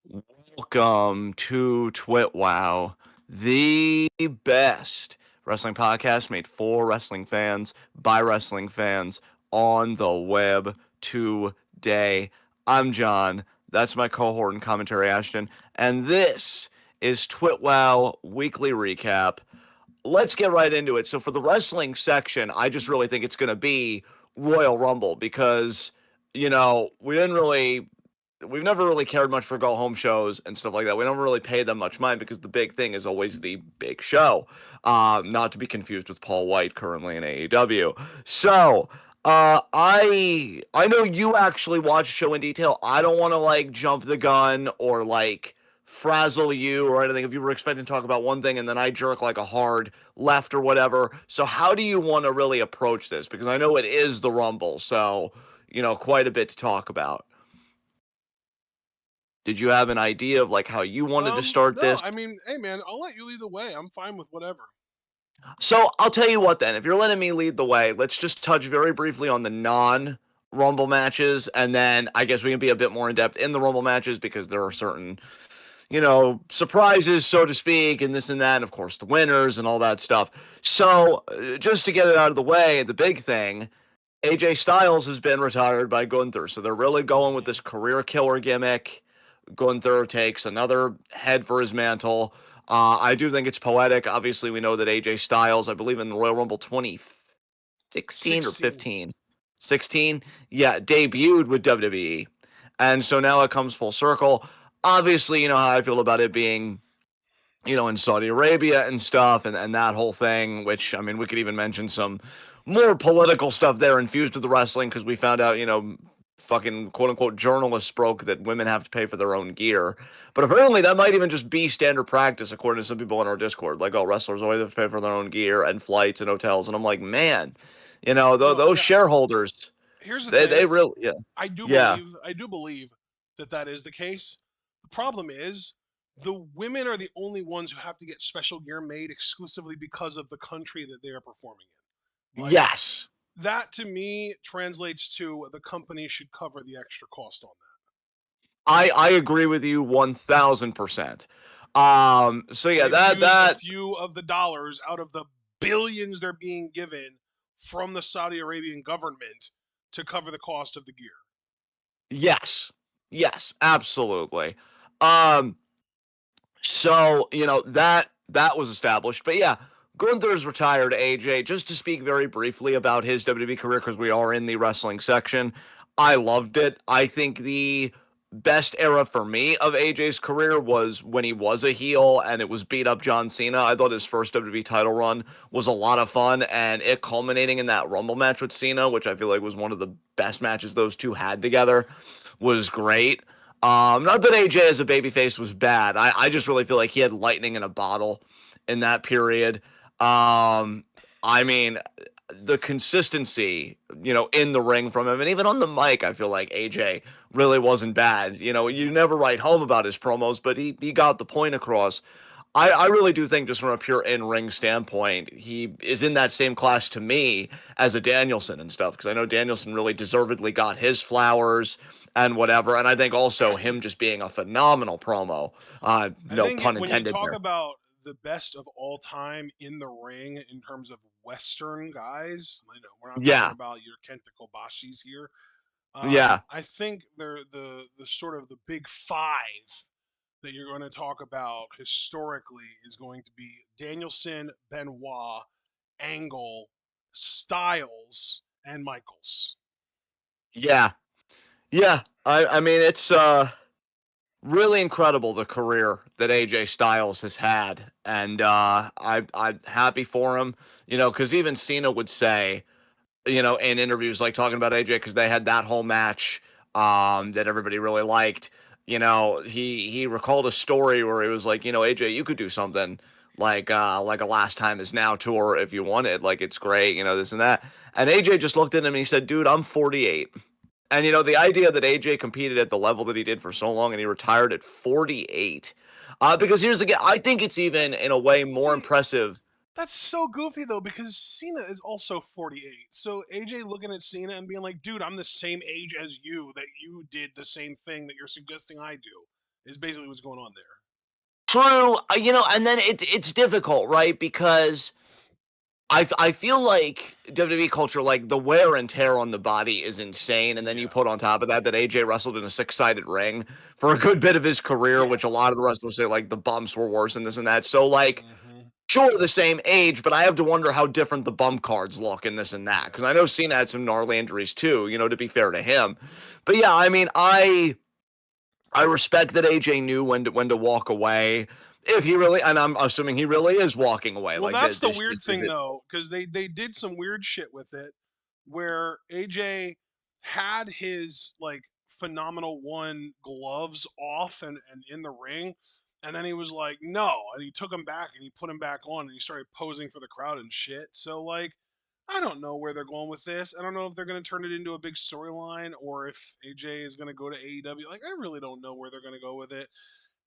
Welcome to TWitWoW, the best wrestling podcast made for wrestling fans by wrestling fans on the web today. I'm John. That's my cohort and commentary, Ashton. And this is TWitWoW Weekly Recap. Let's get right into it. So, for the wrestling section, I just really think it's going to be Royal Rumble because, we didn't really we've never really cared much for go home shows and stuff like that. We don't really pay them much mind because the big thing is always the big show. Not to be confused with Paul White currently in AEW. So I know you actually watch the show in detail. I don't want to like jump the gun or like frazzle you or anything if you were expecting to talk about one thing and then I jerk like a hard left or whatever. So how do you want to really approach this? Because I know it is the Rumble, so quite a bit to talk about. Did you have an idea of like how you wanted to start No, this? I mean, hey man, I'll let you lead the way. I'm fine with whatever. So I'll tell you what then. If you're letting me lead the way, let's just touch very briefly on the non-Rumble matches, and then I guess we can be a bit more in depth in the Rumble matches because there are certain, surprises, so to speak, and this and that, and of course the winners and all that stuff. So just to get it out of the way, the big thing, AJ Styles has been retired by Gunther, so they're really going with this career killer gimmick. Gunther takes another head for his mantle. I do think it's poetic. Obviously, we know that AJ Styles, I believe in the Royal Rumble 2016 or 16. 15, 16, yeah, debuted with WWE. And so now it comes full circle. Obviously, you know how I feel about it being, in Saudi Arabia and stuff and that whole thing, which, I mean, we could even mention some more political stuff there infused with the wrestling because we found out, fucking quote unquote journalists broke that women have to pay for their own gear. But apparently that might even just be standard practice according to some people in our Discord. Like, oh, wrestlers always have to pay for their own gear and flights and hotels. And I'm like, man, No, those yeah. shareholders, Here's the they thing. really, yeah. Yeah. I do believe that that is the case. The problem is the women are the only ones who have to get special gear made exclusively because of the country that they are performing in. Like Yes. that to me translates to the company should cover the extra cost on that. I agree with you 1000%. So yeah, Maybe that use a that few of the dollars out of the billions they're being given from the Saudi Arabian government to cover the cost of the gear. yes. Yes, absolutely. Um So, that was established. But yeah, Gunther's retired, AJ. Just to speak very briefly about his WWE career, because we are in the wrestling section, I loved it. I think the best era for me of AJ's career was when he was a heel and it was beat up John Cena. I thought his first WWE title run was a lot of fun, and it culminating in that Rumble match with Cena, which I feel like was one of the best matches those two had together, was great. Not that AJ as a babyface was bad. I just really feel like he had lightning in a bottle in that period. I mean, the consistency, in the ring from him, and even on the mic, I feel like AJ really wasn't bad. You never write home about his promos, but he got the point across. I really do think, just from a pure in-ring standpoint, he is in that same class to me as a Danielson and stuff, because I know Danielson really deservedly got his flowers and whatever, and I think also him just being a phenomenal promo, I no think pun when you intended talk there. about the best of all time in the ring in terms of Western guys, we're not talking Yeah, about your Kenta Kobashis here. yeah, I think they're the sort of the big five that you're going to talk about historically is going to be Danielson, Benoit, Angle, Styles, and Michaels. yeah, yeah. I mean, it's really incredible the career that AJ Styles has had, and I'm happy for him. Because even Cena would say, in interviews, like talking about AJ, because they had that whole match that everybody really liked. He recalled a story where he was like, AJ, you could do something like a Last Time Is Now tour if you wanted. Like, it's great, this and that. And AJ just looked at him and he said, dude, I'm 48. And the idea that AJ competed at the level that he did for so long and he retired at 48. Because here's again, I think it's even in a way more See, impressive. that's so goofy though because Cena is also 48. So AJ looking at Cena and being like, "Dude, I'm the same age as you. That you did the same thing that you're suggesting I do." Is basically what's going on there. True, and then it's difficult, right? Because I feel like WWE culture, like the wear and tear on the body is insane, and then you Yeah. put on top of that that AJ wrestled in a six-sided ring for a good bit of his career, Yeah. which a lot of the wrestlers say like the bumps were worse and this and that. So like, Hmm. sure, the same age, but I have to wonder how different the bump cards look and this and that Yeah. because I know Cena had some gnarly injuries too. To be fair to him, but yeah, I mean, I respect that AJ knew when to walk away. If he really, and I'm assuming he really is walking away. Well, Like that's the this weird just is thing it. though, because they did some weird shit with it, where AJ had his like phenomenal one gloves off and in the ring, and then he was like, no, and he took them back and he put them back on and he started posing for the crowd and shit. So like, I don't know where they're going with this. I don't know if they're going to turn it into a big storyline or if AJ is going to go to AEW. Like, I really don't know where they're going to go with it.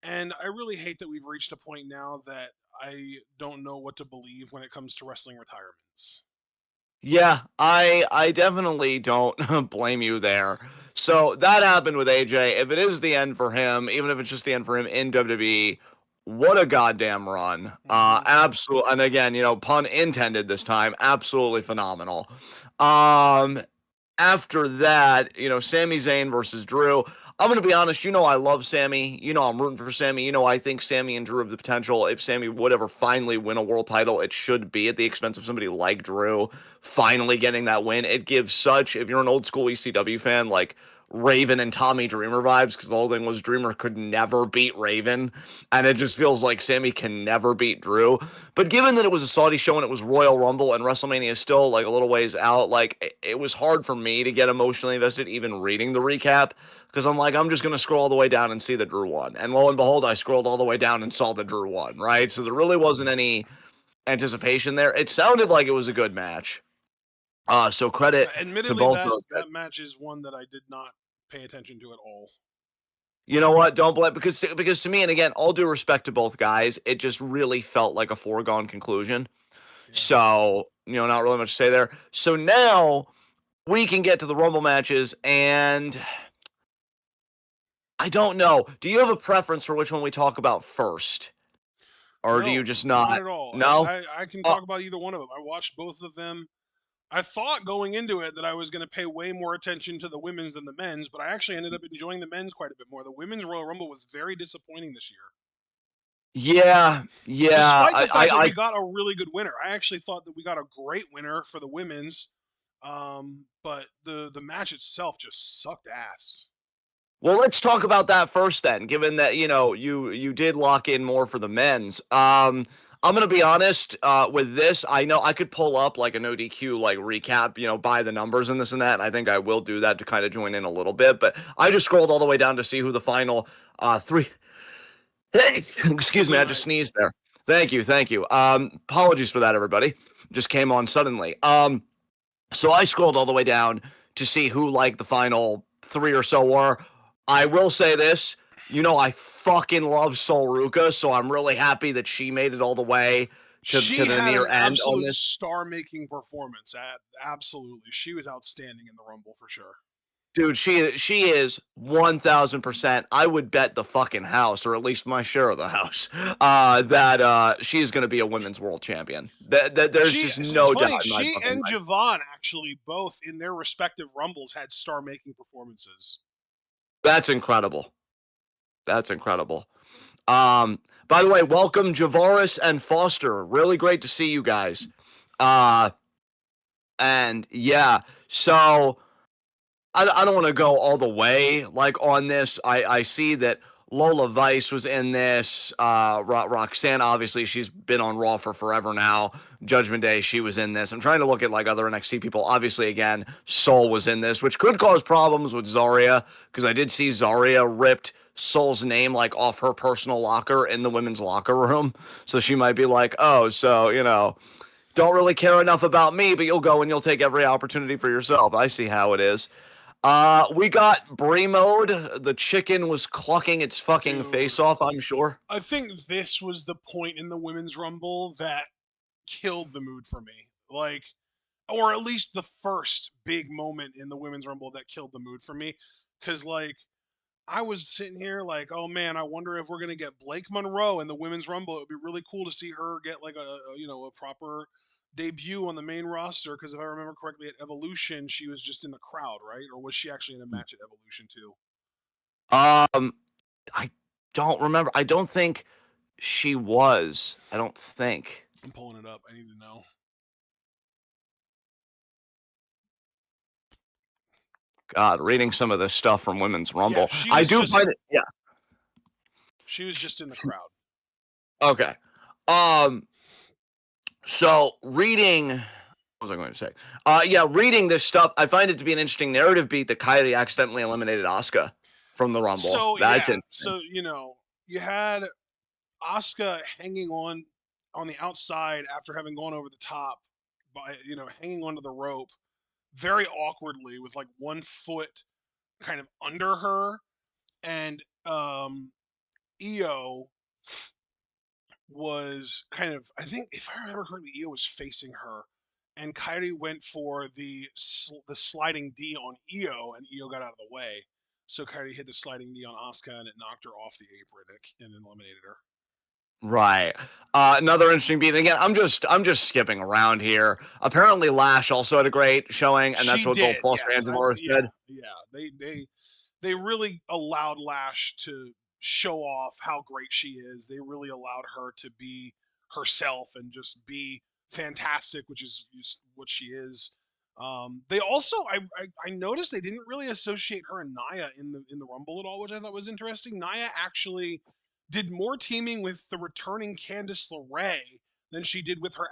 And I really hate that we've reached a point now that I don't know what to believe when it comes to wrestling retirements. Yeah, I definitely don't blame you there. So that happened with AJ. If it is the end for him, even if it's just the end for him in WWE, what a goddamn run. Hmm. Absolute, and again, pun intended this time, absolutely phenomenal. Um After that, Sami Zayn versus Drew. I'm gonna be honest. I love Sammy. I'm rooting for Sammy. I think Sammy and Drew have the potential. If Sammy would ever finally win a world title, it should be at the expense of somebody like Drew finally getting that win. It gives such, if you're an old school ECW fan, like Raven and Tommy Dreamer vibes, because the whole thing was Dreamer could never beat Raven, and it just feels like Sammy can never beat Drew. But given that it was a Saudi show and it was Royal Rumble and WrestleMania is still like a little ways out, like it was hard for me to get emotionally invested even reading the recap because I'm like, I'm just gonna scroll all the way down and see the Drew one. And lo and behold, I scrolled all the way down and saw the Drew one, right? So there really wasn't any anticipation there. It sounded like it was a good match. So credit to Admittedly, both that those guys. that match is one that I did not pay attention to at all. You know what? Don't blame because to me, and again, all due respect to both guys, it just really felt like a foregone conclusion. Yeah. So, not really much to say there. So now we can get to the Rumble matches, and I don't know. Do you have a preference for which one we talk about first? Or do you No, just not not? at all. No? I can Uh, talk about either one of them. I watched both of them. I thought going into it that I was going to pay way more attention to the women's than the men's, but I actually ended up enjoying the men's quite a bit more. The women's Royal Rumble was very disappointing this year, yeah, yeah. despite the fact that we got a really good winner. I actually thought that we got a great winner for the women's, but the match itself just sucked ass. Well, let's talk about that first then, given that, you did lock in more for the men's. I'm gonna be honest, with this, I know I could pull up like an ODQ like recap, by the numbers and this and that, and I think I will do that to kind of join in a little bit, but I just scrolled all the way down to see who the final three. Hey, excuse It's me, all I right. just sneezed there. Thank you, thank you. Apologies for that, everybody. Just came on suddenly. So I scrolled all the way down to see who like the final three or so were. I will say this, I fucking love Sol Ruka, so I'm really happy that she made it all the way to She the had near an end on absolute this. star-making performance. Absolutely, she was outstanding in the Rumble for sure. Dude, she is 1000%. I would bet the fucking house, or at least my share of the house, that she is going to be a women's world champion. There's just It's no doubt funny. in my She fucking and mind. Javon actually both in their respective Rumbles had star-making performances. That's incredible. That's incredible. Um, by the way, welcome Javaris and Foster. Really great to see you guys. Uh, and yeah, so I don't want to go all the way like on this. I see that Lola Vice was in this. Roxanne, obviously, she's been on Raw for forever now. Judgment Day, she was in this. I'm trying to look at like other NXT people. Obviously, again, Soul was in this, which could cause problems with Zarya because I did see Zarya ripped Soul's name like off her personal locker in the women's locker room. So she might be like, oh, so don't really care enough about me, but you'll go and you'll take every opportunity for yourself. I see how it is. We got Brie mode. The chicken was clucking its fucking face Dude, off, I'm sure. I think this was the point in the Women's Rumble that killed the mood for me. Like, or at least the first big moment in the Women's Rumble that killed the mood for me. Because, like, I was sitting here like, oh man, I wonder if we're gonna get Blake Monroe in the women's rumble. It would be really cool to see her get like a proper debut on the main roster. Because if I remember correctly, at Evolution, she was just in the crowd, right? Or was she actually in a match at Evolution too? Um, I don't remember. I don't think she was. I don't think. I'm pulling it up. I need to know. God, reading some of this stuff from Women's Yeah, Rumble, I do find it. Yeah. she was just in the crowd. Okay. Um. So reading. What was I going to say? Yeah, reading this stuff, I find it to be an interesting narrative beat that Kyrie accidentally eliminated Asuka from the Rumble. So That's yeah, interesting. so you had Asuka hanging on the outside after having gone over the top by hanging onto the rope very awkwardly with like one foot kind of under her, and Io was kind of, I think if I remember correctly, Io was facing her, and Kyrie went for the sliding D on Io, and Io got out of the way. So Kyrie hit the sliding D on Asuka, and it knocked her off the apron and eliminated her. Right. Another interesting beat. Again, I'm just skipping around here. Apparently, Lash also had a great showing, and that's She what both did, Foster yes. and Morris Yeah, said. yeah. They really allowed Lash to show off how great she is. They really allowed her to be herself and just be fantastic, which is just what she is. They also, I noticed they didn't really associate her and Naya in the Rumble at all, which I thought was interesting. Naya actually did more teaming with the returning Candice LeRae than she did with her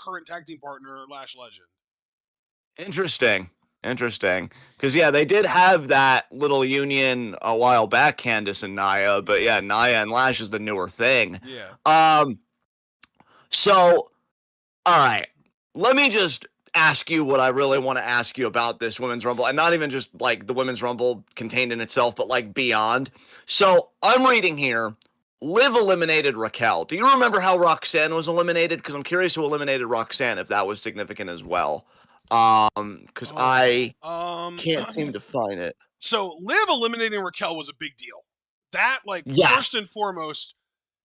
current tag team partner Lash Legend. Interesting. Interesting. Because, yeah, they did have that little union a while back, Candice and Naya, but Yeah, yeah, Naya and Lash is the newer thing. yeah. Um, so, all right, let me just ask you what I really want to ask you about this Women's Rumble, and not even just like the Women's Rumble contained in itself, but like beyond. So, I'm reading here Liv eliminated Raquel. Do you remember how Roxanne was eliminated? Because I'm curious who eliminated Roxanne, if that was significant as well. Because Oh, I can't seem to find it. so Liv eliminating Raquel was a big deal. That, like, Yes. first and foremost,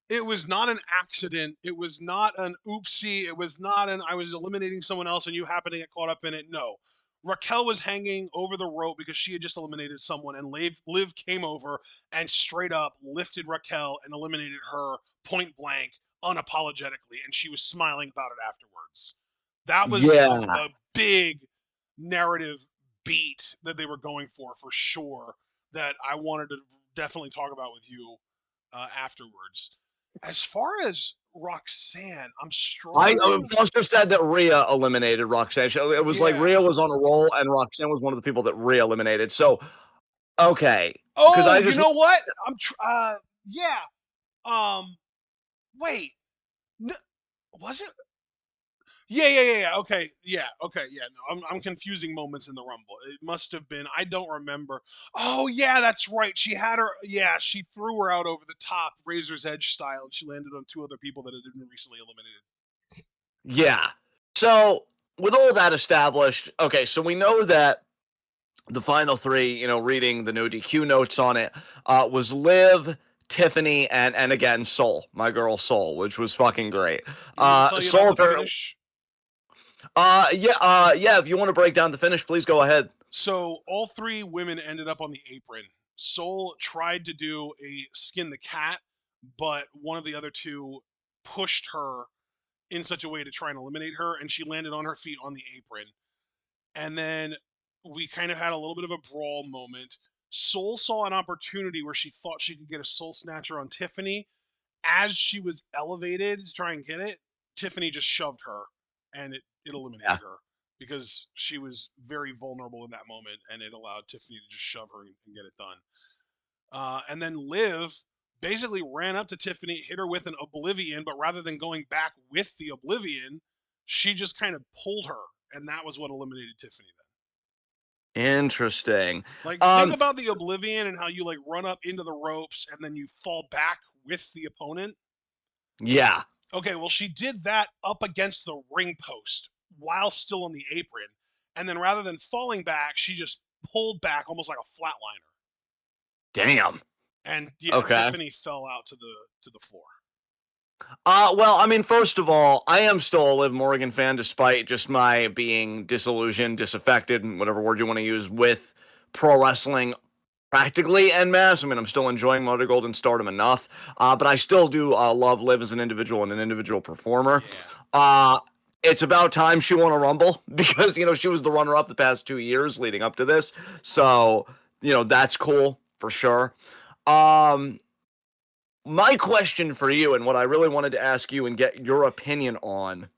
it was not an accident. It was not an oopsie. It was not an I was eliminating someone else and you happen to get caught up in it. No. Raquel was hanging over the rope because she had just eliminated someone, and Liv came over and straight up lifted Raquel and eliminated her point blank, unapologetically, and she was smiling about it afterwards. That was Yeah. a big narrative beat that they were going for sure, that I wanted to definitely talk about with you afterwards. As far as Roxanne, I'm struggling. Foster said that Rhea eliminated Roxanne. It was like Yeah. Rhea was on a roll, and Roxanne was one of the people that Rhea eliminated. So, okay, because Oh, I you just know what? Yeah. Um. Wait. No, was it? Yeah. Okay. Yeah. Okay. Yeah. No, I'm confusing moments in the Rumble. It must have been. I don't remember. Oh, yeah. That's right. She had her. Yeah. She threw her out over the top, Razor's Edge style, and she landed on two other people that had been recently eliminated. yeah. So with all that established, okay, so we know that the final three, reading the no DQ notes on it, was Liv, Tiffany, and again Soul, my girl Soul, which was fucking great. You want me to tell you about Soul the apparently. finish? Yeah. If you want to break down the finish, please go ahead. So all three women ended up on the apron. Soul tried to do a skin the cat, but one of the other two pushed her in such a way to try and eliminate her, and she landed on her feet on the apron. And then we kind of had a little bit of a brawl moment. Soul saw an opportunity where she thought she could get a soul snatcher on Tiffany. As she was elevated to try and get it, Tiffany just shoved her, and it Yeah. eliminated her because she was very vulnerable in that moment, and it allowed Tiffany to just shove her and get it done. And then Liv basically ran up to Tiffany, hit her with an Oblivion, but rather than going back with the Oblivion, she just kind of pulled her, and that was what eliminated Tiffany then. Interesting. Like, think Um, about the Oblivion and how you like run up into the ropes and then you fall back with the opponent. yeah. Okay, well, she did that up against the ring post while still on the apron. And then rather than falling back, she just pulled back almost like a flatliner. Damn. And yeah, Okay. Tiffany fell out to the floor. Well, I mean, first of all, I am still a Liv Morgan fan, despite just my being disillusioned, disaffected, and whatever word you want to use with pro wrestling practically en masse. I mean, I'm still enjoying Mother Gold and Stardom enough, but I still do love Liv as an individual and an individual performer. Yeah. Uh, it's about time she won a Rumble because she was the runner-up the past 2 years leading up to this, so that's cool for sure. Um, my question for you, and what I really wanted to ask you and get your opinion on,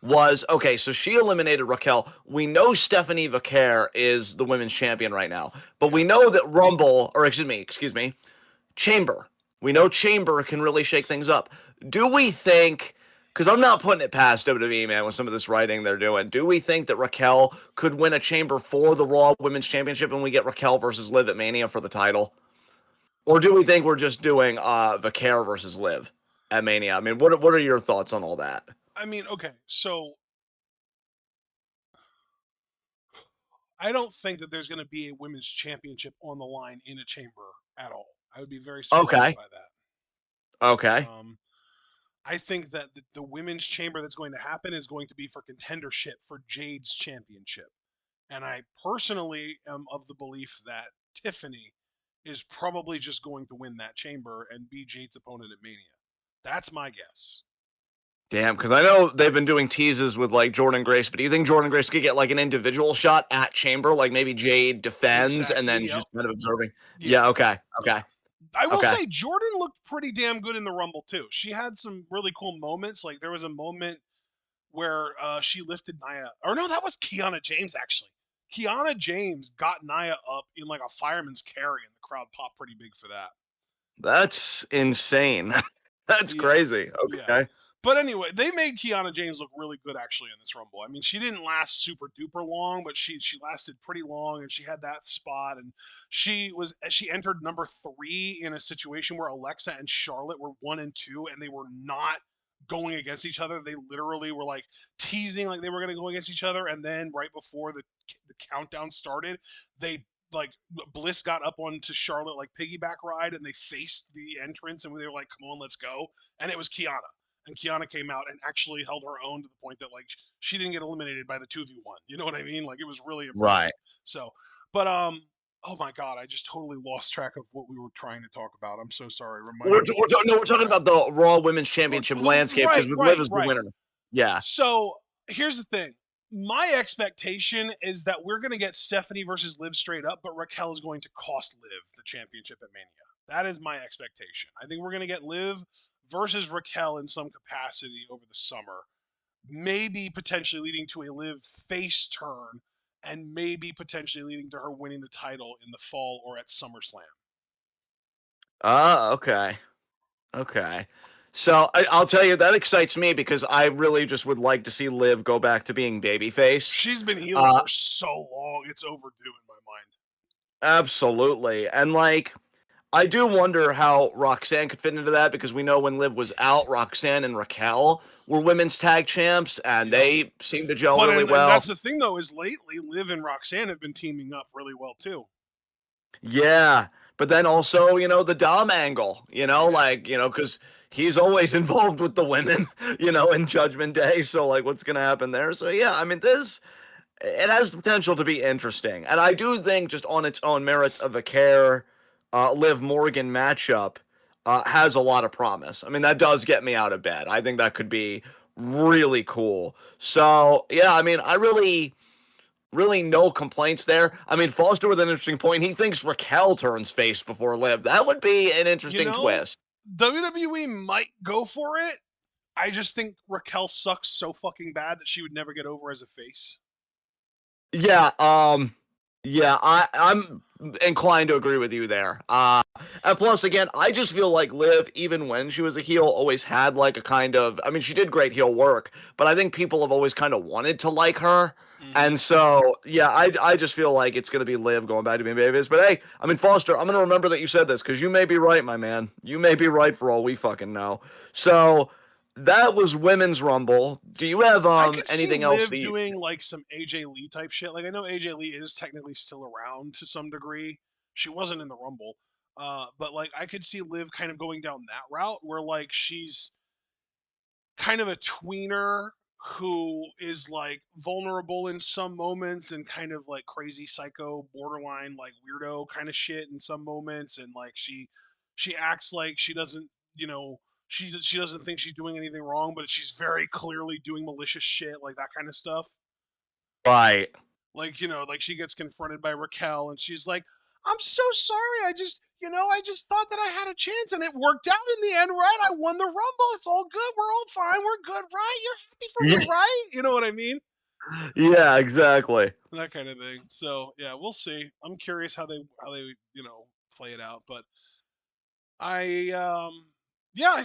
was okay. So she eliminated Raquel. We know Stephanie Vaquer is the women's champion right now, but Yeah. we know that Rumble, or excuse me, Chamber. We know Chamber can really shake things up. Do we think? Because I'm not putting it past WWE, man, with some of this writing they're doing. Do we think that Raquel could win a Chamber for the Raw Women's Championship and we get Raquel versus Liv at Mania for the title? Or do we think we're just doing Vaquer versus Liv at Mania? I mean, what are your thoughts on all that? I mean, okay, so I don't think that there's going to be a women's championship on the line in a chamber at all. I would be very surprised Okay. by that. Okay. Um, I think that the women's chamber that's going to happen is going to be for contendership for Jade's championship. And I personally am of the belief that Tiffany is probably just going to win that chamber and be Jade's opponent at Mania. That's my guess. Damn, because I know they've been doing teases with like Jordan Grace, but do you think Jordan Grace could get like an individual shot at Chamber, like maybe Jade defends and Exactly. then Yep. she's kind of observing? Yeah. Yeah. Okay. Yeah. Okay. I will Okay. say Jordan looked pretty damn good in the Rumble too. She had some really cool moments. Like there was a moment where she lifted Nia, or no, that was Kiana James actually. Kiana James got Nia up in like a fireman's carry, and the crowd popped pretty big for that. That's insane. That's Yeah, crazy. yeah. Okay. But anyway, they made Kiana James look really good actually in this Rumble. I mean, she didn't last super duper long, but she lasted pretty long, and she had that spot, and she entered number 3 in a situation where Alexa and Charlotte were 1 and 2, and they were not going against each other. They literally were like teasing like they were going to go against each other, and then right before the countdown started, they like Bliss got up onto Charlotte like piggyback ride, and they faced the entrance, and they were like, "Come on, let's go!" And it was Kiana, and Kiana came out and actually held her own to the point that like she didn't get eliminated by the 2v1. You know what I mean? Like it was really impressive. Right. So, but oh my god, I just totally lost track of what we were trying to talk about. I'm so sorry. Remind me. No, we're talking about the Raw Women's Championship landscape because Right, with Liv right, as the right. winner. Yeah. So here's the thing. My expectation is that we're going to get Stephanie versus Liv straight up, but Raquel is going to cost Liv the championship at Mania. That is my expectation. I think we're going to get Liv versus Raquel in some capacity over the summer, maybe potentially leading to a Liv face turn, and maybe potentially leading to her winning the title in the fall or at SummerSlam. Okay. Okay. So I'll tell you that excites me because I really just would like to see Liv go back to being babyface. She's been heel Uh, for so long; it's overdue in my mind. Absolutely. And like I do wonder how Roxanne could fit into that because we know when Liv was out, Roxanne and Raquel were women's tag champs and Yep. they seemed to gel But really and well. that's the thing though is lately Liv and Roxanne have been teaming up really well too. Yeah. But then also, the Dom angle, Yeah. because he's always involved with the women, in Judgment Day. So like what's gonna happen there? So yeah, I mean it has the potential to be interesting. And I do think just on its own merits of a Liv Morgan matchup has a lot of promise. I mean, that does get me out of bed. I think that could be really cool. So, yeah, I mean, I really no complaints there. I mean, Foster with an interesting point. He thinks Raquel turns face before Liv. That would be an You interesting know, twist. WWE might go for it. I just think Raquel sucks so fucking bad that she would never get over as a face. Yeah, yeah, I'm inclined to agree with you there. And plus, again, I just feel like Liv, even when she was a heel, always had like a kind of. I mean, she did great heel work, but I think people have always kind of wanted to like her. Mm-hmm. And so, yeah, I just feel like it's gonna be Liv going back to being babyface. But hey, I mean, Foster, I'm gonna remember that you said this because you may be right, my man. You may be right for all we fucking know. So that was Women's Rumble. Do you have I could see anything else Liv that you? doing like some AJ Lee type shit. Like I know AJ Lee is technically still around to some degree. She wasn't in the Rumble. But like I could see Liv kind of going down that route where like she's kind of a tweener who is like vulnerable in some moments and kind of like crazy psycho borderline like weirdo kind of shit in some moments, and like she acts like she doesn't, you know, she doesn't think she's doing anything wrong, but she's very clearly doing malicious shit, like that kind of stuff. Right. Like, you know, like she gets confronted by Raquel and she's like, I'm so sorry. I just thought that I had a chance and it worked out in the end, right? I won the Rumble. It's all good. We're all fine. We're good, right? You're happy for Yeah. me, right? You know what I mean? Yeah, exactly. That kind of thing. So, yeah, we'll see. I'm curious how they, play it out, but I yeah, I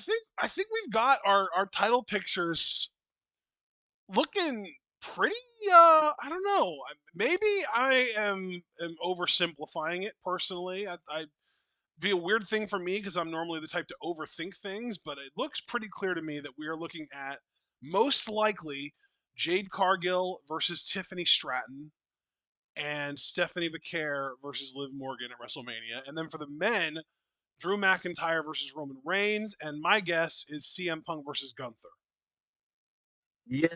think we've got our title pictures looking pretty I don't know, maybe I am oversimplifying it personally. I be a weird thing for me because I'm normally the type to overthink things, but it looks pretty clear to me that we are looking at most likely Jade Cargill versus Tiffany Stratton and Stephanie Vaquer versus Liv Morgan at WrestleMania. And then for the men, Drew McIntyre versus Roman Reigns, and my guess is CM Punk versus Gunther. Yeah.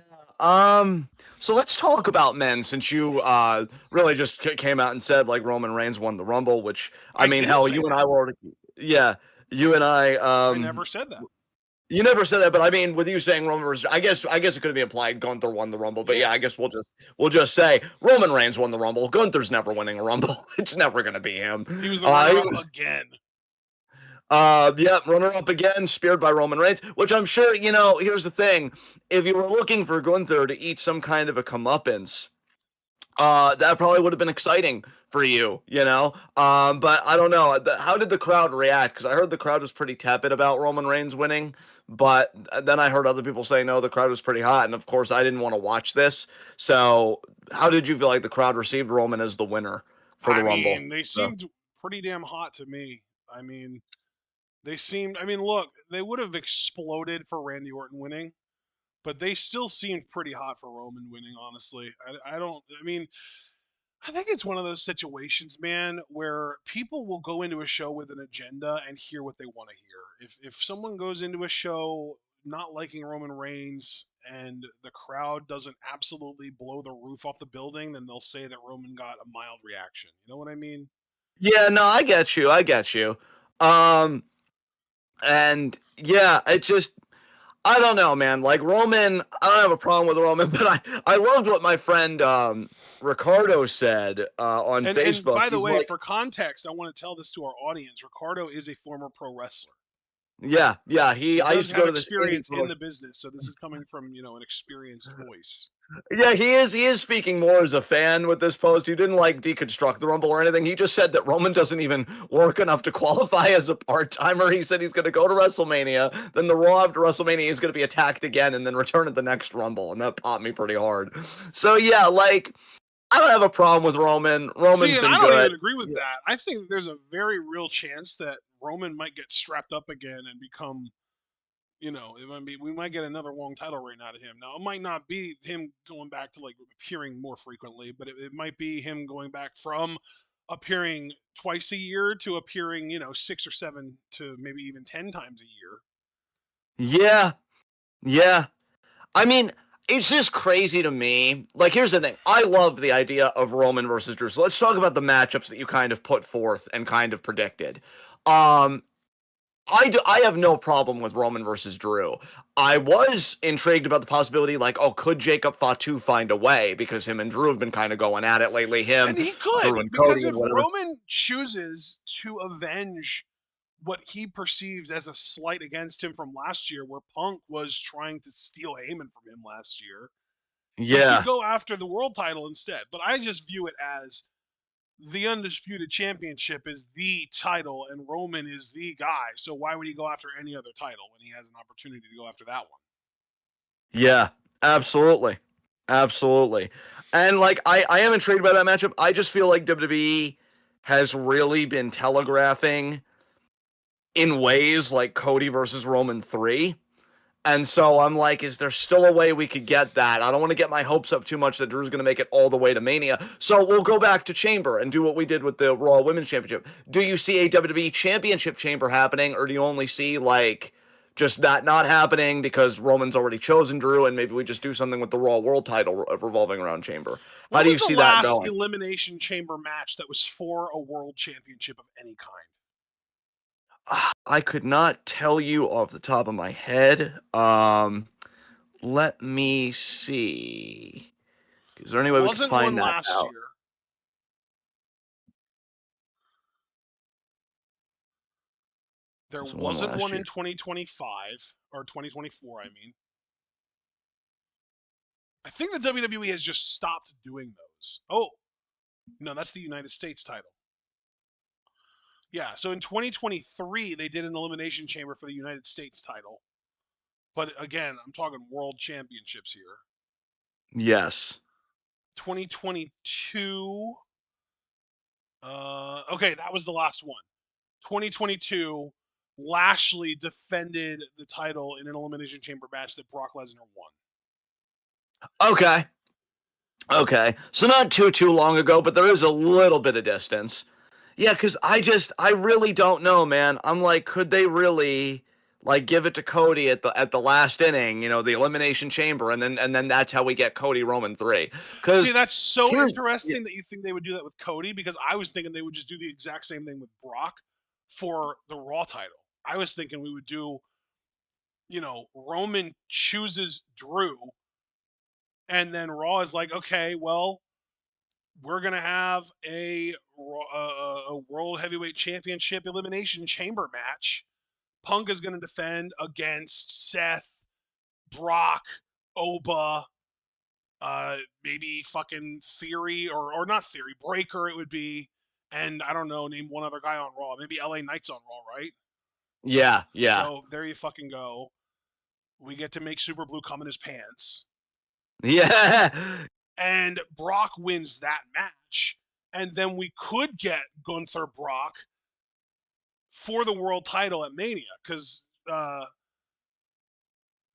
So let's talk about men since you really just came out and said like Roman Reigns won the Rumble, which I I mean, didn't hell, say you and that. I were already, yeah, you and I I never said that. you never said that, but I mean, with you saying Roman versus, I guess it could be implied Gunther won the Rumble, but yeah, Yeah. I guess we'll just say Roman Reigns won the Rumble. Gunther's never winning a Rumble. It's never gonna be him. He was the runner He up was again. yeah, runner up again, speared by Roman Reigns, which I'm sure, here's the thing. If you were looking for Gunther to eat some kind of a comeuppance, that probably would have been exciting for you, you know? But I don't know. How did the crowd react? Because I heard the crowd was pretty tepid about Roman Reigns winning, but then I heard other people say, no, the crowd was pretty hot. And of course, I didn't want to watch this. So how did you feel like the crowd received Roman as the winner for the I Rumble? mean, they So, seemed pretty damn hot to me. I mean, I mean, look, they would have exploded for Randy Orton winning, but they still seemed pretty hot for Roman winning, honestly. I don't, I mean, I think it's one of those situations, man, where people will go into a show with an agenda and hear what they want to hear. If someone goes into a show not liking Roman Reigns and the crowd doesn't absolutely blow the roof off the building, then they'll say that Roman got a mild reaction. You know what I mean? yeah, no, I get you. I get you. Um, and yeah, it just, I don't know, man. Like Roman, I don't have a problem with Roman, but I loved what my friend Ricardo said on And Facebook. by the He's way, like, for context, I want to tell this to our audience. Ricardo is a former pro wrestler. yeah, yeah. He I does used to have go to this indie experience in the promotion. business, so this is coming from, an experienced voice. Yeah, he is speaking more as a fan with this post. He didn't like deconstruct the Rumble or anything. He just said that Roman doesn't even work enough to qualify as a part timer. He said he's going to go to WrestleMania, then the Raw after WrestleMania is going to be attacked again, and then return at the next Rumble, and that popped me pretty hard. So yeah, like I don't have a problem with Roman. See, Roman's and I been don't good. even agree with that. I think there's a very real chance that Roman might get strapped up again and become, we might get another long title reign out of him. Now, it might not be him going back to like appearing more frequently, but it might be him going back from appearing twice a year to appearing, 6 or 7 to maybe even 10 times a year. Yeah, yeah. I mean, it's just crazy to me. Like, here's the thing. I love the idea of Roman versus Drew. So let's talk about the matchups that you kind of put forth and kind of predicted. Um, I have no problem with Roman versus Drew. I was intrigued about the possibility, like, oh, could Jacob Fatu find a way? Because him and Drew have been kind of going at it lately. Him, And he Drew could, and because Cody and if whatever. Roman chooses to avenge what he perceives as a slight against him from last year, where Punk was trying to steal Heyman from him last year, he could Yeah. go after the world title instead. But I just view it as the undisputed championship is the title and Roman is the guy. So why would he go after any other title when he has an opportunity to go after that one? Yeah. Absolutely. Absolutely. And, like, I am intrigued by that matchup. I just feel like WWE has really been telegraphing in ways like Cody versus Roman 3. And so I'm like, is there still a way we could get that? I don't want to get my hopes up too much that Drew's going to make it all the way to Mania. So we'll go back to Chamber and do what we did with the Raw Women's Championship. Do you see a WWE Championship Chamber happening, or do you only see like just that not happening because Roman's already chosen Drew, and maybe we just do something with the Raw World Title revolving around Chamber? How What do was you the see that last going? Elimination Chamber match that was for a world championship of any kind? I could not tell you off the top of my head. Let me see. Is there any There way we could wasn't one find that last out? year. There Was the one wasn't last one in year? 2025 or 2024, I mean. I think the WWE has just stopped doing those. Oh, no, that's the United States title. Yeah, so in 2023, they did an Elimination Chamber for the United States title. But again, I'm talking world championships here. Yes. 2022. Okay, that was the last one. 2022, Lashley defended the title in an Elimination Chamber match that Brock Lesnar won. Okay. Okay. So not too long ago, but there is a little bit of distance. Yeah, because I really don't know, man. I'm like, could they really like give it to Cody at the last inning, the elimination chamber, and then that's how we get Cody Roman 3. See, Because that's so here's yeah, interesting that you think they would do that with Cody, because I was thinking they would just do the exact same thing with Brock for the Raw title. I was thinking we would do, Roman chooses Drew, and then Raw is like, okay, well, we're gonna have a World Heavyweight Championship Elimination Chamber match. Punk is gonna defend against Seth, Brock, Oba, maybe fucking Theory or not Theory, Breaker it would be, and I don't know, name one other guy on Raw. Maybe LA Knight's on Raw, right? yeah, yeah. So there you fucking go. We get to make Super Blue come in his pants, Yeah. and Brock wins that match, and then we could get Gunther Brock for the world title at Mania, because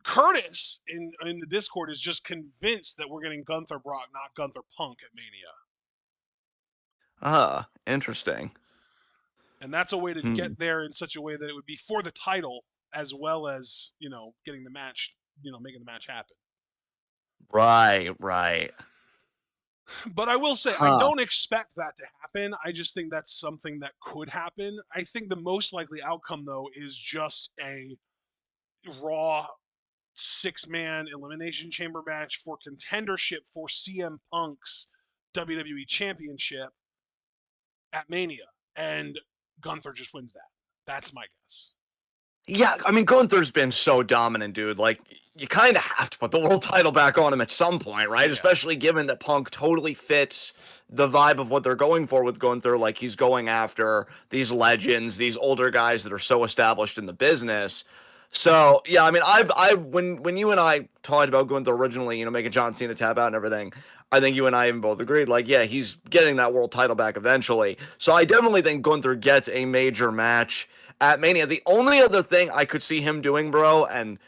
Curtis in the Discord is just convinced that we're getting Gunther Brock, not Gunther Punk at Mania. Interesting. And that's a way to get Hmm. there in such a way that it would be for the title as well as getting the match, making the match happen. Right, right. But I will say I Huh. don't expect that to happen. I just think that's something that could happen. I think the most likely outcome though is just a Raw 6-man elimination chamber match for contendership for CM Punk's WWE Championship at Mania, and Gunther just wins that. That's my guess. Yeah, I mean, Gunther's been so dominant, dude. Like, you kind of have to put the world title back on him at some point, right? Yeah. Especially given that Punk totally fits the vibe of what they're going for with Gunther. Like, he's going after these legends, these older guys that are so established in the business. So, yeah, I mean, when you and I talked about Gunther originally, making John Cena tap out and everything, I think you and I even both agreed, like, yeah, he's getting that world title back eventually. So I definitely think Gunther gets a major match at Mania. The only other thing I could see him doing, bro, and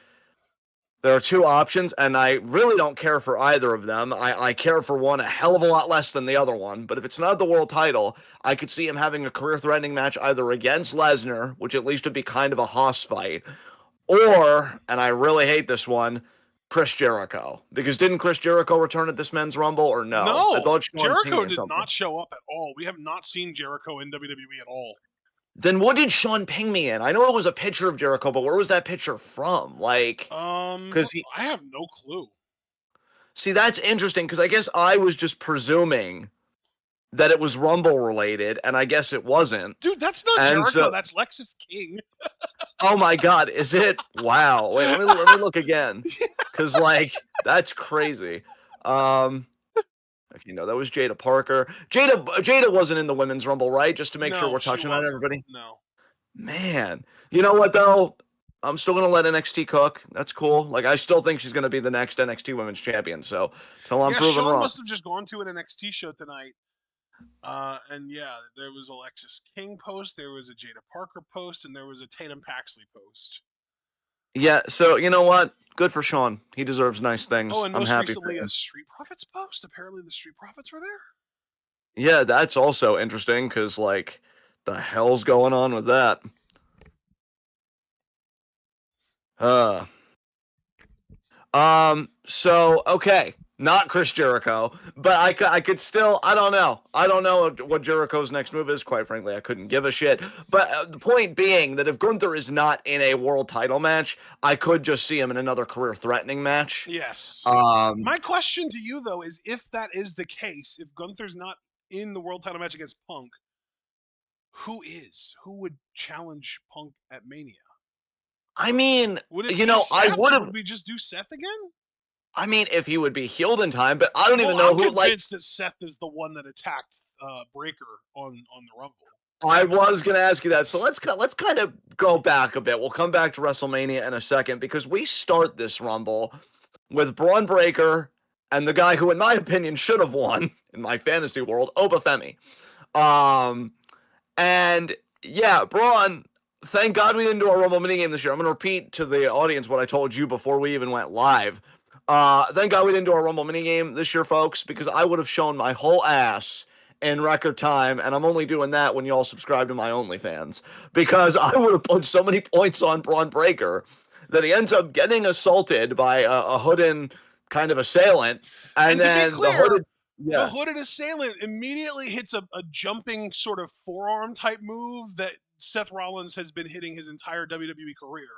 there are two options, and I really don't care for either of them. I care for one a hell of a lot less than the other one. But if it's not the world title, I could see him having a career threatening match either against Lesnar, which at least would be kind of a Hoss fight, or, and I really hate this one, Chris Jericho. Because didn't Chris Jericho return at this men's rumble or no? I No, thought Sean Ping Jericho had did something. not show up at all. We have not seen Jericho in WWE at all. Then what did Sean Ping me in? I know it was a picture of Jericho, but where was that picture from? Like, because he I have no clue. see that's interesting because I guess I was just presuming that it was Rumble related, and I guess it wasn't. Dude, that's not And Jericho. so, That's Lexus King. oh my God, is it? Wow. Wait, let me look again, because like that's crazy. Um, okay, no, that was Jada Parker. Jada wasn't in the women's Rumble, right? Just to make sure No, we're she touching on wasn't. everybody. No. Man, you know what though? I'm still gonna let NXT cook. That's cool. Like I still think she's gonna be the next NXT Women's Champion. So till I'm Yeah, proven Sean wrong. must have just gone to an NXT show tonight. And yeah, there was a Lexus King post, there was a Jada Parker post, and there was a Tatum Paxley post. Yeah, so you know what? Good for Sean. He deserves nice Oh, things. and I'm most happy for recently, a him. Street Profits post. Apparently, the Street Profits were there. Yeah, that's also interesting because, like, the hell's going on with that? Uh, so okay, not Chris Jericho, but I could still, I don't know. I don't know what Jericho's next move is. Quite frankly, I couldn't give a shit. But the point being that if Gunther is not in a world title match, I could just see him in another career-threatening match. Yes. Um, My question to you though is, if that is the case, if Gunther's not in the world title match against Punk, who is? Who would challenge Punk at Mania? I mean, Would it you be know, I Seth? would have. Would we just do Seth again? I mean, if he would be healed in time, but I don't Well, even know I'm who. Like, convinced that Seth is the one that attacked Breaker on the Rumble. I was gonna ask you that. So let's kind of go back a bit. We'll come back to WrestleMania in a second because we start this Rumble with Braun Breaker and the guy who, in my opinion, should have won in my fantasy world, Obafemi. Um, and yeah, Braun. Thank God we didn't do a Rumble minigame this year. I'm gonna repeat to the audience what I told you before we even went live. Thank God we didn't do a Rumble minigame this year, folks, because I would have shown my whole ass in record time, and I'm only doing that when you all subscribe to my OnlyFans, because I would have put so many points on Braun Breaker that he ends up getting assaulted by a hooded kind of assailant, and And to be then the clear, hooded, the yeah, hooded assailant immediately hits a jumping sort of forearm type move that Seth Rollins has been hitting his entire WWE career,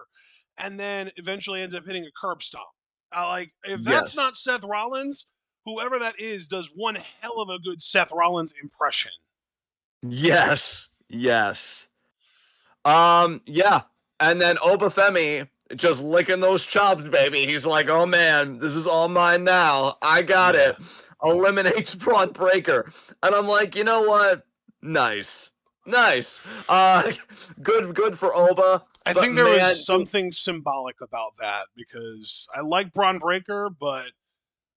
and then eventually ends up hitting a curb stomp. Like, if that's yes, not Seth Rollins, whoever that is does one hell of a good Seth Rollins impression. yes, yes. Yeah. And then Obafemi just licking those chops, baby. He's like, oh man, this is all mine now. I got Yeah. it. Eliminates Braun Breaker. And I'm like, you know what? Nice. Nice. Good for Oba. I But think there was man, dude, something symbolic about that because I like Braun Breaker, but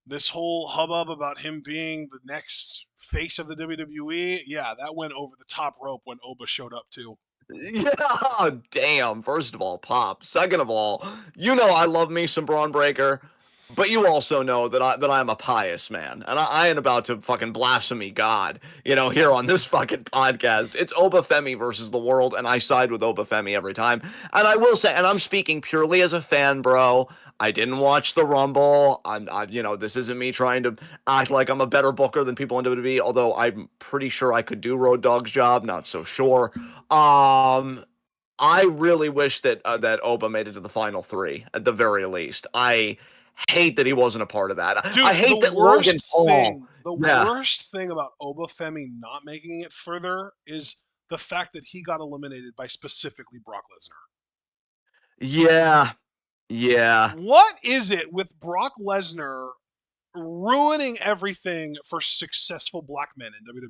this whole hubbub about him being the next face of the WWE, yeah, that went over the top rope when Oba showed up too. yeah, damn. First of all, Pop. Second of all, you know I love me some Braun Breaker, but you also know that I'm a pious man, and I ain't about to fucking blasphemy God, here on this fucking podcast. It's Obafemi versus the world, and I side with Obafemi every time. And I will say, and I'm speaking purely as a fan, bro. I didn't watch the Rumble. This isn't me trying to act like I'm a better booker than people in WWE, although I'm pretty sure I could do Road Dogg's job. Not so sure. Um, I really wish that Oba made it to the final three at the very least. I hate that he wasn't a part of that. I Dude, hate that Logan Paul. the Yeah, worst thing about Oba Femi not making it further is the fact that he got eliminated by specifically Brock Lesnar. yeah, yeah, What is it with Brock Lesnar ruining everything for successful black men in WWE?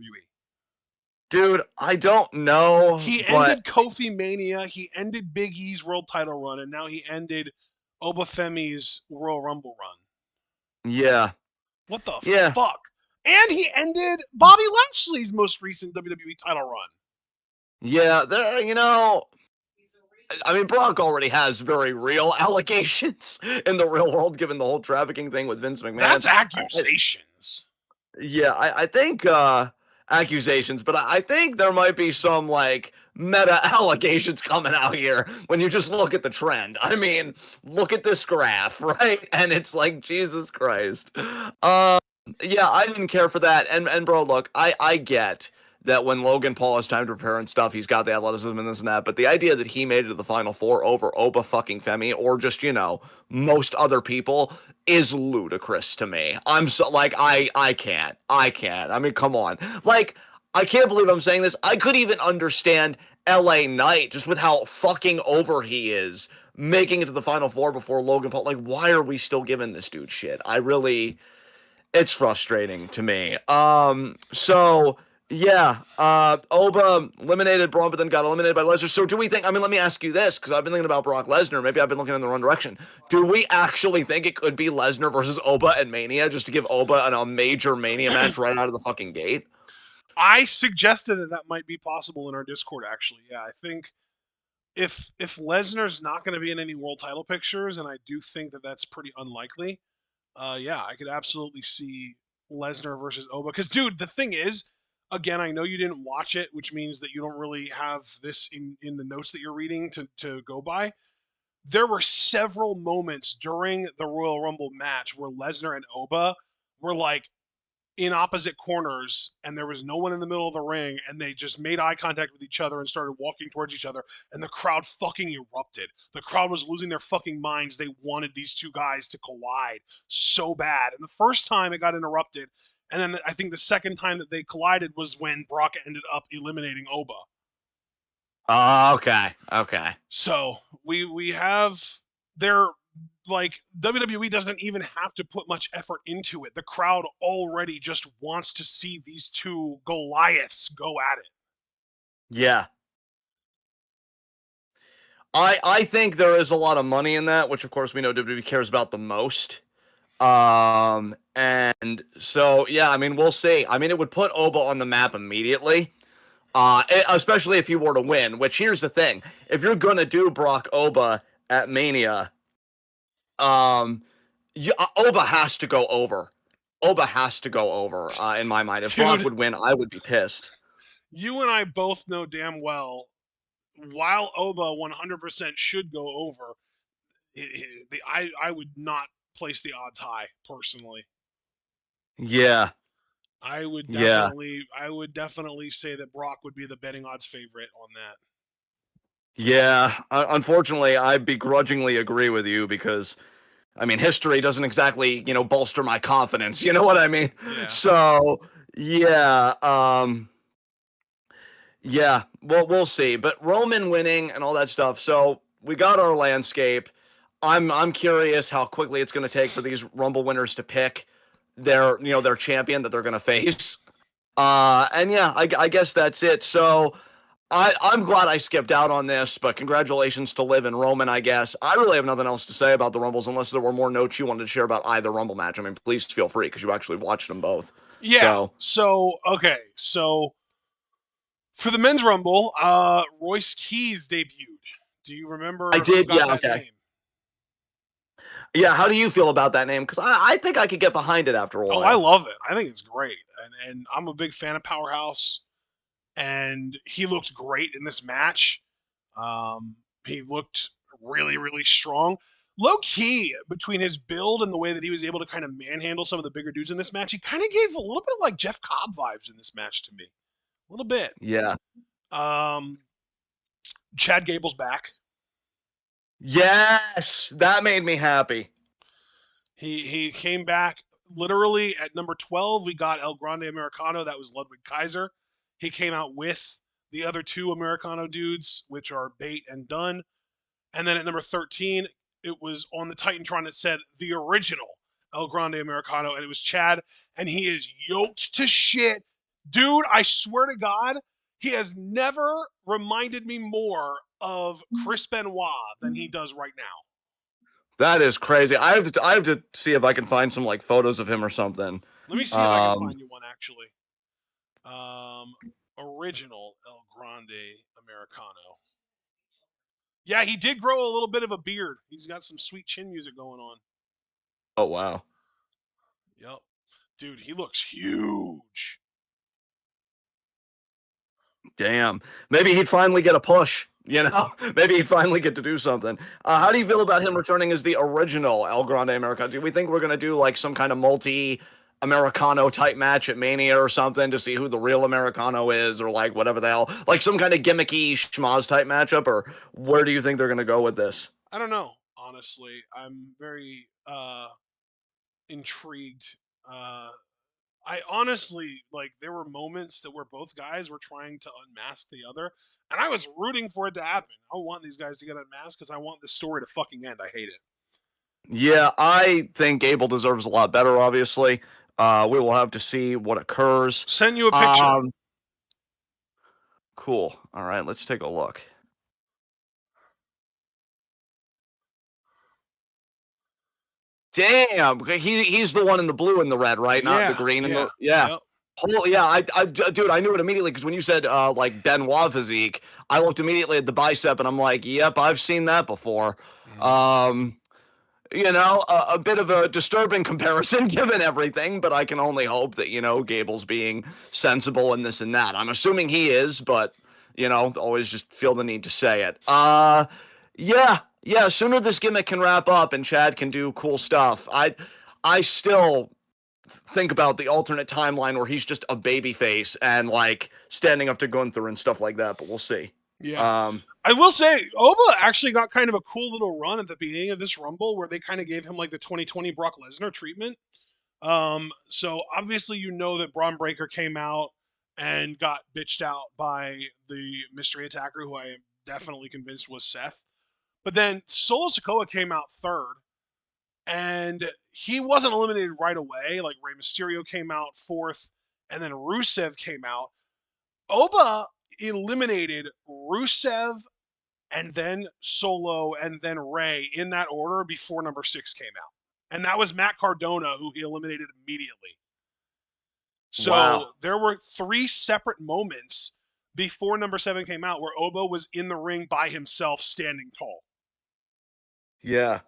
dude. I don't know, He but ended Kofi Mania, he ended Big E's world title run, and now he ended Obafemi's Royal Rumble run. yeah, What the yeah, fuck? And he ended Bobby Lashley's most recent WWE title run. yeah. I mean, Brock already has very real allegations in the real world, given the whole trafficking thing with Vince McMahon. That's accusations. Yeah, I think accusations, but I think there might be some like meta allegations coming out here when you just look at the trend. I mean, look at this graph, right? And it's like Jesus Christ. Yeah, I didn't care for that. And bro, look, I get that when Logan Paul has time to prepare and stuff, he's got the athleticism and this and that. But the idea that he made it to the final four over Oba fucking Femi or just, most other people is ludicrous to me. I'm so like I can't. I can't. I mean, come on. Like, I can't believe I'm saying this. I could even understand LA Knight just with how fucking over he is making it to the final four before Logan Paul. Like, why are we still giving this dude shit? It's frustrating to me. So yeah, Oba eliminated Braun, but then got eliminated by Lesnar. So do we think? I mean, let me ask you this, because I've been thinking about Brock Lesnar. Maybe I've been looking in the wrong direction. Do we actually think it could be Lesnar versus Oba at Mania, just to give Oba a major Mania match right out of the fucking gate? I suggested that might be possible in our Discord, actually. Yeah, I think if Lesnar's not going to be in any world title pictures, and I do think that that's pretty unlikely, yeah, I could absolutely see Lesnar versus Oba. Because, dude, the thing is, again, I know you didn't watch it, which means that you don't really have this in the notes that you're reading to go by. There were several moments during the Royal Rumble match where Lesnar and Oba were like in opposite corners, and there was no one in the middle of the ring, and they just made eye contact with each other and started walking towards each other, and the crowd fucking erupted. The crowd was losing their fucking minds. They wanted these two guys to collide so bad. And the first time it got interrupted, and then I think the second time that they collided was when Brock ended up eliminating Oba. Okay. Okay. So we have their, like, WWE doesn't even have to put much effort into it. The crowd already just wants to see these two Goliaths go at it. Yeah. I think there is a lot of money in that, which of course we know WWE cares about the most. And so yeah, I mean, we'll see. I mean, it would put Oba on the map immediately. Especially if he were to win, which here's the thing. If you're gonna do Brock Oba at Mania, um Oba has to go over. Oba has to go over, in my mind. If Brock Dude, would win, I would be pissed. you and I both know damn well, while Oba 100% should go over, I would not place the odds high personally. Yeah. Yeah. I would definitely say that Brock would be the betting odds favorite on that. Yeah. Unfortunately, I begrudgingly agree with you because I mean, history doesn't exactly, bolster my confidence. You know what I mean? Yeah. So, yeah, yeah, we'll see. But Roman winning and all that stuff. So we got our landscape. I'm curious how quickly it's going to take for these Rumble winners to pick their champion that they're going to face. And yeah, I guess that's it. So I'm glad I skipped out on this, but congratulations to Liv and Roman, I guess. I really have nothing else to say about the Rumbles unless there were more notes you wanted to share about either Rumble match. I mean, please feel free because you actually watched them both. Yeah. So So, okay. So for the men's rumble, Royce Keys debuted. Do you I remember who did, got yeah, that okay. name? Yeah, how do you feel about that name? Because I think I could get behind it after a Oh, I while. love it. I think it's great. And I'm a big fan of Powerhouse. And he looked great in this match. He looked really, really strong. Low key, between his build and the way that he was able to kind of manhandle some of the bigger dudes in this match, he kind of gave a little bit like Jeff Cobb vibes in this match to me. A little bit. Yeah. Um, Chad Gable's back. Yes, that made me happy. He came back literally at number 12. We got El Grande Americano. That was Ludwig Kaiser. He came out with the other two Americano dudes, which are Bate and Dunn. And then at number 13, it was on the Titantron that said the original El Grande Americano, and it was Chad, and he is yoked to shit. Dude, I swear to God, he has never reminded me more of Chris Benoit than he does right now. That is crazy. I have to see if I can find some like photos of him or something. Let me see if I can Um, find you one, actually. Um, Original El Grande Americano. Yeah, he did grow a little bit of a beard. He's got some sweet chin music going on. oh wow. Yep. Dude, he looks huge. Damn. Maybe he'd finally get a push. Maybe he'd finally get to do something. How do you feel about him returning as the original El Grande Americano? Do we think we're gonna do like some kind of multi Americano type match at Mania or something to see who the real Americano is, or like whatever the hell, like some kind of gimmicky schmaz type matchup, or where do you think they're gonna go with this? I don't know, honestly. I'm very intrigued. I honestly, like, there were moments that where both guys were trying to unmask the other, and I was rooting for it to happen. I want these guys to get unmasked because I want this story to fucking end. I hate it. Yeah, I think Gable deserves a lot better. Obviously, we will have to see what occurs. Send you a picture. Um, cool. All right, let's take a look. Damn, he's the one in the blue and the red, right? Not the Yeah, green and yeah, the yeah. yep. Oh yeah, dude, I knew it immediately because when you said like Benoit physique, I looked immediately at the bicep and I'm like, yep, I've seen that before. Mhm. Um, a bit of a disturbing comparison given everything, but I can only hope that Gable's being sensible in this and that. I'm assuming he is, but always just feel the need to say it. Yeah, yeah. Sooner this gimmick can wrap up and Chad can do cool stuff. I still think about the alternate timeline where he's just a baby face and like standing up to Gunther and stuff like that, but we'll see. Yeah. Um, I will say, Oba actually got kind of a cool little run at the beginning of this Rumble where they kind of gave him like the 2020 Brock Lesnar treatment. So obviously you know that Braun Breaker came out and got bitched out by the mystery attacker, who I am definitely convinced was Seth. But then Solo Sikoa came out third, and he wasn't eliminated right away. Like Rey Mysterio came out fourth, and then Rusev came out. Oba eliminated Rusev and then Solo and then Rey in that order before number 6 came out. And that was Matt Cardona, who he eliminated immediately. wow. So there were 3 separate moments before number 7 came out where Oba was in the ring by himself standing tall. Yeah.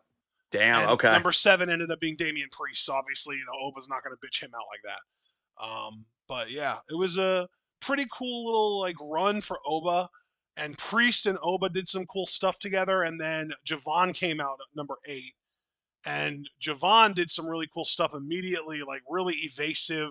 Damn. And Okay. number 7 ended up being Damian Priest. So obviously, Oba's not going to bitch him out like that. But yeah, it was a pretty cool little like run for Oba. And Priest and Oba did some cool stuff together. And then Javon came out at number 8. And Javon did some really cool stuff immediately, like really evasive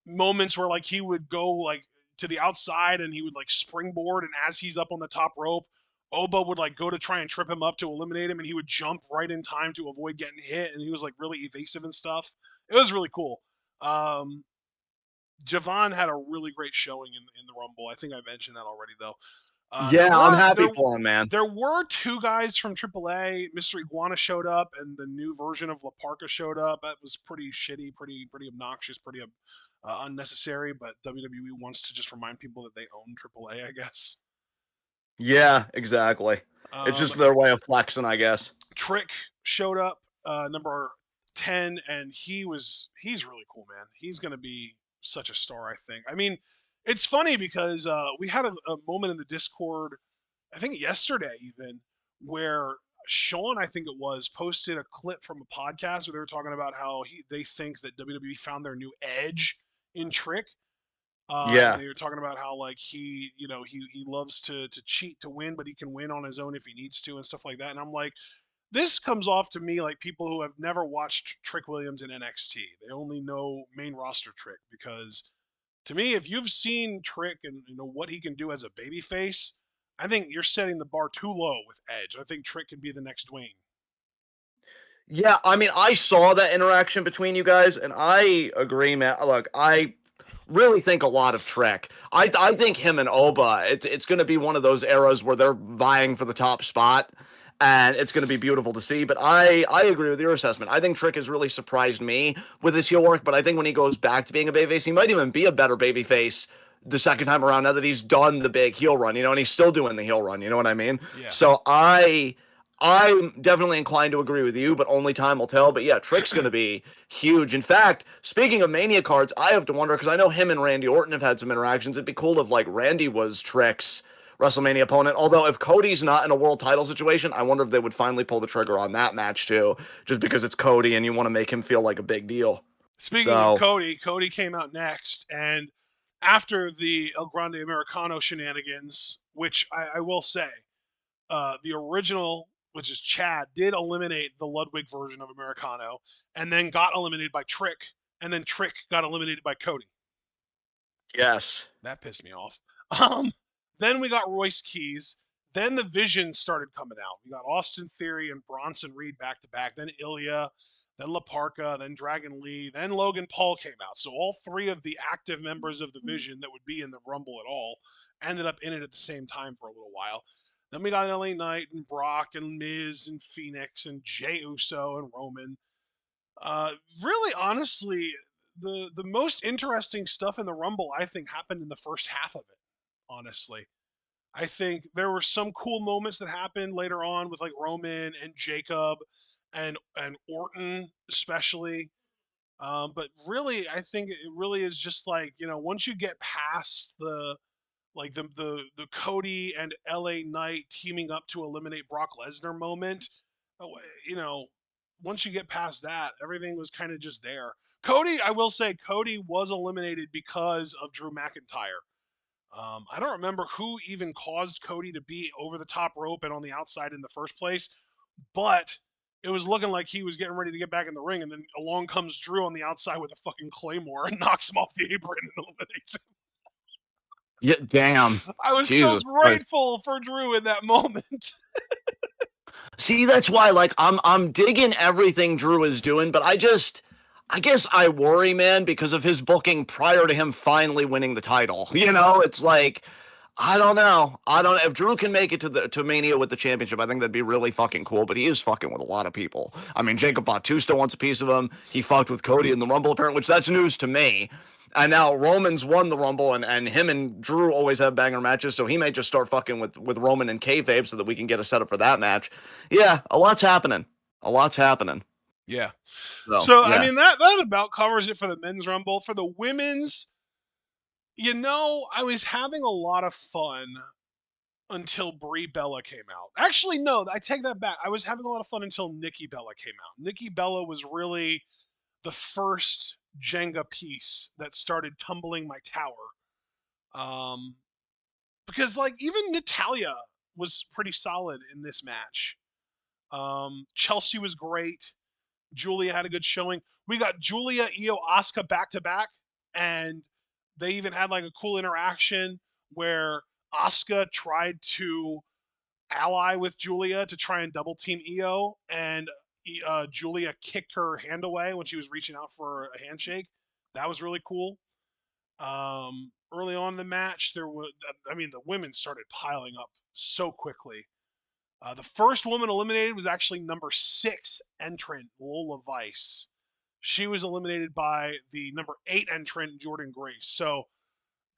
moments where like he would go like to the outside and he would like springboard, and as he's up on the top rope, Oba would like go to try and trip him up to eliminate him, and he would jump right in time to avoid getting hit, and he was like really evasive and stuff. It was really cool. Um, Javon had a really great showing in the Rumble. I think I mentioned that already though. There Yeah, I'm were happy there for him, man. there were 2 guys from AAA. Mr. Iguana showed up, and the new version of La Parka showed up. That was pretty shitty, pretty obnoxious, pretty unnecessary. But WWE wants to just remind people that they own AAA, I guess. Yeah, exactly. It's Um, just their way of flexing, I guess. Trick showed up, number 10, and he's really cool, man. He's gonna be such a star, I think. I mean, it's funny because we had a moment in the Discord, I think yesterday even, where Sean, I think it was, posted a clip from a podcast where they were talking about how they think that WWE found their new edge in Trick. And Yeah. they were talking about how like he loves to cheat to win, but he can win on his own if he needs to and stuff like that. And I'm like, this comes off to me like people who have never watched Trick Williams in NXT. They only know main roster Trick, because to me, if you've seen Trick and you know what he can do as a babyface, I think you're setting the bar too low with Edge. I think Trick could be the next Dwayne. Yeah, I mean, I saw that interaction between you guys, and I agree, man. Look, I really think a lot of Trek. I think him and Oba, it's going to be one of those eras where they're vying for the top spot, and it's going to be beautiful to see. But I agree with your assessment. I think Trick has really surprised me with his heel work, but I think when he goes back to being a babyface, he might even be a better babyface the second time around now that he's done the big heel run, and he's still doing the heel run, you know what I mean? Yeah. So I'm definitely inclined to agree with you, but only time will tell. But yeah, Trick's going to be huge. In fact, speaking of Mania cards, I have to wonder because I know him and Randy Orton have had some interactions. It'd be cool if like Randy was Trick's WrestleMania opponent. Although if Cody's not in a world title situation, I wonder if they would finally pull the trigger on that match too, just because it's Cody and you want to make him feel like a big deal. Speaking of So Cody, Cody came out next, and after the El Grande Americano shenanigans, which I will say, the original, which is Chad, did eliminate the Ludwig version of Americano, and then got eliminated by Trick, and then Trick got eliminated by Cody. yes, That pissed me off. Um, then we got Royce Keys. Then the Vision started coming out. We got Austin Theory and Bronson Reed back to back. Then Ilya, then La Parka, then Dragon Lee, then Logan Paul came out. So all 3 of the active members of the Vision that would be in the Rumble at all ended up in it at the same time for a little while. Then we got LA Knight and Brock and Miz and Phoenix and Jey Uso and Roman. Really, honestly, the most interesting stuff in the Rumble, I think, happened in the first half of it. Honestly, I think there were some cool moments that happened later on with like Roman and Jacob and Orton especially. But really, I think it really is just like, once you get past the Cody and LA Knight teaming up to eliminate Brock Lesnar moment, uh, you know, once you get past that, everything was kind of just there. Cody, I will say, Cody was eliminated because of Drew McIntyre. I don't remember who even caused Cody to be over the top rope and on the outside in the first place, but it was looking like he was getting ready to get back in the ring, and then along comes Drew on the outside with a fucking claymore and knocks him off the apron and eliminates him. Yeah, damn. I was so Jesus Christ. grateful for Drew in that moment. See, that's why like I'm digging everything Drew is doing, but I guess I worry, man, because of his booking prior to him finally winning the title. It's like I don't know. I don't if Drew can make it to Mania with the championship, I think that'd be really fucking cool, but he is fucking with a lot of people. I mean, Jacob Batista wants a piece of him. He fucked with Cody in the Rumble apparently, which that's news to me. And now Roman's won the Rumble, and him and Drew always have banger matches, so he may just start fucking with Roman and kayfabe so that we can get a setup for that match. Yeah, a lot's happening. A lot's happening. Yeah. So So I yeah, mean that about covers it for the men's rumble. For the women's, I was having a lot of fun until Brie Bella came out. Actually, no, I take that back. I was having a lot of fun until Nikki Bella came out. Nikki Bella was really the first Jenga piece that started tumbling my tower. Um, because like even Natalia was pretty solid in this match. Chelsea was great. Julia had a good showing. We got Julia, Io, Asuka back to back, and they even had like a cool interaction where Asuka tried to ally with Julia to try and double team Io, and Julia kicked her hand away when she was reaching out for a handshake. That was really cool. Early on in the match, the women started piling up so quickly. The first woman eliminated was actually number 6 entrant, Lola Vice. She was eliminated by the number 8 entrant, Jordan Grace. So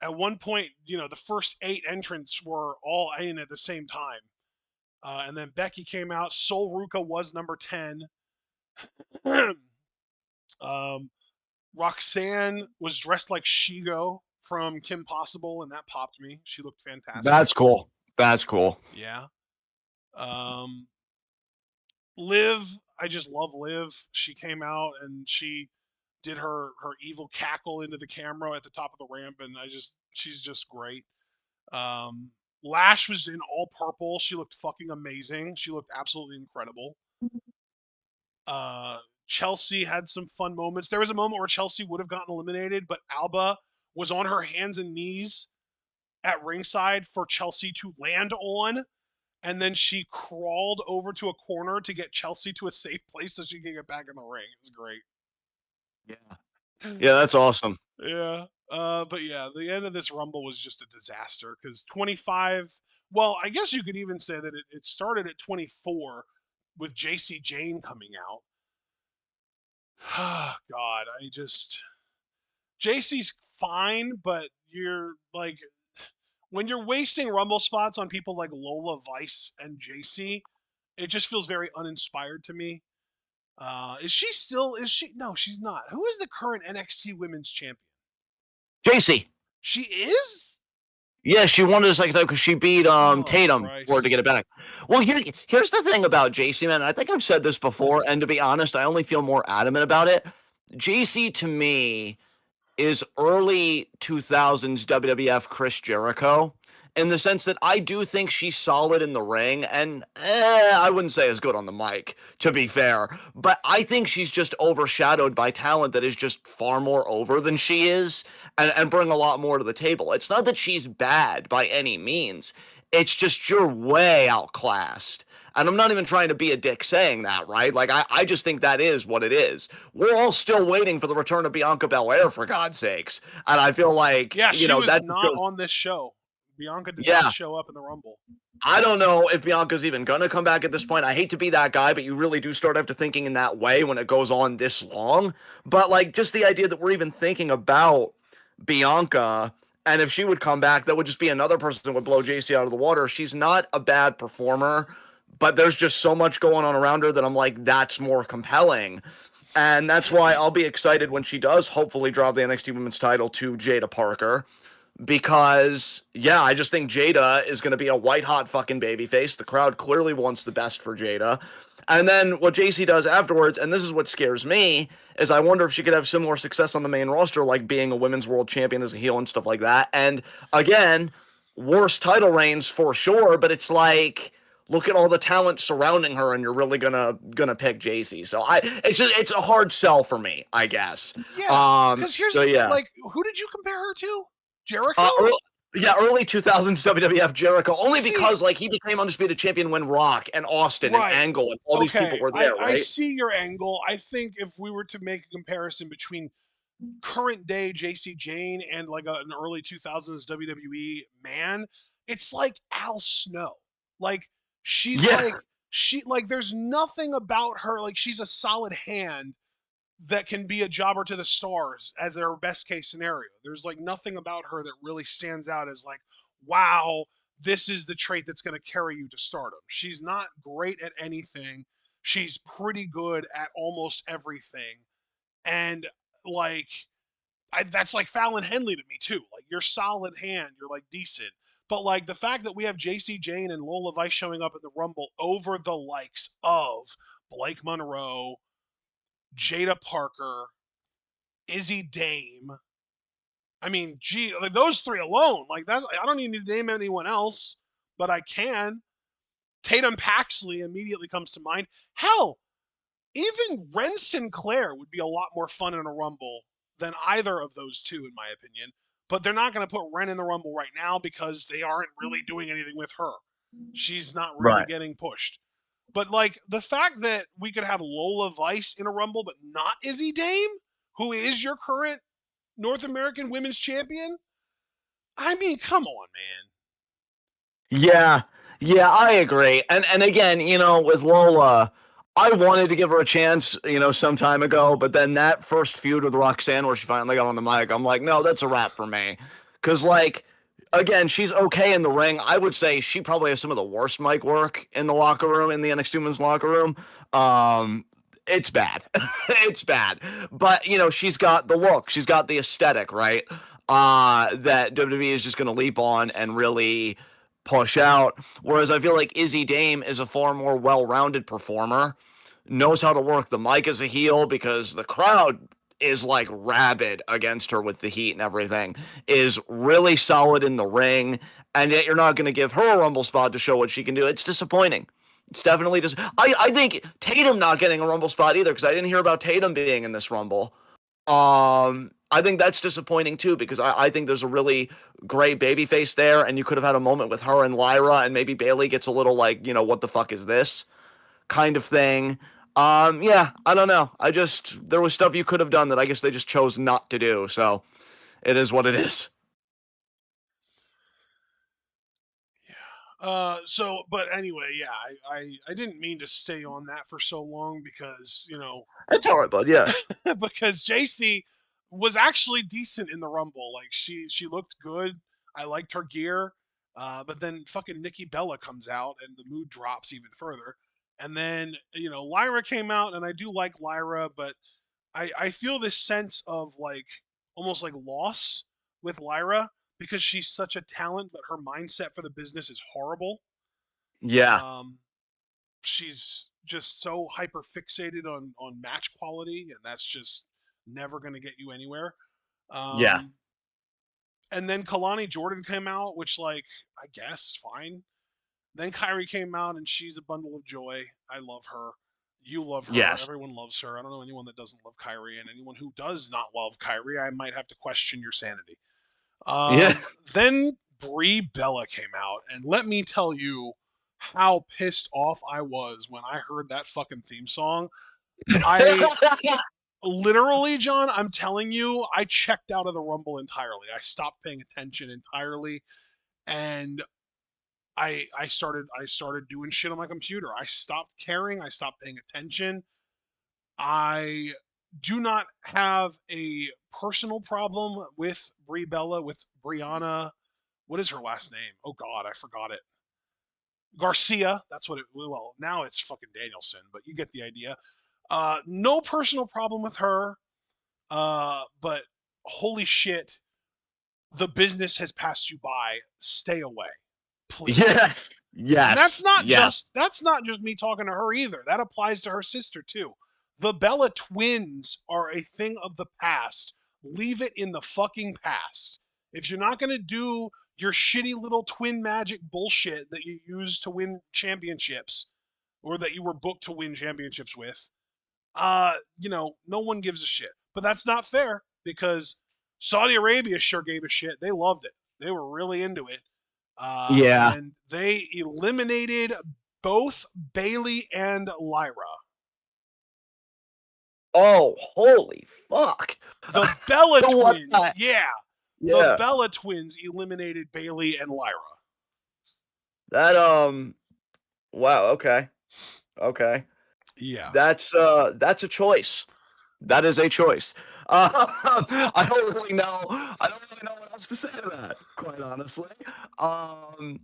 at one point, the first 8 entrants were all in at the same time. And then Becky came out. Sol Ruka was number 10. um, Roxanne was dressed like Shigo from Kim Possible, and that popped me. She looked fantastic. that's cool. That's cool. Yeah. Um, Liv, I just love Liv. She came out and she did her evil cackle into the camera at the top of the ramp, and she's just great. Um, Lash was in all purple. She looked fucking amazing. She looked absolutely incredible. Uh, Chelsea had some fun moments. There was a moment where Chelsea would have gotten eliminated, but Alba was on her hands and knees at ringside for Chelsea to land on, and then she crawled over to a corner to get Chelsea to a safe place so she can get back in the ring. It was great. Yeah. Yeah, that's awesome. Yeah. But yeah, the end of this Rumble was just a disaster because 25. Well, I guess you could even say that it started at 24 with JC Jane coming out. God, JC's fine, but you're like when you're wasting Rumble spots on people like Lola Vice and JC, it just feels very uninspired to me. Is she still? Is she? No, she's not. Who is the current NXT Women's Champion? JC. She is. Yeah, she won the second time because she beat Oh Tatum for to Christ. get it back. Well, here's the thing about JC, man. I think I've said this before, and to be honest, I only feel more adamant about it. JC to me is early 2000s WWF Chris Jericho in the sense that I do think she's solid in the ring and I wouldn't say as good on the mic, to be fair, but I think she's just overshadowed by talent that is just far more over than she is and bring a lot more to the table. It's not that she's bad by any means. It's just you're way outclassed. And I'm not even trying to be a dick saying that, right? Like, I just think that is what it is. We're all still waiting for the return of Bianca Belair, for God's sakes. And I feel like, Yeah, she was that not goes, on this show. Bianca did not yeah, show up in the Rumble. I don't know if Bianca's even going to come back at this point. I hate to be that guy, but you really do start after thinking in that way when it goes on this long. But, like, just the idea that we're even thinking about Bianca, and if she would come back, that would just be another person that would blow JC out of the water. She's not a bad performer, but there's just so much going on around her that I'm like, that's more compelling. And that's why I'll be excited when she does hopefully drop the NXT Women's title to Jada Parker. Because, yeah, I just think Jada is going to be a white hot fucking babyface. The crowd clearly wants the best for Jada. And then what JC does afterwards, and this is what scares me, is I wonder if she could have similar success on the main roster, like being a women's world champion as a heel and stuff like that. And again, worst title reigns for sure, but it's like look at all the talent surrounding her, and you're really gonna pick JC. So it's a hard sell for me, I guess. Yeah, because here's So yeah. like, who did you compare her to? Jericho? Early, yeah, early 2000s WWF Jericho, only See, because like he became undisputed champion when Rock and Austin and right. Angle and all these people Okay, were I, there, I right? see your angle. I think if we were to make a comparison between current day JC Jane and like an early 2000s WWE man, it's like Al Snow. Like she's Yeah, like she like there's nothing about her like she's a solid hand that can be a jobber to the stars as their best case scenario. There's like nothing about her that really stands out as like, wow, this is the trait that's going to carry you to stardom. She's not great at anything. She's pretty good at almost everything. And like, that's like Fallon Henley to me too. Like, you're solid hand, you're like decent. But like the fact that we have JC Jane and Lola Vice showing up in the Rumble over the likes of Blake Monroe, Jada Parker, Izzy Dame. I mean, gee, like those three alone, like that's I don't even need to name anyone else, but I can. Tatum Paxley immediately comes to mind. Hell, even Ren Sinclair would be a lot more fun in a Rumble than either of those two, in my opinion. But they're not going to put Ren in the Rumble right now because they aren't really doing anything with her. She's not really right. getting pushed. But like the fact that we could have Lola Vice in a Rumble, but not Izzy Dame, who is your current North American Women's Champion. I mean, come on, man. Yeah, yeah, I agree. And again, with Lola, I wanted to give her a chance, some time ago, but then that first feud with Roxanne where she finally got on the mic, I'm like, no, that's a wrap for me. Cause like, again, she's okay in the ring. I would say she probably has some of the worst mic work in the locker room, in the NXT Women's locker room. It's bad. It's bad. But she's got the look, she's got the aesthetic, right? That WWE is just gonna leap on and really push out. Whereas I feel like Izzy Dame is a far more well-rounded performer, knows how to work the mic as a heel because the crowd is like rabid against her with the heat and everything, is really solid in the ring, and yet you're not going to give her a Rumble spot to show what she can do. It's disappointing. It's definitely just. I think Tatum not getting a Rumble spot either because I didn't hear about Tatum being in this Rumble. I think that's disappointing too because I think there's a really great baby face there, and you could have had a moment with her and Lyra, and maybe Bailey gets a little like, what the fuck is this kind of thing. Yeah, I don't know. There was stuff you could have done that I guess they just chose not to do. So it is what it is. Yeah. But anyway, yeah, I didn't mean to stay on that for so long because, It's all right, bud. Yeah, because JC was actually decent in the Rumble. Like she looked good. I liked her gear. But then fucking Nikki Bella comes out and the mood drops even further. And then, Lyra came out and I do like Lyra, but I feel this sense of like almost like loss with Lyra because she's such a talent, but her mindset for the business is horrible. yeah, Um, she's just so hyper fixated on match quality, and that's just never going to get you anywhere. yeah, Um, and then Kalani Jordan came out, which like I guess fine. Then Kyrie came out, and she's a bundle of joy. I love her. You love her. yes, Everyone loves her. I don't know anyone that doesn't love Kyrie, and anyone who does not love Kyrie, I might have to question your sanity. yeah. Then Brie Bella came out, and let me tell you how pissed off I was when I heard that fucking theme song. I literally, John, I'm telling you, I checked out of the Rumble entirely. I stopped paying attention entirely, and I started doing shit on my computer. I stopped caring. I stopped paying attention. I do not have a personal problem with Brie Bella, with Brianna. What is her last name? Oh God, I forgot it. Garcia. That's what it. Well, now it's fucking Danielson, but you get the idea. No personal problem with her, but holy shit, the business has passed you by. Stay away, please. Yes. And that's Yes. not Yes. just me talking to her either. That applies to her sister too. The Bella twins are a thing of the past. Leave it in the fucking past. If you're not going to do your shitty little twin magic bullshit that you use to win championships or that you were booked to win championships with, no one gives a shit. But that's not fair because Saudi Arabia sure gave a shit. They loved it. They were really into it. Yeah. And they eliminated both Bailey and Lyra. Oh, holy fuck. The Bella What twins, the? yeah. The Yeah. Bella twins eliminated Bailey and Lyra. That wow, okay. Okay. Yeah. That's a choice. That is a choice. I don't really know. I don't really know what else to say to that, quite honestly. Um,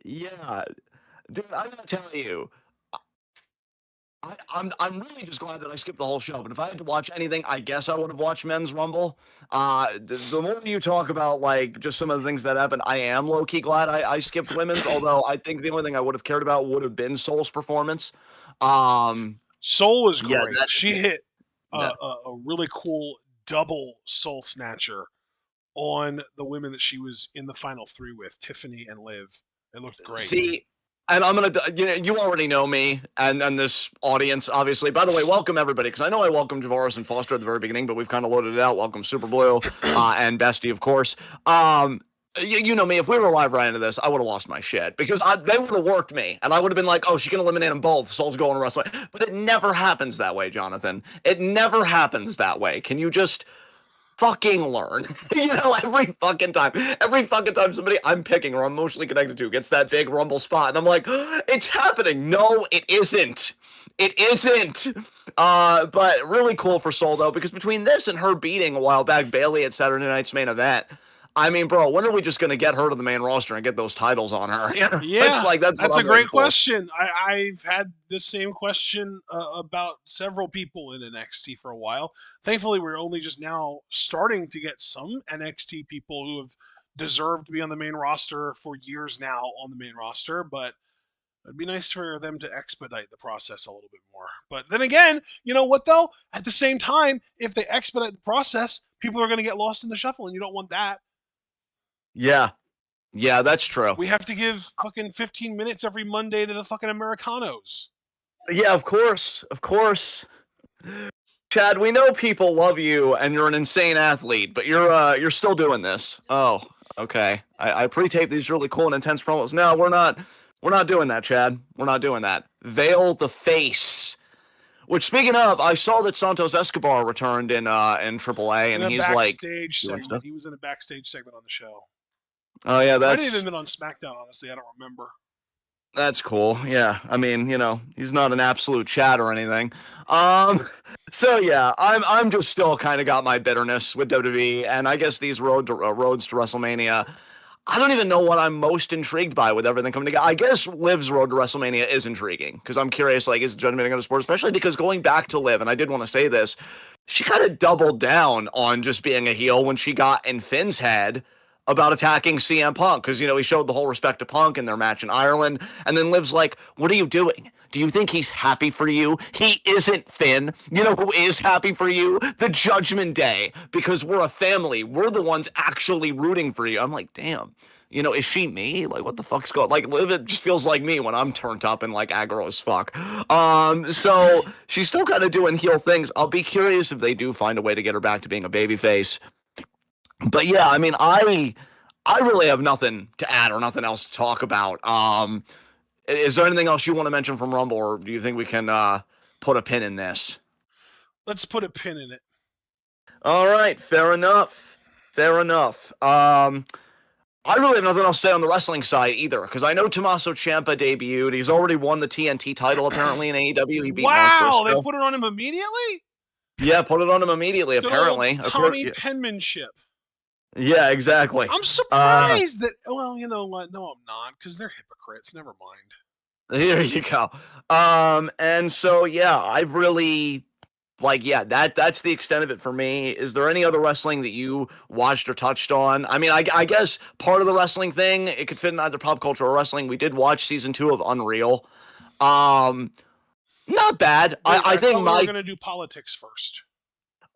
yeah, dude, I gotta tell you, I'm really just glad that I skipped the whole show. But if I had to watch anything, I guess I would have watched Men's Rumble. The more you talk about like just some of the things that happened, I am low key glad I skipped women's. Although I think the only thing I would have cared about would have been Soul's performance. Um, Soul was yeah, great. She hit that a really cool double soul snatcher on the women that she was in the final three with, Tiffany and Liv. It looked great. see, and I'm gonna, you already know me and this audience, obviously. By the way, welcome everybody, because I know I welcomed Javaris and Foster at the very beginning, but we've kind of loaded it out. Welcome Super Blue, and Bestie, of course. You know me. If we were live right into this, I would have lost my shit because they would have worked me, and I would have been like, "Oh, she can eliminate them both. Soul's going to wrestle." But it never happens that way, Jonathan. It never happens that way. Can you just fucking learn? Every fucking time somebody I'm picking or I'm emotionally connected to gets that big rumble spot, and I'm like, it's happening. No, it isn't. It isn't. But really cool for Soul though, because between this and her beating a while back Bailey at Saturday Night's Main Event, I mean, bro, when are we just gonna get her to the main roster and get those titles on her? It's Yeah, like that's what that's a I'm waiting great for. question. I've had the same question about several people in NXT for a while. Thankfully, we're only just now starting to get some NXT people who have deserved to be on the main roster for years now on the main roster, but it'd be nice for them to expedite the process a little bit more. But then again, you know what though? At the same time, if they expedite the process, people are going to get lost in the shuffle, and you don't want that. Yeah. Yeah, that's true. We have to give fucking 15 minutes every Monday to the fucking Americanos. Yeah, of course. Of course. Chad, we know people love you and you're an insane athlete, but you're still doing this. Oh, okay. I pre-tape these really cool and intense promos. No, we're not doing that, Chad. We're not doing that. Veil the face. Which speaking of, I saw that Santos Escobar returned in AAA In and a he's like backstage doing segment. stuff. He was in a backstage segment on the show. Oh yeah, Might have even that's been on SmackDown, honestly. I don't remember. That's cool. Yeah. I mean, he's not an absolute Chad or anything. Um, so yeah, I'm just still kind of got my bitterness with WWE, and I guess these roads to WrestleMania. I don't even know what I'm most intrigued by with everything coming together. I guess Liv's road to WrestleMania is intriguing because I'm curious, like, is Judgment going to sport, especially because going back to Liv, and I did want to say this, she kind of doubled down on just being a heel when she got in Finn's head about attacking CM Punk because he showed the whole respect to Punk in their match in Ireland, and then Liv's like, "What are you doing? Do you think he's happy for you? He isn't, Finn. You know who is happy for you? The Judgment Day, because we're a family. We're the ones actually rooting for you." I'm like, damn. Is she me? Like, what the fuck's going? Like, Liv, it just feels like me when I'm turned up and like aggro as fuck. So she's still kind of doing heel things. I'll be curious if they do find a way to get her back to being a babyface. But yeah, I mean, I really have nothing to add or nothing else to talk about. Is there anything else you want to mention from Rumble, or do you think we can put a pin in this? Let's put a pin in it. All right, fair enough. Fair enough. I really have nothing else to say on the wrestling side either, because I know Tommaso Ciampa debuted. He's already won the TNT title apparently in AEW. He beat Mark Wow, they Briscoe. put it on him immediately? Yeah, put it on him immediately. Good old Apparently, Tommy penmanship. yeah, exactly. I'm surprised that. Well, you know what? No, I'm not, because they're hypocrites. Never mind. There you go. And so yeah, I've really like yeah, that's the extent of it for me. Is there any other wrestling that you watched or touched on? I mean, I guess part of the wrestling thing, it could fit in either pop culture or wrestling. We did watch season 2 of Unreal. Um, Not bad. Wait, I I think thought we were my gonna do politics first.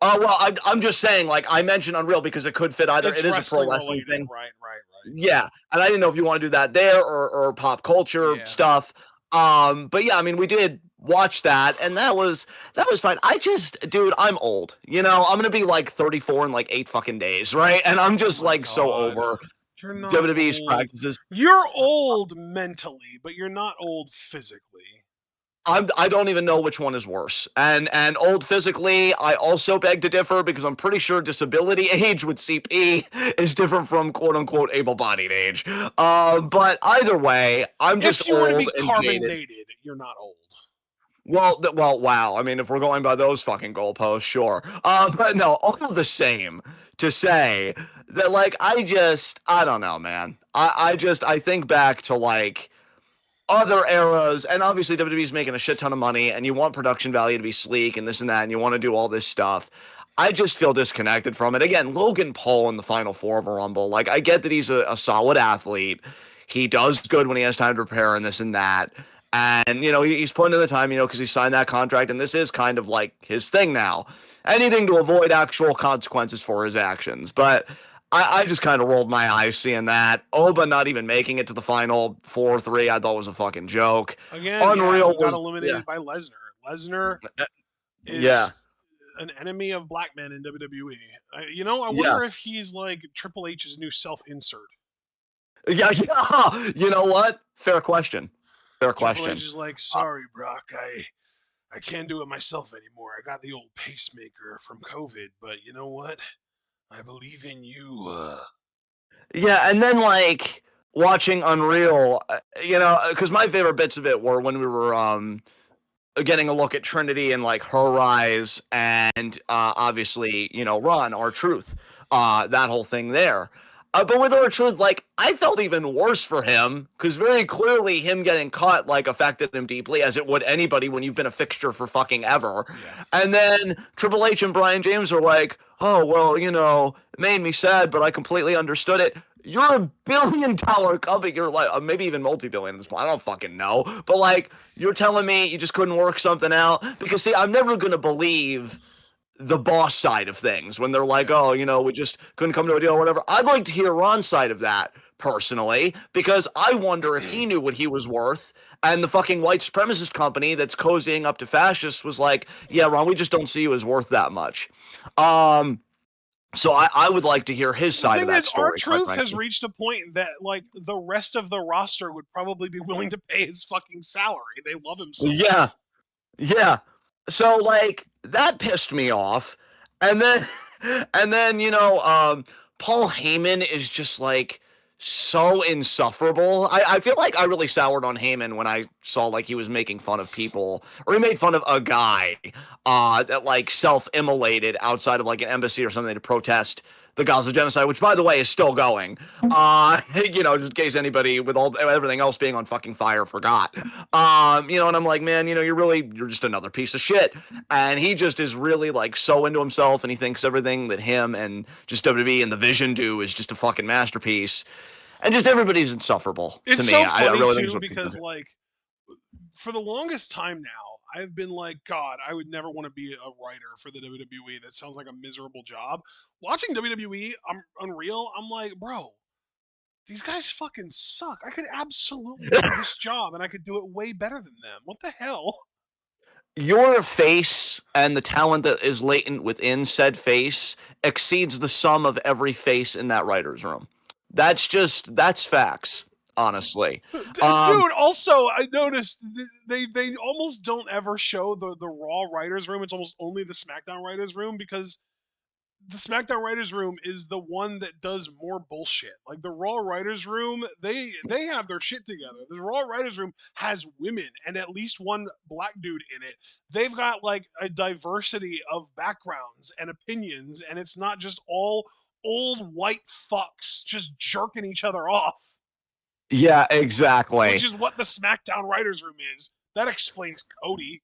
well, I'm just saying, like I mentioned Unreal because it could fit either. It's It is a pro wrestling wrestling related, thing. right? Right? Right? Yeah, and I didn't know if you want to do that there or pop culture Yeah. stuff. But yeah, I mean, we did watch that, and that was fine. I just, dude, I'm old. You know, I'm gonna be like 34 in like 8 fucking days, right? And I'm Oh just my like so god. over You're not WWE's old. practices. You're old mentally, but you're not old physically. I don't even know which one is worse. And old physically, I also beg to differ because I'm pretty sure disability age with CP is different from quote unquote able-bodied age. But either way, I'm just If you were to old be and carbon jaded. dated, you're not old. Well, wow. I mean, if we're going by those fucking goalposts, sure. But no, all the same to say that, like, I don't know, man. I think back to like other eras, and obviously WWE's making a shit ton of money, and you want production value to be sleek and this and that, and you want to do all this stuff. I just feel disconnected from it. Again, Logan Paul in the final four of a Rumble. Like, I get that he's a solid athlete. He does good when he has time to prepare and this and that. And, he's putting in the time, because he signed that contract, and this is kind of like his thing now. Anything to avoid actual consequences for his actions. But I just kind of rolled my eyes seeing that. Oba not even making it to the final 4-3, I thought was a fucking joke. Again, yeah, Unreal he got was, yeah, eliminated by Lesnar. Lesnar yeah, is an enemy of black men in WWE. I yeah, wonder if he's like Triple H's new self-insert. yeah, yeah. You know what? Fair question. Fair Triple H question. is like, Uh, sorry, Brock, I can't do it myself anymore. I got the old pacemaker from COVID, but you know what? I believe in you. yeah, and then like watching Unreal, because my favorite bits of it were when we were getting a look at Trinity and like her rise and obviously, Ron, our truth, that whole thing there. But with our truth, like I felt even worse for him because very clearly him getting caught like affected him deeply, as it would anybody when you've been a fixture for fucking ever. Yeah. And then Triple H and Brian James are like, oh well, it made me sad, but I completely understood it. You're $1 billion company. You're like maybe even multi-billion at this point. I don't fucking know. But like you're telling me you just couldn't work something out? Because see, I'm never gonna believe the boss side of things when they're like, Yeah. oh, we just couldn't come to a deal or whatever. I'd like to hear Ron's side of that personally, because I wonder if he knew what he was worth. And the fucking white supremacist company that's cozying up to fascists was like, yeah, Ron, we just don't see you as worth that much. Um, so I would like to hear his The side of thing that is, our story, quite truth has frankly. reached a point that like the rest of the roster would probably be willing to pay his fucking salary. They love him so Yeah, much. yeah. So like that pissed me off. And then and then, Paul Heyman is just like so insufferable. I feel like I really soured on Heyman when I saw like he was making fun of people, or he made fun of a guy that like self-immolated outside of like an embassy or something to protest the Gaza genocide, which by the way is still going. Just in case anybody with all everything else being on fucking fire forgot. And I'm like, man, you're just another piece of shit. And he just is really like so into himself, and he thinks everything that him and just WWE and the Vision do is just a fucking masterpiece. And just everybody's insufferable to It's me. so I funny really think it's too what people because do. like for the longest time now, I've been like, God, I would never want to be a writer for the WWE. That sounds like a miserable job. Watching WWE, I'm Unreal. I'm like, bro, these guys fucking suck. I could absolutely do this job and I could do it way better than them. What the hell? Your face and the talent that is latent within said face exceeds the sum of every face in that writer's room. That's facts, honestly. Um, Dude, also I noticed they almost don't ever show the Raw writers room. It's almost only the SmackDown writers room because the SmackDown writers room is the one that does more bullshit. Like the Raw writers room, they have their shit together. The Raw writers room has women and at least one black dude in it. They've got like a diversity of backgrounds and opinions, and it's not just all old white fucks just jerking each other off. Yeah, exactly. which is what the SmackDown writers room is. That explains Cody.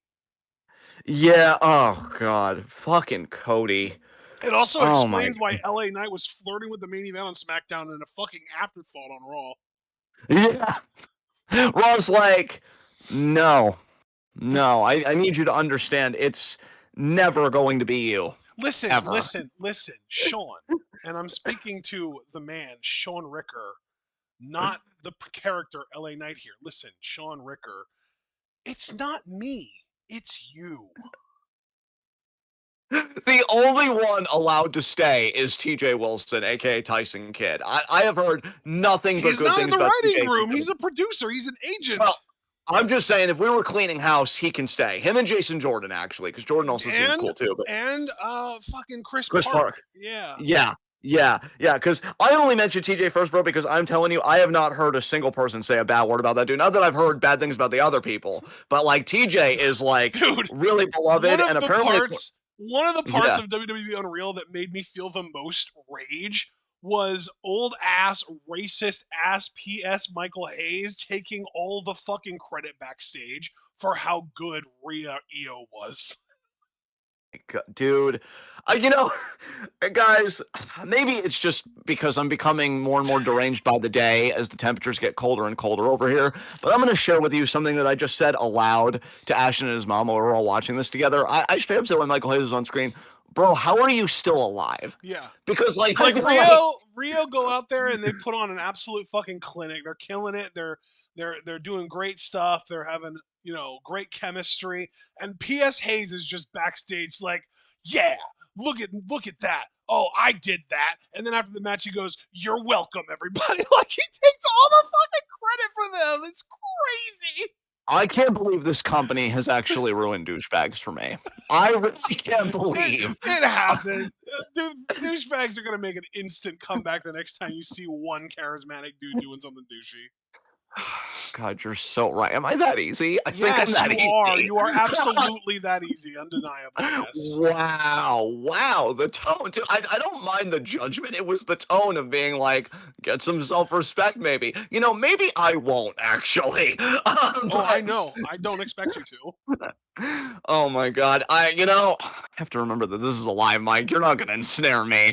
Yeah, oh god, fucking Cody. It also Oh my explains why LA Knight was flirting with the main event on SmackDown and a fucking afterthought on Raw. yeah. Raw's like, no, no, I need you to understand it's never going to be you. Listen, Ever. listen, listen, Sean. And I'm speaking to the man, Sean Ricker, not the character LA Knight here. Listen, Sean Ricker, it's not me, it's you. The only one allowed to stay is TJ Wilson, aka Tyson Kidd. I have heard nothing but He's good not in things the about writing TJ from room. He's him. a producer. He's an agent. Well, I'm just saying, if we were cleaning house, he can stay. Him and Jason Jordan, actually, because Jordan also seems And cool too. But fucking Chris Chris Park. Park, Yeah. yeah, yeah, yeah. Because I only mentioned TJ first, bro, because I'm telling you, I have not heard a single person say a bad word about that dude. Not that I've heard bad things about the other people, but like TJ is like Dude, really beloved, and apparently, one of the parts yeah, of WWE Unreal that made me feel the most rage was old ass racist ass PS Michael Hayes taking all the fucking credit backstage for how good Rhea Io was. dude. You know, guys, maybe it's just because I'm becoming more and more deranged by the day as the temperatures get colder and colder over here. But I'm going to share with you something that I just said aloud to Ashton and his mom while we were all watching this together. I straight up said when Michael Hayes was on screen, bro, how are you still alive? Yeah. Because Like like, Rio go out there and they put on an absolute fucking clinic. They're killing it. They're doing great stuff. They're having, great chemistry. And PS Hayes is just backstage like, "Yeah, look at that. Oh, I did that." And then after the match he goes, "You're welcome, everybody." Like he takes all the fucking credit for them. It's crazy. I can't believe this company has actually ruined douchebags for me. I really can't It, believe. it hasn't. Dude, douchebags are gonna make an instant comeback the next time you see one charismatic dude doing something douchey. God, you're so right. Am I that easy? I think I'm Yes, that you are. easy. You are absolutely that easy. Undeniable. Yes. Wow, wow, the tone too. I don't mind the judgment. It was the tone of being like, get some self-respect, maybe. Maybe I won't actually. Oh, I But know. I don't expect you to. oh my God, I have to remember that this is a live mic. You're not gonna ensnare me.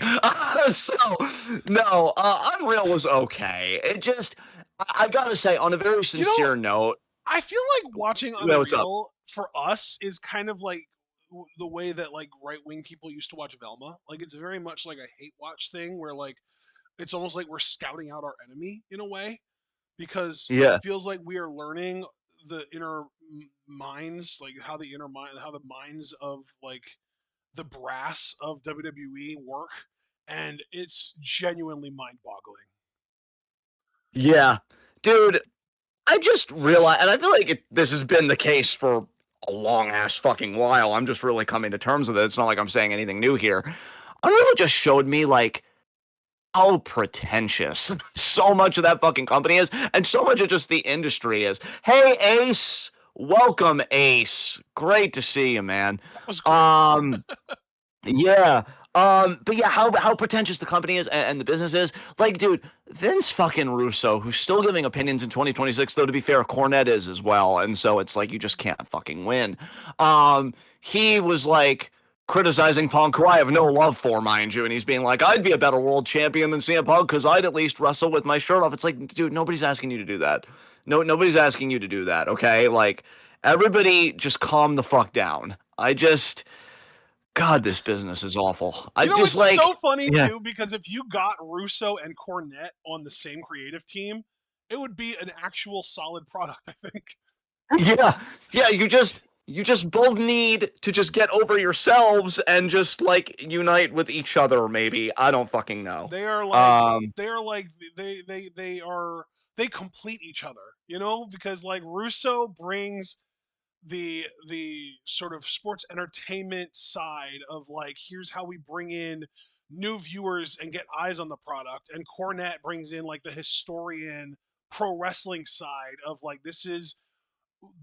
So no, Unreal was okay. It just, I gotta say, on a very You know, sincere note, I feel like watching yeah, what's up? Unreal for us is kind of like the way that like right wing people used to watch Velma. Like it's very much like a hate watch thing where like it's almost like we're scouting out our enemy in a way because it Yeah. feels like we are learning the inner minds, like how the minds of like the brass of WWE work, and it's genuinely mind-boggling. Yeah. Dude, I just realized, and I feel like this has been the case for a long ass fucking while. I'm just really coming to terms with it. It's not like I'm saying anything new here. Unreal just showed me like how pretentious so much of that fucking company is, and so much of just the industry is. Hey, Ace, welcome, Ace. Great to see you, man. That was great. Um, yeah. But yeah, how pretentious the company is and the business is. Like, dude, Vince fucking Russo, who's still giving opinions in 2026, though to be fair, Cornette is as well. And so it's like you just can't fucking win. He was like criticizing Punk, who I have no love for, mind you, and he's being like, I'd be a better world champion than CM Punk because I'd at least wrestle with my shirt off. It's like, dude, nobody's asking you to do that. No, nobody's asking you to do that, okay? Like, everybody just calm the fuck down. God, this business is awful. I You know, just it's like, so funny yeah, too because if you got Russo and Cornette on the same creative team, it would be an actual solid product, I think. yeah, yeah. You just both need to just get over yourselves and just like unite with each other. Maybe I don't fucking know. They are like Um, they are like they complete each other, because like Russo brings the sort of sports entertainment side of like here's how we bring in new viewers and get eyes on the product, and Cornette brings in like the historian pro wrestling side of like this is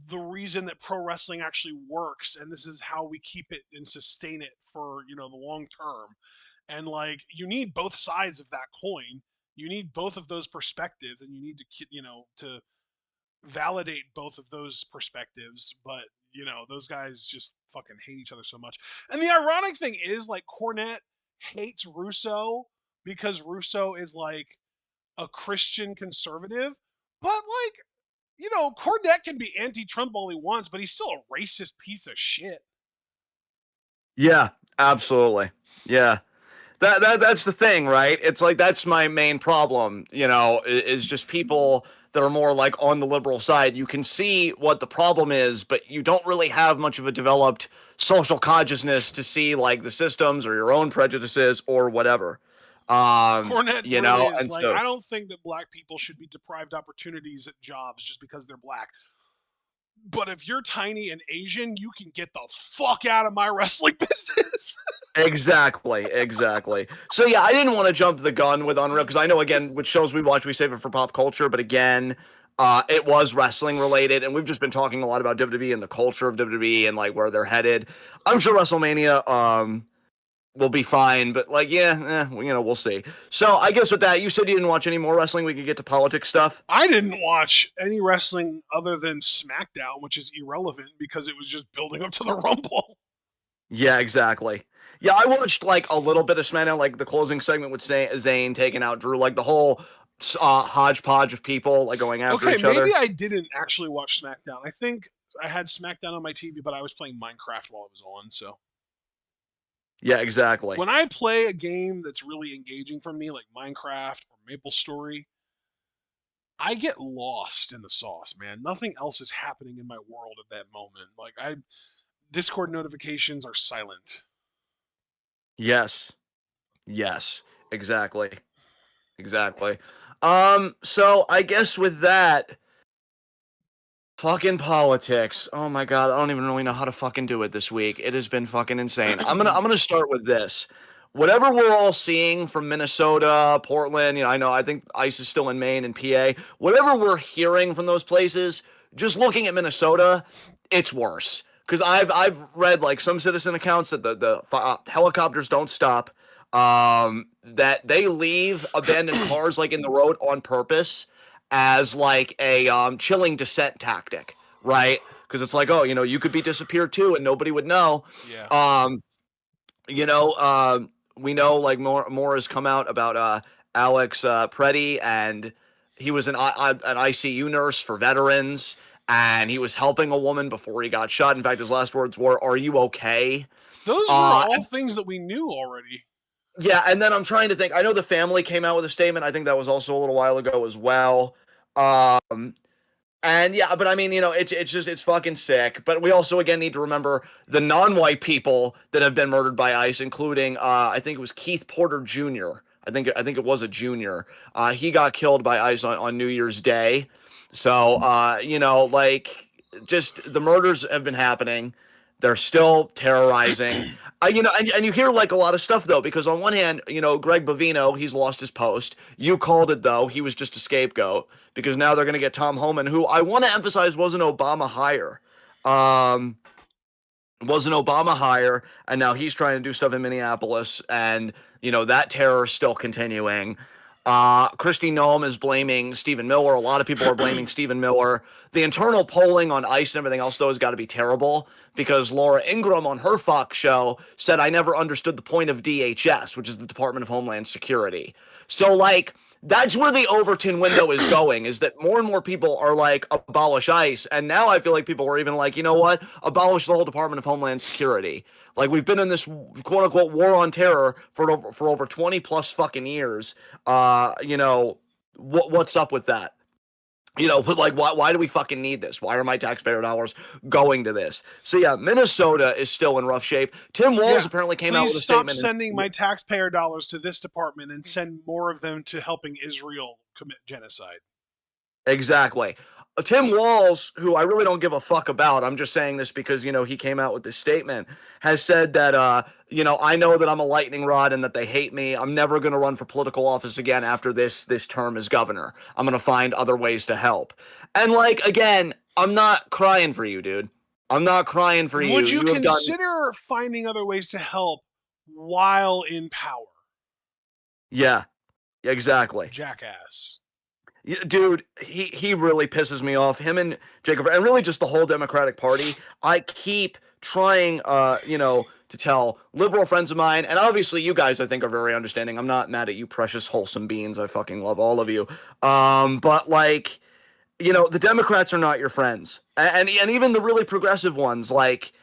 the reason that pro wrestling actually works and this is how we keep it and sustain it for the long term. And like you need both sides of that coin You need both of those perspectives, and you need to validate both of those perspectives. But those guys just fucking hate each other so much. And the ironic thing is, like, Cornette hates Russo because Russo is like a Christian conservative, but like, Cornette can be anti-Trump all he wants, but he's still a racist piece of shit. Yeah, absolutely. Yeah. That's the thing, right? It's like that's my main problem, is just people that are more like on the liberal side. You can see what the problem is, but you don't really have much of a developed social consciousness to see like the systems or your own prejudices or whatever. Cornette really is And like, so I don't think that black people should be deprived opportunities at jobs just because they're black. But if you're tiny and Asian, you can get the fuck out of my wrestling business. exactly. So yeah, I didn't want to jump the gun with Unreal because I know again, which shows we watch, we save it for pop culture. But again, it was wrestling related, and we've just been talking a lot about WWE and the culture of WWE and like where they're headed. I'm sure WrestleMania will be fine, but like yeah, we'll see. So I guess with that, you said you didn't watch any more wrestling. We could get to politics stuff. I didn't watch any wrestling other than SmackDown, which is irrelevant because it was just building up to the Rumble. Yeah, exactly. Yeah, I watched like a little bit of SmackDown, like the closing segment with Zayn taking out Drew, like the whole hodgepodge of people like going after Okay, each other. maybe I didn't actually watch SmackDown. I think I had SmackDown on my TV, but I was playing Minecraft while it was on. So Yeah, exactly. when I play a game that's really engaging for me, like Minecraft or Maple Story, I get lost in the sauce, man. Nothing else is happening in my world at that moment. Like, Discord notifications are silent. Yes. Yes. Exactly. Exactly. So I guess with that, fucking politics. Oh my god, I don't even really know how to fucking do it this week. It has been fucking insane. I'm gonna start with this. Whatever we're all seeing from Minnesota, Portland, I think ICE is still in Maine and PA. Whatever we're hearing from those places, just looking at Minnesota, it's worse. Because I've read like some citizen accounts that the helicopters don't stop, that they leave abandoned cars like in the road on purpose as like a chilling dissent tactic, right? Because it's like, oh, you could be disappeared too, and nobody would know. Yeah. Um, you know, we know like more has come out about Alex Preddy, and he was an ICU nurse for veterans, and he was helping a woman before he got shot. In fact, his last words were, "Are you okay?" Those were all things that we knew already. Yeah, and then I'm trying to think. I know the family came out with a statement. I think that was also a little while ago as well. Um, and yeah, but I mean, it's fucking sick. But we also again need to remember the non-white people that have been murdered by ICE, including I think it was Keith Porter Jr. I think it was a junior. He got killed by ICE on New Year's Day. So like just the murders have been happening. They're still terrorizing. And you hear like a lot of stuff though, because on one hand, Greg Bovino, he's lost his post. You called it though; he was just a scapegoat because now they're going to get Tom Homan, who I want to emphasize was an Obama hire. Um, was an Obama hire, and now he's trying to do stuff in Minneapolis, and that terror is still continuing. Kristi Noem is blaming Stephen Miller. A lot of people are blaming Stephen Miller. The internal polling on ICE and everything else, though, has got to be terrible because Laura Ingraham on her Fox show said, I never understood the point of DHS, which is the Department of Homeland Security. So, like, that's where the Overton window is going, is that more and more people are like, abolish ICE. And now I feel like people are even like, you know what? Abolish the whole Department of Homeland Security. Like, we've been in this quote unquote war on terror for over 20 plus fucking years. What's up with that? But like, why do we fucking need this? Why are my taxpayer dollars going to this? So yeah, Minnesota is still in rough shape. Tim Walz apparently came out with a statement. Please stop sending my taxpayer dollars to this department and send more of them to helping Israel commit genocide. Exactly. Tim Walz, who I really don't give a fuck about, I'm just saying this because, he came out with this statement, has said that, I know that I'm a lightning rod and that they hate me. I'm never going to run for political office again after this term as governor. I'm going to find other ways to help. And, like, again, I'm not crying for you, dude. I'm not crying for you. Would you consider finding other ways to help while in power? Yeah. Exactly. Jackass. Dude, he really pisses me off. Him and Jacob, and really just the whole Democratic Party. I keep trying, to tell liberal friends of mine, and obviously you guys, I think, are very understanding. I'm not mad at you, precious wholesome beings. I fucking love all of you. But like, the Democrats are not your friends, and even the really progressive ones, like,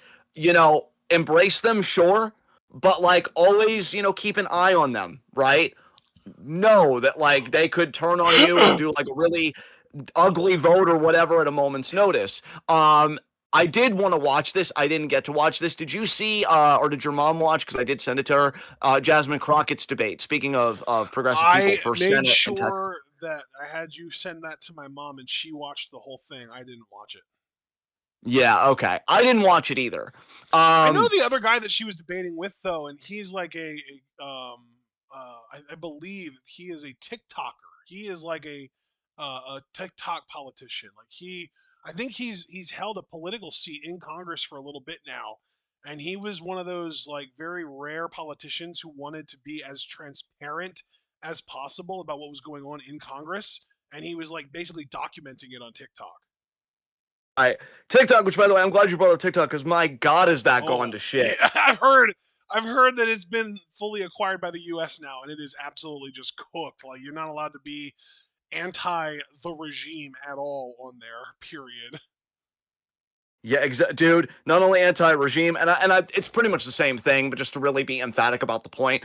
embrace them, sure, but like always, keep an eye on them, right? Know that like they could turn on you or do like a really ugly vote or whatever at a moment's notice. I did want to watch this. I didn't get to watch this. Did you see or did your mom watch, because I did send it to her, Jasmine Crockett's debate, speaking of progressive people I for made Senate in Texas? sure that I had you send that to my mom, and she watched the whole thing. I didn't watch it. Yeah, okay. I didn't watch it either. I know Um the other guy that she was debating with, though, and he's like I believe he is a TikToker. He is like a TikTok politician. Like I think he's held a political seat in Congress for a little bit now, and he was one of those like very rare politicians who wanted to be as transparent as possible about what was going on in Congress, and he was like basically documenting it on TikTok. I TikTok, which by the way, I'm glad you brought up TikTok, because my God, is that going Oh, to yeah, shit. I've heard that it's been fully acquired by the U.S. now, and it is absolutely just cooked. Like you're not allowed to be anti the regime at all on there. Period. Yeah, dude. Not only anti-regime, and it's pretty much the same thing, but just to really be emphatic about the point,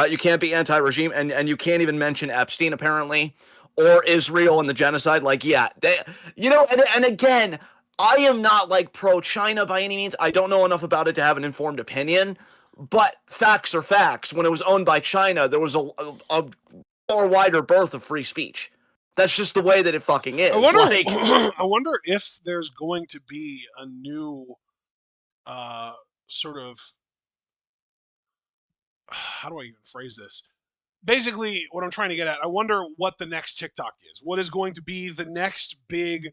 you can't be anti-regime, and you can't even mention Epstein apparently, or Israel and the genocide. Like, yeah, and again, I am not like pro-China by any means. I don't know enough about it to have an informed opinion, but facts are facts. When it was owned by China, there was a far wider berth of free speech. That's just the way that it fucking I is. wonder. Like, I wonder if there's going to be a new uh, sort of how do I even phrase this? Basically, what I'm trying to get at, I wonder what the next TikTok is. What is going to be the next big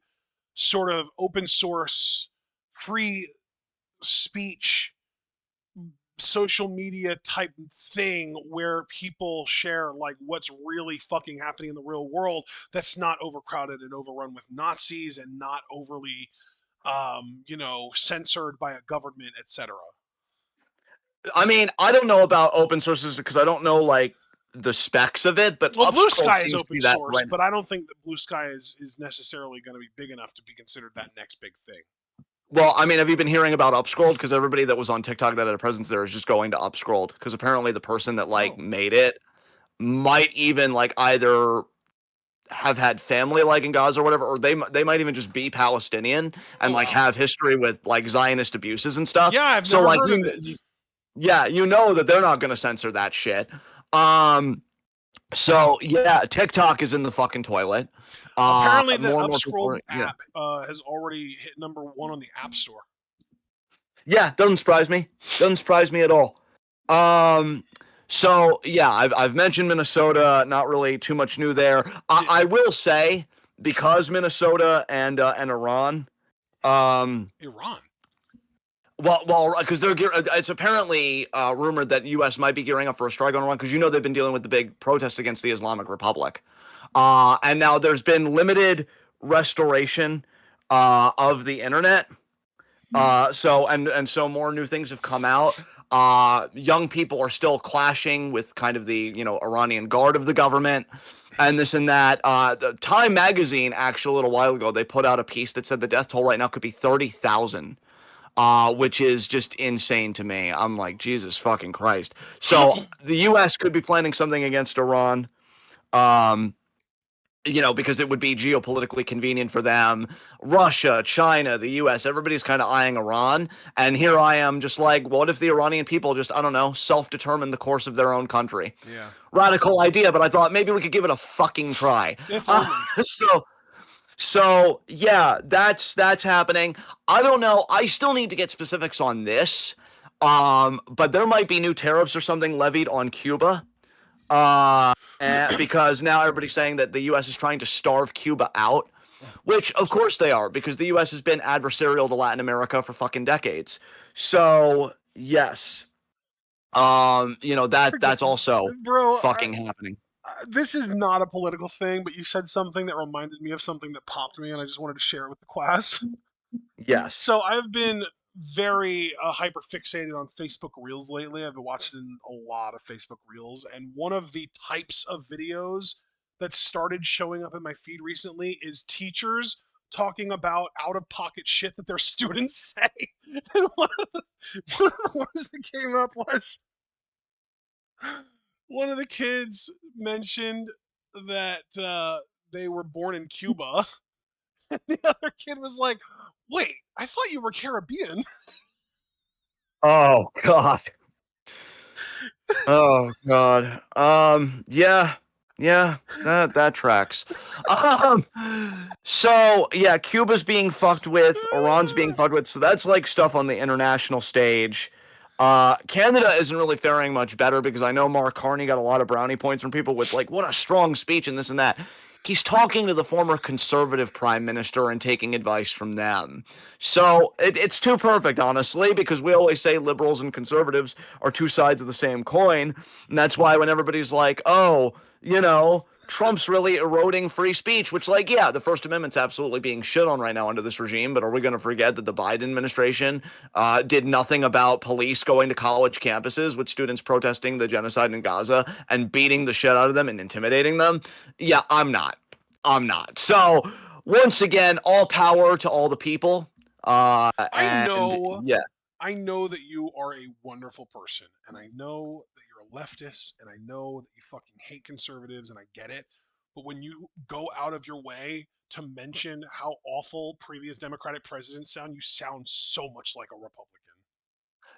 sort of open source, free speech, social media type thing where people share like what's really fucking happening in the real world that's not overcrowded and overrun with Nazis and not overly censored by a government, etc. I mean, I don't know about open sources because I don't know like the specs of it, but Well, Blue Upscroll Sky is seems to open be that source, right now. but I don't think that Blue Sky is necessarily going to be big enough to be considered that next big thing. Well, I mean, have you been hearing about Upscrolled? Because everybody that was on TikTok that had a presence there is just going to Upscrolled, because apparently the person that like Oh, made it might even like either have had family like in Gaza or whatever, or they might even just be Palestinian oh and like wow. have history with like Zionist abuses and stuff. Yeah, I've So never like heard of it. yeah, you know that they're not going to censor that shit. Um, So yeah, TikTok is in the fucking toilet. Apparently, the More and more people Upscrolled are, yeah. app has already hit #1 on the App Store. Yeah, doesn't surprise me. Doesn't surprise me at all. Um, so yeah, I've mentioned Minnesota, not really too much new there. Did, I will say, because Minnesota and Iran, um, Iran. well, because it's apparently rumored that U.S. might be gearing up for a strike on Iran, because they've been dealing with the big protests against the Islamic Republic. And now there's been limited restoration of the internet. So more new things have come out. Young people are still clashing with kind of the Iranian guard of the government, and this and that. The Time magazine, actually, a little while ago, they put out a piece that said the death toll right now could be 30,000. Which is just insane to me. I'm like, Jesus fucking Christ. So the U.S. could be planning something against Iran. Um, because it would be geopolitically convenient for them. Russia, China, the US, everybody's kind of eyeing Iran. And here I am just like, what if the Iranian people just, I don't know, self determine the course of their own country? Yeah. Radical idea, but I thought maybe we could give it a fucking try. If Uh, only. so. So yeah, that's happening. I don't know. I still need to get specifics on this. But there might be new tariffs or something levied on Cuba. Uh, because now everybody's saying that the U.S. is trying to starve Cuba out, which of course they are, because the U.S. has been adversarial to Latin America for fucking decades. So yes, that's Forget, also bro. fucking happening. This is not a political thing, but you said something that reminded me of something that popped me, and I just wanted to share it with the class. Yes. So I've been very hyper fixated on Facebook Reels lately. I've been watching a lot of Facebook Reels, and one of the types of videos that started showing up in my feed recently is teachers talking about out of pocket shit that their students say. And one of the ones that came up was one of the kids mentioned that they were born in Cuba. And the other kid was like, "Wait, I thought you were Caribbean." Oh God. Oh God. Yeah, yeah, that tracks. Um, so yeah, Cuba's being fucked with, Iran's being fucked with. So that's like stuff on the international stage. Canada isn't really faring much better because I know Mark Carney got a lot of brownie points from people with like, what a strong speech and this and that. He's talking to the former conservative prime minister and taking advice from them. So it's too perfect, honestly, because we always say liberals and conservatives are two sides of the same coin. And that's why when everybody's like, oh, Trump's really eroding free speech, which, like, yeah, the First Amendment's absolutely being shit on right now under this regime. But are we going to forget that the Biden administration did nothing about police going to college campuses with students protesting the genocide in Gaza and beating the shit out of them and intimidating them? Yeah, I'm not. I'm not. So, once again, all power to all the people. I And know, yeah, I know that you are a wonderful person, and I know that you're a leftist, and I know that you fucking hate conservatives, and I get it. But when you go out of your way to mention how awful previous Democratic presidents sound, you sound so much like a Republican.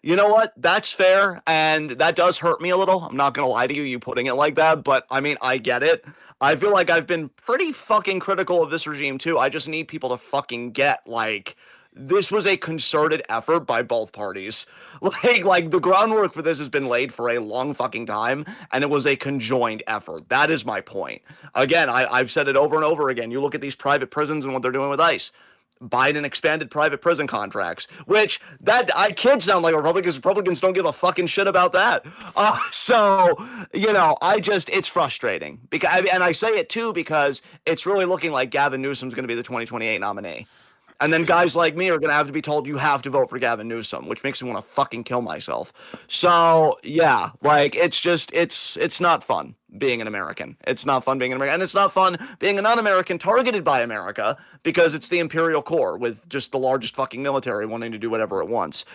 you know what? That's fair, and that does hurt me a little. I'm not gonna lie to you, you putting it like that, but I mean, I get it. I feel like I've been pretty fucking critical of this regime too. I just need people to fucking get like this was a concerted effort by both parties. Like the groundwork for this has been laid for a long fucking time, and it was a conjoined effort. That is my point. Again, I've said it over and over again. You look at these private prisons and what they're doing with ICE. Biden expanded private prison contracts, which that I kid sound like Republicans. Republicans don't give a fucking shit about that. So I just it's frustrating because and I say it too because it's really looking like Gavin Newsom's going to be the 2028 nominee. And then guys like me are going to have to be told you have to vote for Gavin Newsom, which makes me want to fucking kill myself. So, yeah, like it's not fun being an American. It's not fun being an American. And it's not fun being a non-American targeted by America because it's the imperial core with just the largest fucking military wanting to do whatever it wants.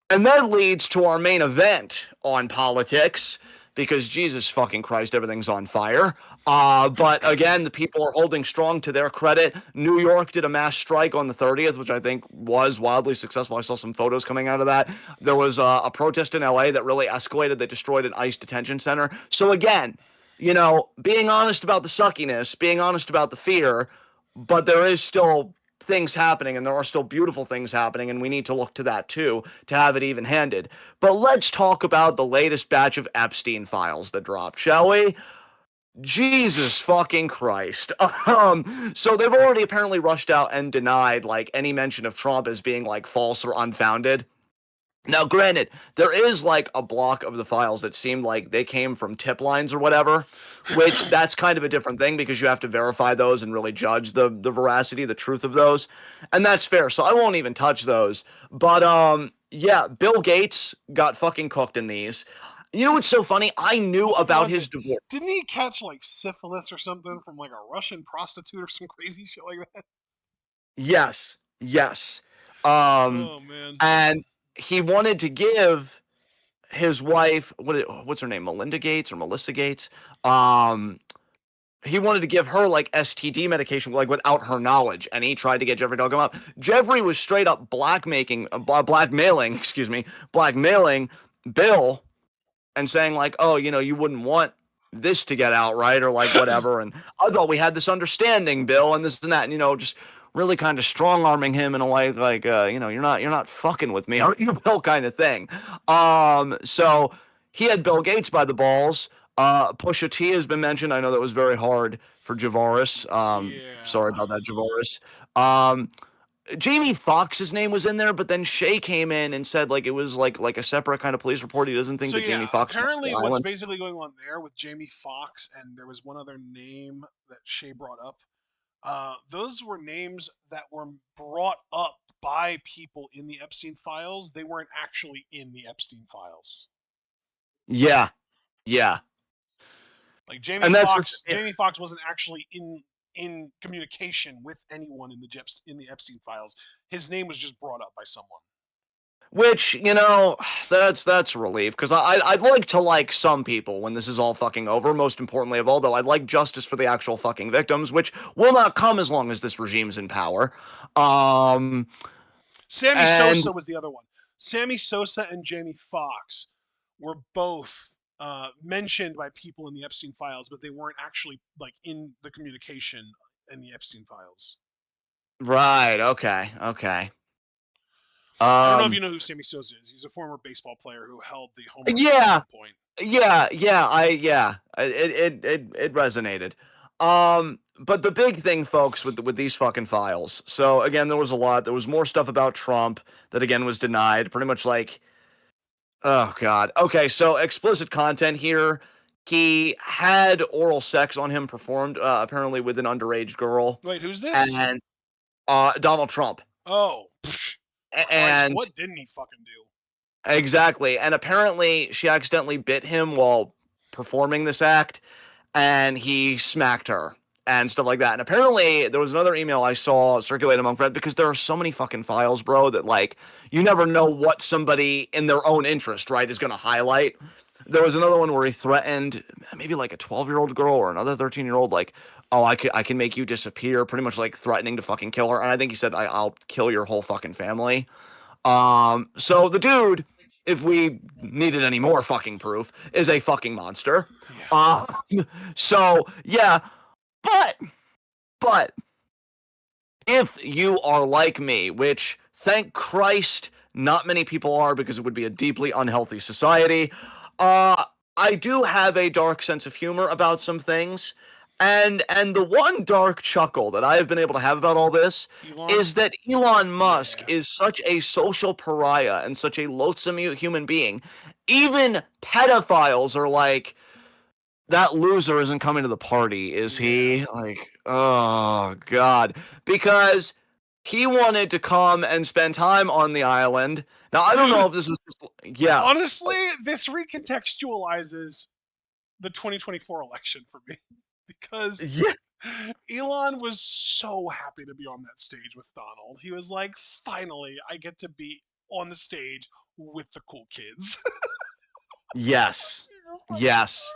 And that leads to our main event on politics, because Jesus fucking Christ, everything's on fire. But again, the people are holding strong to their credit. New York did a mass strike on the 30th, which I think was wildly successful. I saw some photos coming out of that. There was a protest in LA that really escalated. They destroyed an ICE detention center. So again, being honest about the suckiness, being honest about the fear, but there is still things happening and there are still beautiful things happening, and we need to look to that too to have it even handed. But let's talk about the latest batch of Epstein files that dropped, shall we? Jesus fucking Christ. So they've already apparently rushed out and denied like any mention of Trump as being like false or unfounded. Now, granted, there is like a block of the files that seemed like they came from tip lines or whatever, which that's kind of a different thing because you have to verify those and really judge the veracity, the truth of those. And that's fair. So I won't even touch those. But yeah, Bill Gates got fucking cooked in these. You know what's so funny? I knew What about was his it? divorce. Didn't he catch like syphilis or something from like a Russian prostitute or some crazy shit like that? Yes, yes. Um, Oh man. and he wanted to give his wife, what's her name, Melinda Gates or Melissa Gates. Um, he wanted to give her like STD medication, like without her knowledge, and he tried to get Jeffrey to hook him up. Jeffrey was straight up blackmailing, excuse me, blackmailing Bill and saying like, oh, you wouldn't want this to get out, right, or like whatever. And I thought we had this understanding, Bill, and this and that, and just really kind of strong arming him in a way like, you're not fucking with me, are you, Bill, kind of thing. So he had Bill Gates by the balls. Pusha T has been mentioned. I know that was very hard for Javaris. Yeah. Sorry about that, Javaris. Um, Jamie Foxx's name was in there, but then Shay came in and said like it was like a separate kind of police report. He doesn't think So that yeah, Jamie Foxx went to apparently the what's island. basically going on there with Jamie Foxx, and there was one other name that Shay brought up. Those were names that were brought up by people in the Epstein files. They weren't actually in the Epstein files. Yeah, yeah, Like Jamie and that's the Foxx, thing. Jamie Foxx wasn't actually in communication with anyone in the Epstein files. His name was just brought up by someone. Which, that's a relief because I'd like to like some people when this is all fucking over. Most importantly of all, though, I'd like justice for the actual fucking victims, which will not come as long as this regime's in power. Um, Sammy and Sosa was the other one. Sammy Sosa and Jamie Foxx were both mentioned by people in the Epstein files, but they weren't actually like in the communication in the Epstein files. right, okay, okay. I don't know if Um, you know who Sammy Sosa is. He's a former baseball player who held the home run record at yeah, one point. it resonated. But the big thing, folks, with these fucking files. So again, there was a lot. There was more stuff about Trump that again was denied. Pretty much like, oh god. Okay, so explicit content here. He had oral sex on him performed apparently with an underage girl, Wait, who's this? and Donald Trump, Oh, Christ! and What didn't he fucking do? exactly, and apparently she accidentally bit him while performing this act and he smacked her and stuff like that. And apparently there was another email I saw circulate among friends because there are so many fucking files, bro, that like you never know what somebody in their own interest, right, is going to highlight. There was another one where he threatened maybe like a 12-year-old girl or another 13-year-old like, "Oh, I can make you disappear," pretty much like threatening to fucking kill her. And I think he said I'll kill your whole fucking family. So the dude, if we needed any more fucking proof, is a fucking monster. Yeah. Uh, so yeah, but but if you are like me, which thank Christ not many people are because it would be a deeply unhealthy society, uh I do have a dark sense of humor about some things. And the one dark chuckle that I have been able to have about all this Elon? is that Elon Musk Yeah. is such a social pariah and such a loathsome human being. Even pedophiles are like, that loser isn't coming to the party, is Yeah. he? Like, oh god. Because he wanted to come and spend time on the island. Now I don't know Dude, if this was yeah. honestly, this recontextualizes the 2024 election for me because Yeah. Elon was so happy to be on that stage with Donald. He was like, finally, I get to be on the stage with the cool kids. Yes. Jesus fucking Yes.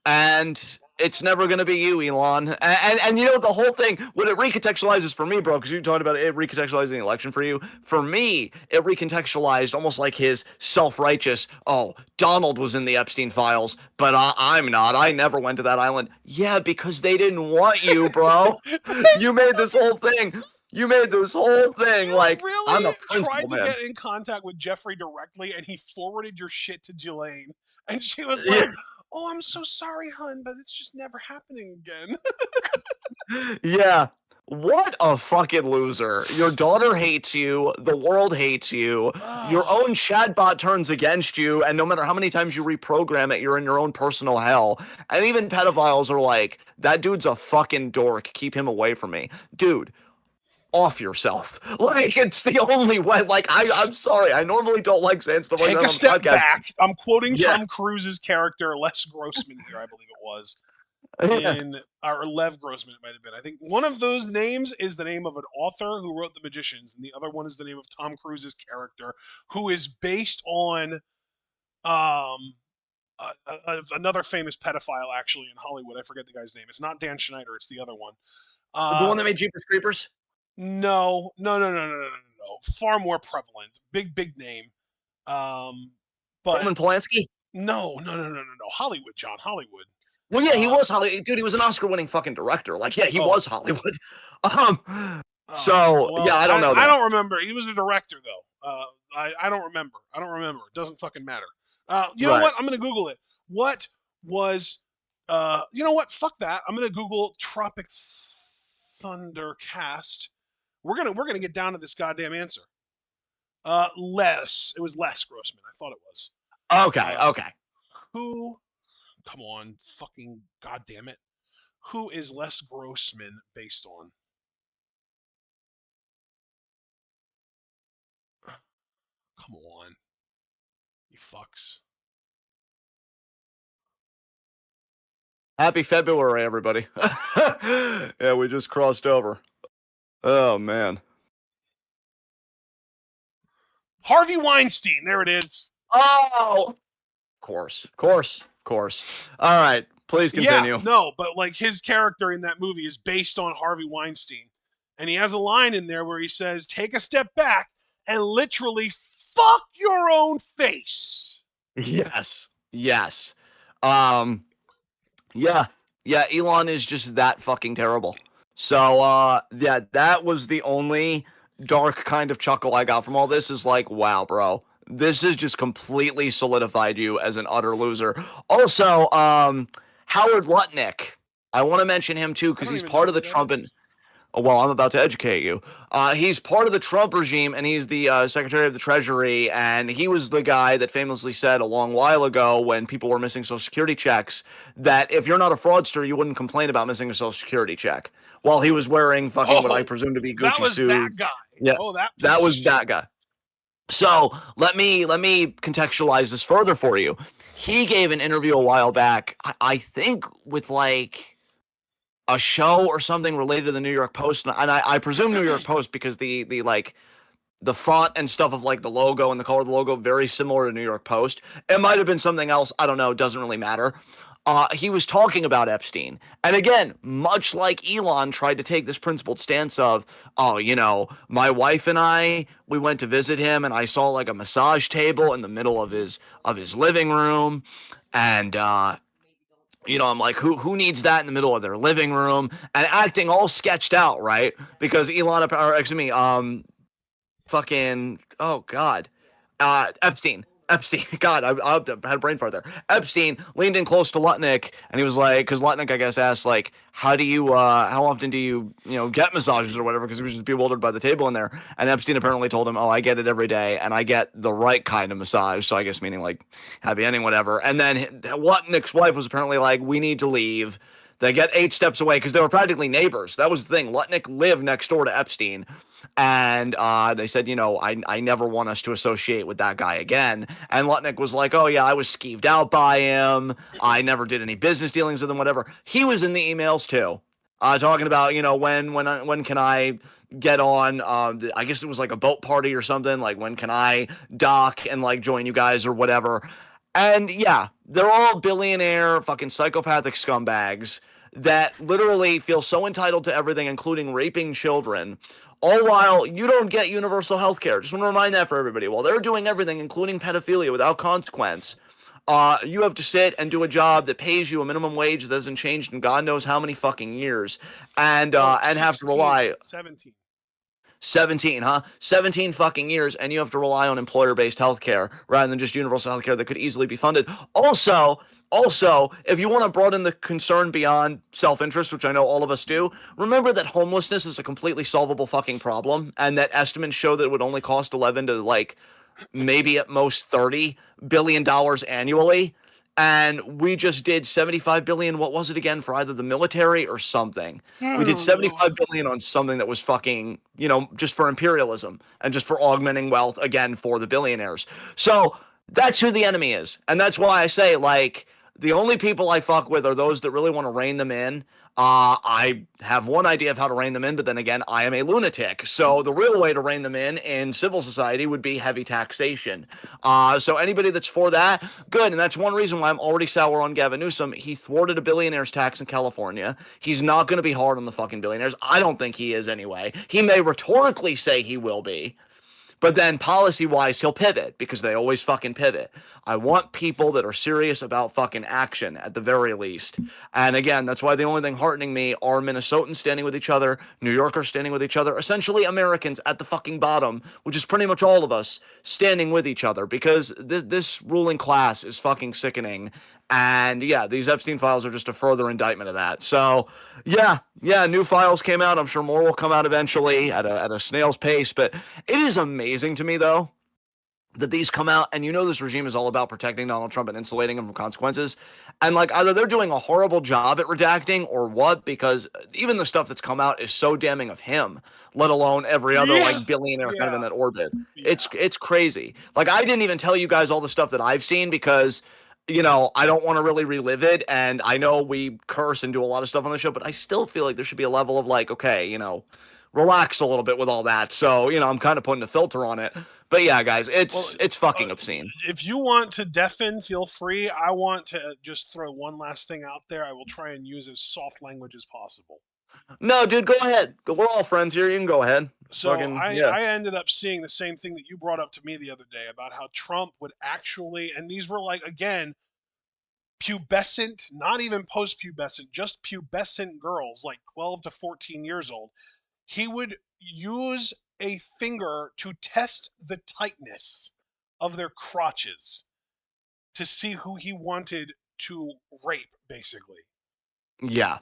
And it's never going to be you, Elon. And you know the whole thing, what it recontextualizes for me, bro, because you talked about it recontextualizing the election for you. For me, it recontextualized almost like his self-righteous. Oh, Donald was in the Epstein files, but I'm not. I never went to that island. Yeah, because they didn't want you, bro. You made this whole thing. You made this whole thing You like I'm really a tried principal to man. get in contact with Jeffrey directly, and he forwarded your shit to Jelaine, and she was Yeah. like, "Oh, I'm so sorry, hun, but it's just never happening again." Yeah. What a fucking loser. Your daughter hates you. The world hates you. Your Oh, own chatbot turns against you. And no matter how many times you reprogram it, you're in your own personal hell. And even pedophiles are like, that dude's a fucking dork. Keep him away from me. Dude, off yourself. Like, it's the only way. Like, I'm sorry. I normally don't like saying stuff like take that a on the step podcast. back. I'm quoting Yeah. Tom Cruise's character, Les Grossman here, I believe it was. Yeah. In or Lev Grossman, it might have been. I think one of those names is the name of an author who wrote The Magicians, and the other one is the name of Tom Cruise's character, who is based on another famous pedophile actually in Hollywood. I forget the guy's name. It's not Dan Schneider. It's the other one. The Uh, one that made Jeepers Creepers? no, no, no, no, no, no, no, no. Far more prevalent. Big name. But Roman Polanski? no, no, no, no, no, no. Hollywood, John. Hollywood. Well, yeah, he Uh, was Hollywood. Dude, he was an Oscar-winning fucking director. Like, yeah, he oh, was Hollywood. Um, Oh, so yeah, well, I don't know I that. don't remember. He was a director though. I don't remember. I don't remember. It doesn't fucking matter. You know Right. what? I'm gonna Google it. What was you know what? Fuck that. I'm gonna Google Tropic Thunder cast. We're gonna get down to this goddamn answer. It was Les Grossman. I thought it was. Okay, Uh, okay. who? Come on, fucking goddamn it! Who is Les Grossman based on? Come on, you fucks. Happy February, everybody. Yeah, we just crossed over. Oh man. Harvey Weinstein. There it is. Oh, of course, of course, of course. All right, please Yeah, continue. no, but like his character in that movie is based on Harvey Weinstein. And he has a line in there where he says, take a step back and literally fuck your own face. Yes, yes. Um, yeah, yeah. Elon is just that fucking terrible. So, yeah, that was the only dark kind of chuckle I got from all this. Is like, wow, bro, this has just completely solidified you as an utter loser. Also, Howard Lutnick. I want to mention him too I because don't he's even know part of who the that Trump is. and oh, well, I'm about to educate you. He's part of the Trump regime, and he's the Secretary of the Treasury, and he was the guy that famously said a long while ago when people were missing Social Security checks that if you're not a fraudster, you wouldn't complain about missing a Social Security check. While he was wearing fucking what I Oh, presume to be that Gucci was that suits. guy. Yeah, Oh, that that piece of was shit. that guy. So let me contextualize this further for you. He gave an interview a while back, I think with like a show or something related to the New York Post, and I presume New York Post because the like the font and stuff of like the logo and the color of the logo very similar to New York Post. It might have been something else. I don't know. It doesn't really matter. He was talking about Epstein. And again, much like Elon tried to take this principled stance of, oh, my wife and we went to visit him and I saw like a massage table in the middle of his living room. And I'm like, who needs that in the middle of their living room? And acting all sketched out, right? Because Elon, or excuse me, fucking oh god, Epstein. God, I had a brain fart there. Epstein leaned in close to Lutnick, and he was like, because Lutnick, I guess, asked like, how often do you, get massages or whatever? Because he was just bewildered by the table in there. And Epstein apparently told him, oh, I get it every day, and I get the right kind of massage. So I guess meaning like happy ending, whatever. And then Lutnick's wife was apparently like, we need to leave. They get 8 steps away because they were practically neighbors. That was the thing. Lutnick lived next door to Epstein. And they said, I never want us to associate with that guy again. And Lutnick was like, oh, yeah, I was skeeved out by him. I never did any business dealings with him, whatever. He was in the emails, too, talking about, when can I get on, I guess it was like a boat party or something. Like, when can I dock and, like, join you guys or whatever. And, yeah, they're all billionaire fucking psychopathic scumbags that literally feel so entitled to everything, including raping children, all while you don't get universal health care. Just want to remind that for everybody. While they're doing everything, including pedophilia, without consequence, you have to sit and do a job that pays you a minimum wage that hasn't changed in God knows how many fucking years, and No, have to 16, rely 17. 17, huh? 17 fucking years, and you have to rely on employer-based healthcare rather than just universal healthcare that could easily be funded. Also, if you want to broaden the concern beyond self-interest, which I know all of us do, remember that homelessness is a completely solvable fucking problem, and that estimates show that it would only cost 11 to like maybe at most $30 billion annually. And we just did 75 billion. What was it again for either the military or something? I We did don't know. 75 billion on something that was fucking, just for imperialism and just for augmenting wealth again for the billionaires. So that's who the enemy is. And that's why I say, like, the only people I fuck with are those that really want to rein them in. I have one idea of how to rein them in, but then again, I am a lunatic. So the real way to rein them in civil society would be heavy taxation. So anybody that's for that, good. And that's one reason why I'm already sour on Gavin Newsom. He thwarted a billionaire's tax in California. He's not going to be hard on the fucking billionaires. I don't think he is anyway. He may rhetorically say he will be. But then policy wise, he'll pivot because they always fucking pivot. I want people that are serious about fucking action at the very least. And again, that's why the only thing heartening me are Minnesotans standing with each other, New Yorkers standing with each other, essentially Americans at the fucking bottom, which is pretty much all of us standing with each other because this ruling class is fucking sickening. And yeah, these Epstein files are just a further indictment of that. So yeah, new files came out. I'm sure more will come out eventually at a snail's pace. But it is amazing to me though that these come out, and this regime is all about protecting Donald Trump and insulating him from consequences. And like either they're doing a horrible job at redacting or what, because even the stuff that's come out is so damning of him, let alone every other Yeah, like billionaire kind of in yeah, that orbit. yeah. It's crazy. Like I didn't even tell you guys all the stuff that I've seen because I don't want to really relive it. And I know we curse and do a lot of stuff on the show, but I still feel like there should be a level of like, okay, relax a little bit with all that. So, I'm kind of putting a filter on it. But yeah, guys, Well, it's fucking obscene. if you want to deafen, feel free. I want to just throw one last thing out there. I will try and use as soft language as possible. No, dude, go ahead. We're all friends here. You can go ahead. So Fucking I, yeah. I ended up seeing the same thing that you brought up to me the other day about how Trump would actually, and these were like, again, pubescent, not even post-pubescent, just pubescent girls, like 12 to 14 years old. He would use a finger to test the tightness of their crotches to see who he wanted to rape, basically. Yeah.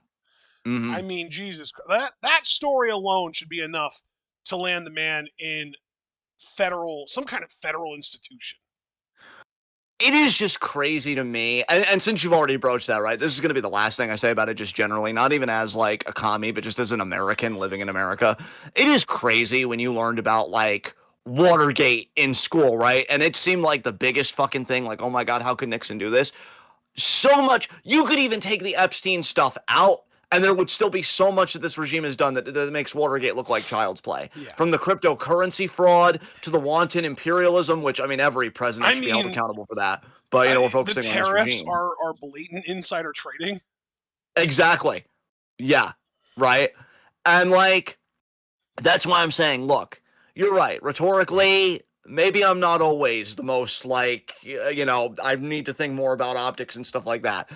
I Hmm. mean, Jesus, that story alone should be enough to land the man in some kind of federal institution. It is just crazy to me. And since you've already broached that, right? This is going to be the last thing I say about it, just generally, not even as like a commie, but just as an American living in America. It is crazy when you learned about like Watergate in school, right? And it seemed like the biggest fucking thing. Like, oh my God, how could Nixon do this? So much. You could even take the Epstein stuff out, and there would still be so much that this regime has done that makes Watergate look like child's play. Yeah. From the cryptocurrency fraud to the wanton imperialism, which I mean, every president I should be held mean, accountable for that. But we're the focusing on this tariffs regime. are blatant insider trading. Exactly. Yeah. Right. And like that's why I'm saying, look, you're right. Rhetorically, maybe I'm not always the most like, I need to think more about optics and stuff like that.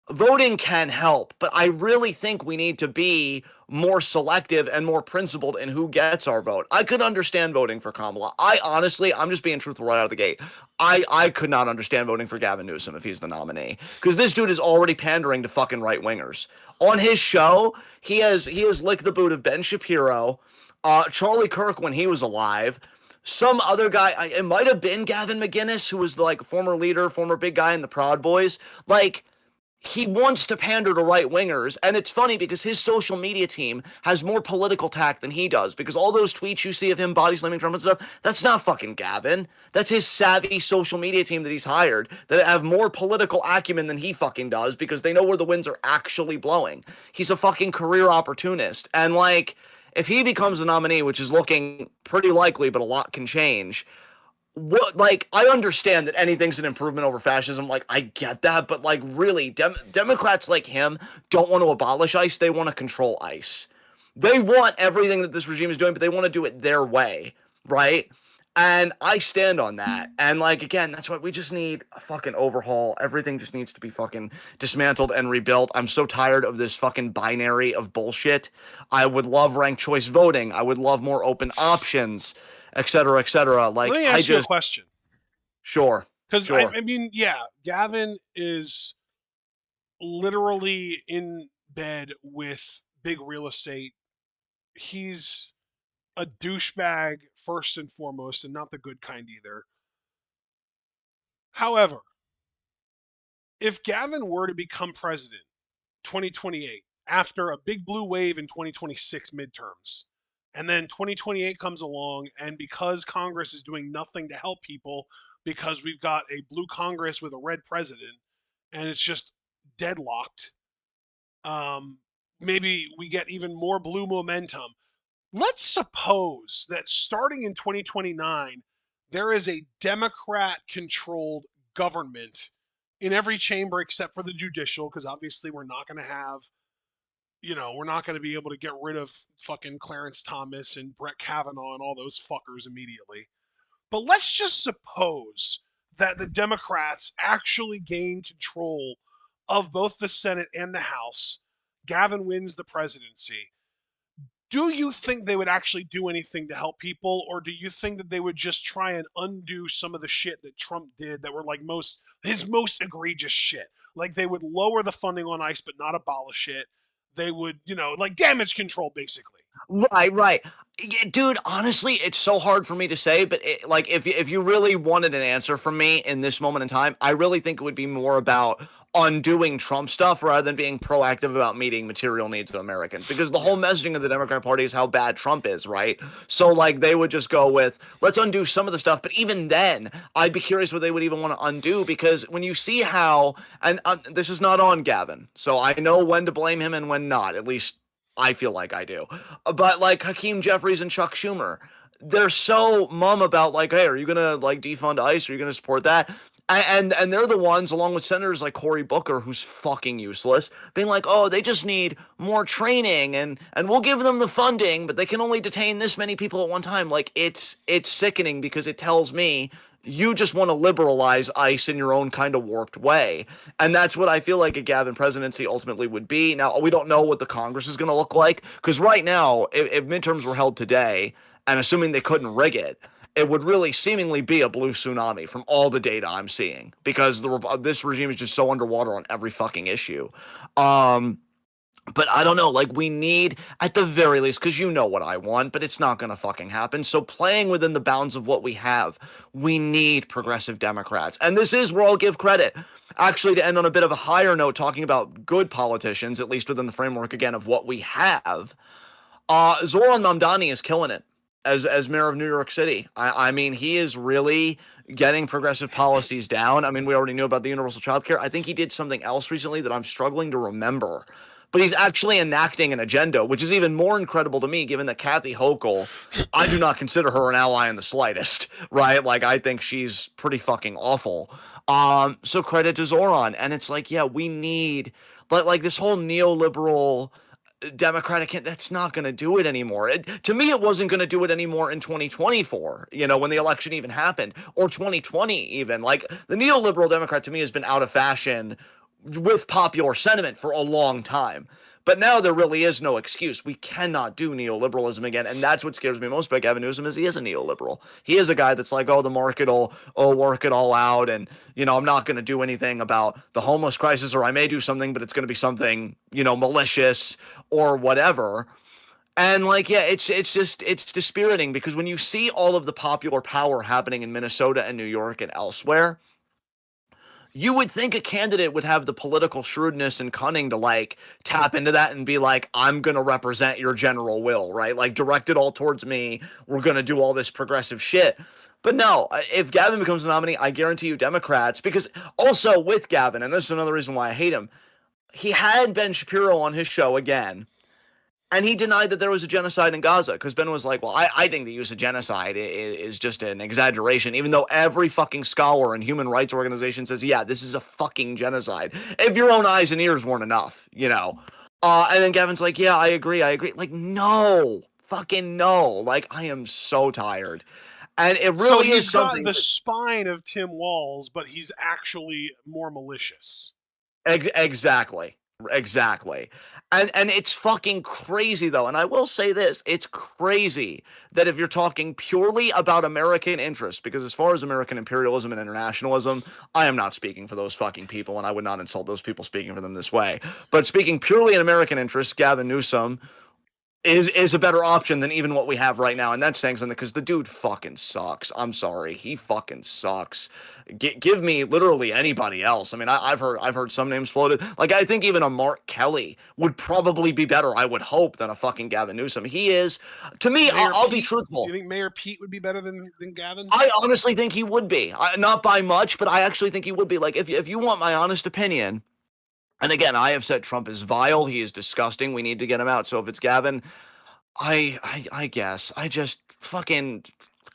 Voting can help, but I really think we need to be more selective and more principled in who gets our vote. I could understand voting for Kamala. I'm just being truthful right out of the gate. I could not understand voting for Gavin Newsom if he's the nominee because this dude is already pandering to fucking right wingers. On his show, he has licked the boot of Ben Shapiro, Charlie Kirk when he was alive. Some other guy, it might have been Gavin McGinnis, who was the like former leader, former big guy in the Proud Boys. Like he wants to pander to right wingers. And it's funny because his social media team has more political tact than he does. Because all those tweets you see of him body slamming Trump and stuff, that's not fucking Gavin. That's his savvy social media team that he's hired that have more political acumen than he fucking does because they know where the winds are actually blowing. He's a fucking career opportunist. And like, if he becomes the nominee, which is looking pretty likely, but a lot can change, what like I understand that anything's an improvement over fascism. Like I get that, but like really, Democrats like him don't want to abolish ICE. They want to control ICE. They want everything that this regime is doing, but they want to do it their way, right? And I stand on that. And like again, that's why we just need a fucking overhaul. Everything just needs to be fucking dismantled and rebuilt. I'm so tired of this fucking binary of bullshit. I would love ranked choice voting. I would love more open options, et cetera, et cetera. Let Like, me I ask you a just, question. sure, Because sure. I mean, yeah, Gavin is literally in bed with big real estate. He's a douchebag first and foremost, and not the good kind either. However, if Gavin were to become president 2028 after a big blue wave in 2026 midterms, and then 2028 comes along, and because Congress is doing nothing to help people because we've got a blue Congress with a red president and it's just deadlocked, um, maybe we get even more blue momentum. Let's suppose that starting in 2029, there is a Democrat controlled government in every chamber except for the judicial, because obviously we're not going to have, we're not going to be able to get rid of fucking Clarence Thomas and Brett Kavanaugh and all those fuckers immediately. But let's just suppose that the Democrats actually gain control of both the Senate and the House. Gavin wins the presidency. Do you think they would actually do anything to help people, or do you think that they would just try and undo some of the shit that Trump did that were like his most egregious shit? Like they would lower the funding on ICE but not abolish it. They would, like damage control basically. Right, right. Yeah, dude, honestly, it's so hard for me to say, but like if you really wanted an answer from me in this moment in time, I really think it would be more about undoing Trump stuff rather than being proactive about meeting material needs of Americans. Because the Yeah. whole messaging of the Democrat Party is how bad Trump is, right? So like they would just go with let's undo some of the stuff, but even then, I'd be curious what they would even want to undo because when you see how, and this is not on Gavin, so I know when to blame him and when not. At least I feel like I do. But like Hakeem Jeffries and Chuck Schumer, they're so mum about like, hey, are you gonna like defund ICE? Are you gonna support that? And they're the ones, along with senators like Cory Booker, who's fucking useless, being like, oh, they just need more training and we'll give them the funding, but they can only detain this many people at one time. Like it's sickening because it tells me you just want to liberalize ICE in your own kind of warped way. And that's what I feel like a Gavin presidency ultimately would be. Now, we don't know what the Congress is going to look like because right now, if midterms were held today, and assuming they couldn't rig it, it would really seemingly be a blue tsunami from all the data I'm seeing because this regime is just so underwater on every fucking issue. Um, but I don't know, like we need at the very least, because you know what I want, but it's not gonna fucking happen. So playing within the bounds of what we have, we need progressive Democrats. And this is where I'll give credit. Actually, to end on a bit of a higher note, talking about good politicians, at least within the framework again of what we have, Zoran Mamdani is killing it as mayor of New York City. I mean, he is really getting progressive policies down. I mean, we already knew about the universal child care. I think he did something else recently that I'm struggling to remember. But he's actually enacting an agenda, which is even more incredible to me, given that Kathy Hochul, I do not consider her an ally in the slightest, right? Like, I think she's pretty fucking awful. So credit to Zoran. And it's like, yeah, we need, but like this whole neoliberal Democratic, that's not going to do it anymore. To me, it wasn't going to do it anymore in 2024, when the election even happened, or 2020 even. Like, the neoliberal Democrat to me has been out of fashion with popular sentiment for a long time. But now there really is no excuse. We cannot do neoliberalism again. And that's what scares me most about Gavin Newsom is he is a neoliberal. He is a guy that's like, oh, the market will work it all out. And, I'm not going to do anything about the homeless crisis, or I may do something, but it's going to be something, malicious or whatever. And like, yeah, it's dispiriting because when you see all of the popular power happening in Minnesota and New York and elsewhere, you would think a candidate would have the political shrewdness and cunning to like tap into that and be like, I'm going to represent your general will, right? Like direct it all towards me. We're going to do all this progressive shit. But no, if Gavin becomes the nominee, I guarantee you Democrats, because also with Gavin, and this is another reason why I hate him, he had Ben Shapiro on his show again. And he denied that there was a genocide in Gaza because Ben was like, well, I think the use of genocide is just an exaggeration, even though every fucking scholar and human rights organization says, yeah, this is a fucking genocide. If your own eyes and ears weren't enough. And then Gavin's like, yeah, I agree. Like, no, fucking no. Like, I am so tired. And it So really he's is got something the that, spine of Tim Walz, but he's actually more malicious. exactly. Exactly. And it's fucking crazy though. And I will say this, it's crazy that if you're talking purely about American interests, because as far as American imperialism and internationalism, I am not speaking for those fucking people, and I would not insult those people speaking for them this way. But speaking purely in American interests, Gavin Newsom is a better option than even what we have right now, and that's saying something because the dude fucking sucks. I'm sorry, he fucking sucks. Give me literally anybody else. I mean, I've heard some names floated. Like I think even a Mark Kelly would probably be better. I would hope than a fucking Gavin Newsom. He is, to me. Mayor I'll be Pete, do truthful. you think Mayor Pete would be better than Gavin? I honestly think he would be. Not by much, but I actually think he would be. Like if you want my honest opinion. And again, I have said Trump is vile. He is disgusting. We need to get him out. So if it's Gavin, I guess I just fucking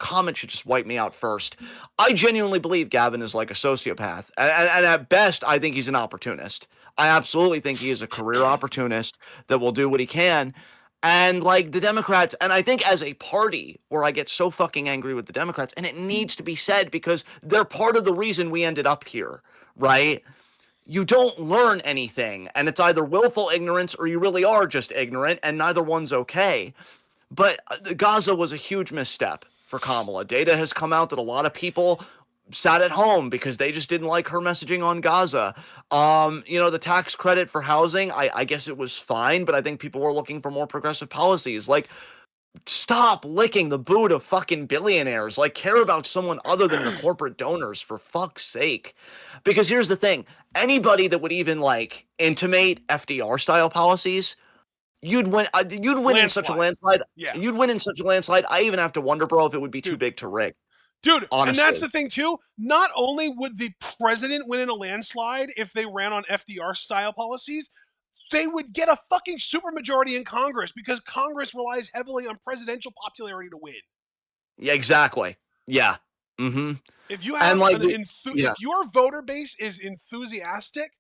comment should just wipe me out first. I genuinely believe Gavin is like a sociopath, and at best, I think he's an opportunist. I absolutely think he is a career opportunist that will do what he can. And like the Democrats, and I think as a party, where I get so fucking angry with the Democrats, and it needs to be said because they're part of the reason we ended up here, right? you don't learn anything. And it's either willful ignorance or you really are just ignorant, and neither one's okay. But Gaza was a huge misstep for Kamala. Data has come out that a lot of people sat at home because they just didn't like her messaging on Gaza. The tax credit for housing, I guess it was fine, but I think people were looking for more progressive policies. Like, stop licking the boot of fucking billionaires. Like, care about someone other than your corporate donors, for fuck's sake. Because here's the thing, anybody that would even like intimate FDR style policies, you'd win. You'd win in such a Landslide. landslide. Yeah. You'd win in such a landslide. I even have to wonder, bro, if it would be too Dude. big to rig. Dude, and that's Honestly. the thing too. Not only would the president win in a landslide if they ran on FDR style policies, they would get a fucking supermajority in Congress because Congress relies heavily on presidential popularity to win. Yeah, exactly. Yeah. Mm-hmm. If you And have like, yeah, if your voter base is enthusiastic,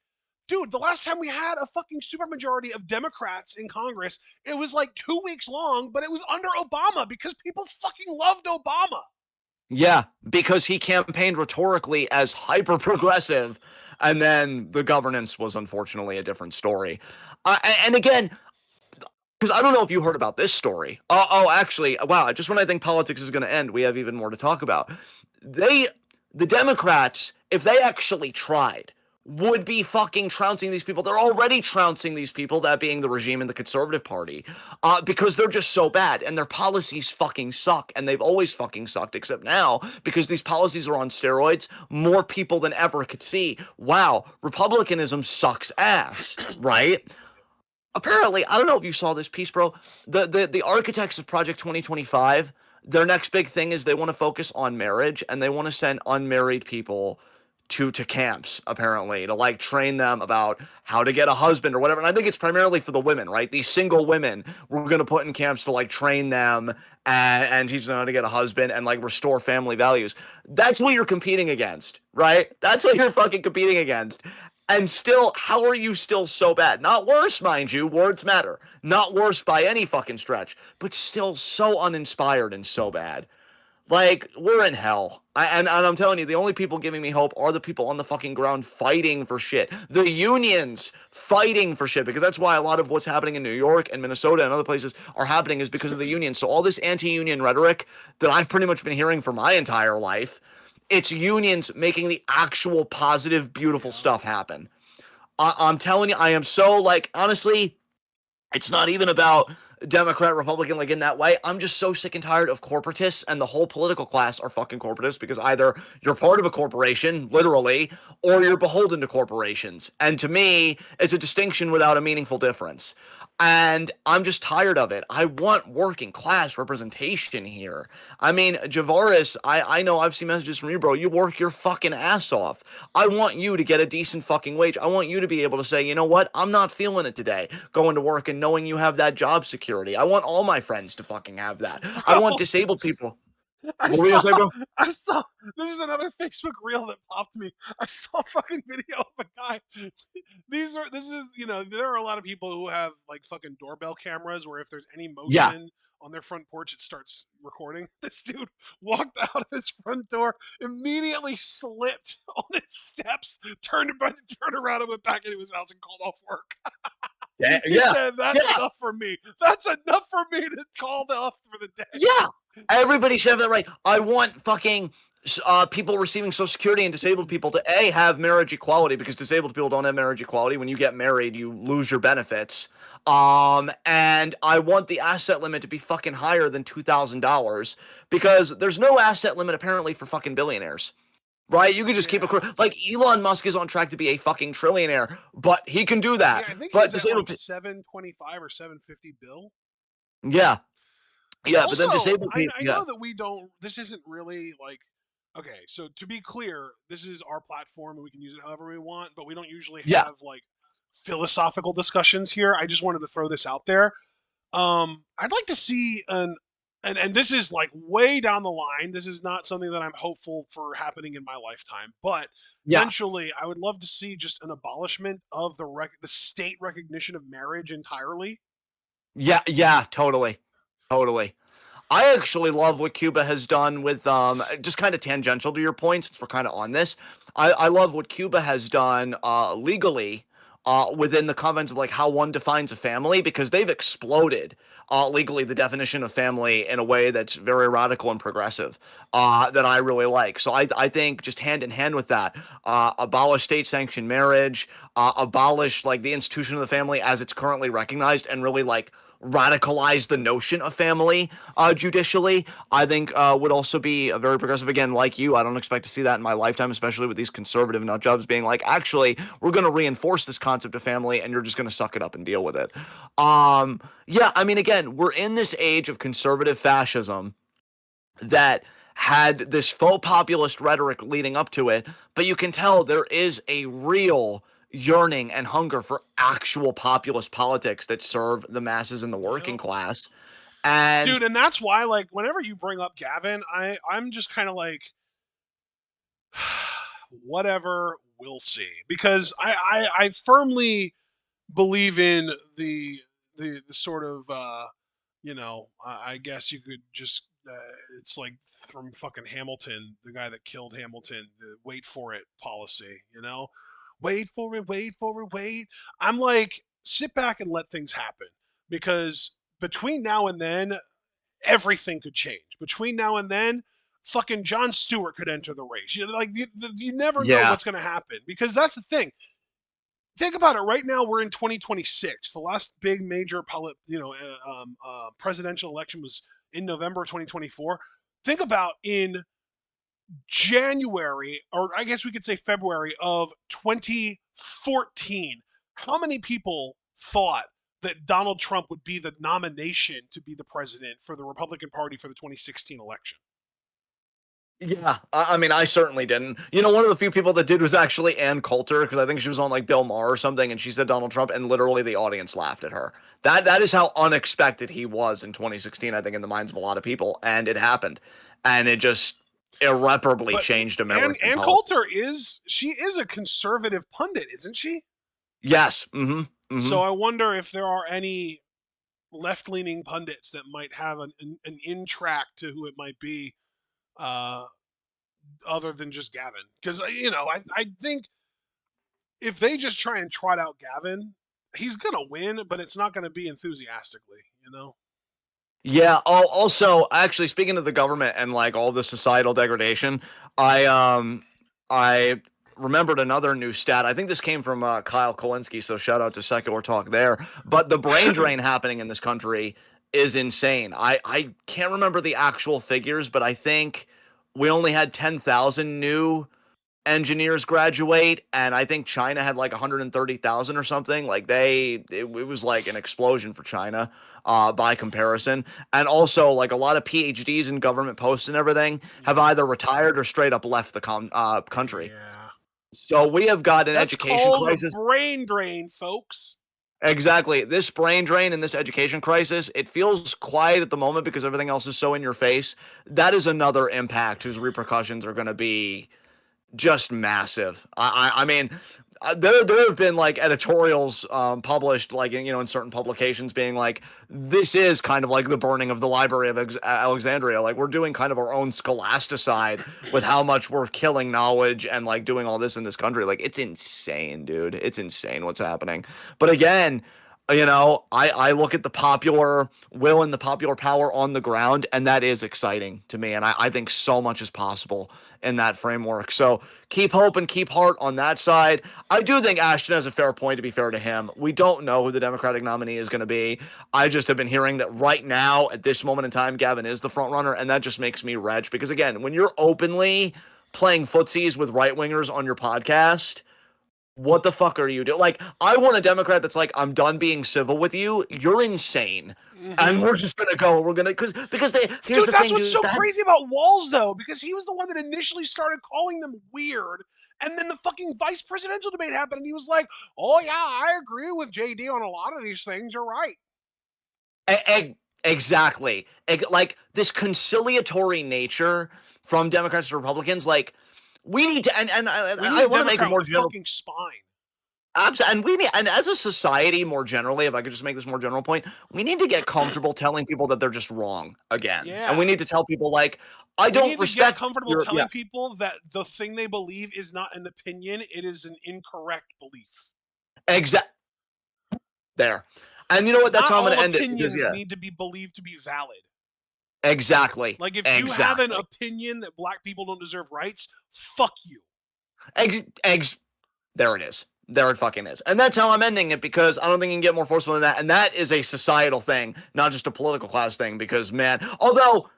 dude, the last time we had a fucking supermajority of Democrats in Congress, it was like 2 weeks long, but it was under Obama because people fucking loved Obama. yeah, because he campaigned rhetorically as hyper progressive, and then the governance was unfortunately a different story. And again, because I don't know if you heard about this story. Actually, wow! Just when I think politics is going to end, we have even more to talk about. They, the Democrats, if they actually tried, would be fucking trouncing these people. They're already trouncing these people, that being the regime and the Conservative Party, because they're just so bad and their policies fucking suck, and they've always fucking sucked, except now because these policies are on steroids. More people than ever could see, wow, Republicanism sucks ass, right? Apparently, I don't know if you saw this piece, bro. The architects of Project 2025, their next big thing is they want to focus on marriage, and they want to send unmarried people to camps, apparently, to like train them about how to get a husband or whatever. And I think it's primarily for the women, right? These single women we're gonna put in camps to like train them and teach them how to get a husband and like restore family values. That's what you're competing against, right? That's what you're fucking competing against. And still, how are you still so bad? Not worse, mind you, words matter. Not worse by any fucking stretch, but still so uninspired and so bad. Like, we're in hell. And I'm telling you, the only people giving me hope are the people on the fucking ground fighting for shit. The unions fighting for shit, because that's why a lot of what's happening in New York and Minnesota and other places are happening is because of the unions. So all this anti-union rhetoric that I've pretty much been hearing for my entire life, it's unions making the actual positive, beautiful Yeah. stuff happen. I'm telling you, I am so, like, honestly, it's not even about Democrat, Republican, like in that way. I'm just so sick and tired of corporatists, and the whole political class are fucking corporatists, because either you're part of a corporation, literally, or you're beholden to corporations. And to me, it's a distinction without a meaningful difference. And I'm just tired of it. I want working class representation here. I mean, Javaris, I know I've seen messages from you, bro. You work your fucking ass off. I want you to get a decent fucking wage. I want you to be able to say, you know what? I'm not feeling it today, going to work and knowing you have that job security. I want all my friends to fucking have that. I want Bro, disabled people. I What were you gonna saw say, bro? I saw this is another Facebook reel that popped me. I saw a fucking video of a guy. This is, there are a lot of people who have like fucking doorbell cameras where if there's any Yeah. motion on their front porch it starts recording. This dude walked out of his front door, immediately slipped on his steps, turned around and went back into his house and called off work. Yeah. He Yeah. said, "That's Yeah. enough for me. That's enough for me to call off for the day." Yeah. Everybody should have that right. I want fucking people receiving Social Security and disabled people to have marriage equality, because disabled people don't have marriage equality. When you get married, you lose your benefits. And I want the asset limit to be fucking higher than $2,000, because there's no asset limit apparently for fucking billionaires. Right? You could just keep Yeah. like Elon Musk is on track to be a fucking trillionaire, but he can do Yeah, that. I think But he's at disabled, like 725 or 750 bill. yeah, yeah. But then Also, disabled people, I yeah, know that we don't. This isn't really like. Okay, so to be clear, this is our platform and we can use it however we want, but we don't usually yeah. have like philosophical discussions here. I just wanted to throw this out there. I'd like to see and this is like way down the line. This is not something that I'm hopeful for happening in my lifetime, but Yeah, eventually I would love to see just an abolishment of the state recognition of marriage entirely. yeah, yeah, totally, totally. I actually love what Cuba has done with just kind of tangential to your point since we're kind of on this. I love what Cuba has done legally within the confines of like how one defines a family because they've exploded legally the definition of family in a way that's very radical and progressive that I really like. So I think just hand in hand with that, abolish state sanctioned marriage, abolish like the institution of the family as it's currently recognized, and really like radicalize the notion of family judicially, I think would also be a very progressive. Again, like you, I don't expect to see that in my lifetime, especially with these conservative nut jobs being like, actually, we're going to reinforce this concept of family, and you're just going to suck it up and deal with it. Yeah, I mean, again, we're in this age of conservative fascism that had this faux populist rhetoric leading up to it, but you can tell there is a real yearning and hunger for actual populist politics that serve the masses and the working Yep. class. And Dude, and that's why, like, whenever you bring up Gavin, I'm just kind of like, whatever, we'll see, because I firmly believe in the sort of I guess you could just it's like from fucking Hamilton, the guy that killed Hamilton, the wait for it policy, wait for it, wait for it, wait. I'm like, sit back and let things happen, because between now and then everything could change. Between now and then, fucking Jon Stewart could enter the race. You never know yeah, what's going to happen, because that's the thing. Think about it. Right now, we're in 2026. The last big major presidential election was in November of 2024. Think about in January, or I guess we could say February of 2014, how many people thought that Donald Trump would be the nomination to be the president for the Republican Party for the 2016 election? yeah. I mean, I certainly didn't. You know, one of the few people that did was actually Ann Coulter because I think she was on like Bill Maher or something, and she said Donald Trump, and literally the audience laughed at her. That is how unexpected he was in 2016. I think in the minds of a lot of people, and it happened, and it just irreparably But changed Ann, American Ann politics. Coulter she is a conservative pundit, isn't she? Yes. Mm-hmm. Mm-hmm. So I wonder if there are any left-leaning pundits that might have an in track to who it might be, uh, other than just Gavin. Because I think if they just try and trot out Gavin, he's gonna win, but it's not gonna be enthusiastically. Yeah. Also, actually, speaking of the government and like all the societal degradation, I remembered another new stat. I think this came from Kyle Kolinsky, so shout out to Secular Talk there. But the brain drain happening in this country is insane. I can't remember the actual figures, but I think we only had 10,000 new engineers graduate, and I think China had like 130,000 or something. Like it was like an explosion for China by comparison. And also like a lot of PhDs in government posts and everything have Yeah. either retired or straight up left the country. Yeah. So we have got an That's education called a crisis. brain drain, folks. Exactly. This brain drain and this education crisis, it feels quiet at the moment because everything else is so in your face. That is another impact whose repercussions are going to be just massive. I mean, there have been like editorials published like in certain publications being like this is kind of like the burning of the Library of Alexandria. Like we're doing kind of our own scholasticide with how much we're killing knowledge and like doing all this in this country. Like it's insane, dude. It's insane what's happening. But again, I look at the popular will and the popular power on the ground, and that is exciting to me. And I think so much is possible in that framework. So keep hope and keep heart on that side. I do think Ashton has a fair point, to be fair to him. We don't know who the Democratic nominee is going to be. I just have been hearing that right now, at this moment in time, Gavin is the front runner, and that just makes me retch. Because again, when you're openly playing footsies with right wingers on your podcast, what the fuck are you doing? Like, I want a Democrat that's like, I'm done being civil with you. You're insane. And Hmm. we're just gonna go. We're gonna because here's Dude, the that's thing, what's dude. so crazy about Walls, though, because he was the one that initially started calling them weird. And then the fucking vice presidential debate happened, and he was like, "Oh yeah, I agree with JD on a lot of these things. You're right." Exactly. Like this conciliatory nature from Democrats to Republicans. Like we need to, and We need I a want to make a Democrat more with a general. fucking spine. And we need, and as a society more generally, if I could just make this more general point, we need to get comfortable telling people that they're just wrong again. And Yeah. we need to tell people like, I We don't need to get respect comfortable your, yeah, telling people that the thing they believe is not an opinion, it is an incorrect belief. exact there. And you know what? That's Not how I'm going all to end it because opinions yeah, need to be believed to be valid. exactly, Like, if you have an exactly, opinion that black people don't deserve rights, fuck you. eggs. There it is. There it fucking is. And that's how I'm ending it because I don't think you can get more forceful than that. And that is a societal thing, not just a political class thing. Because man, although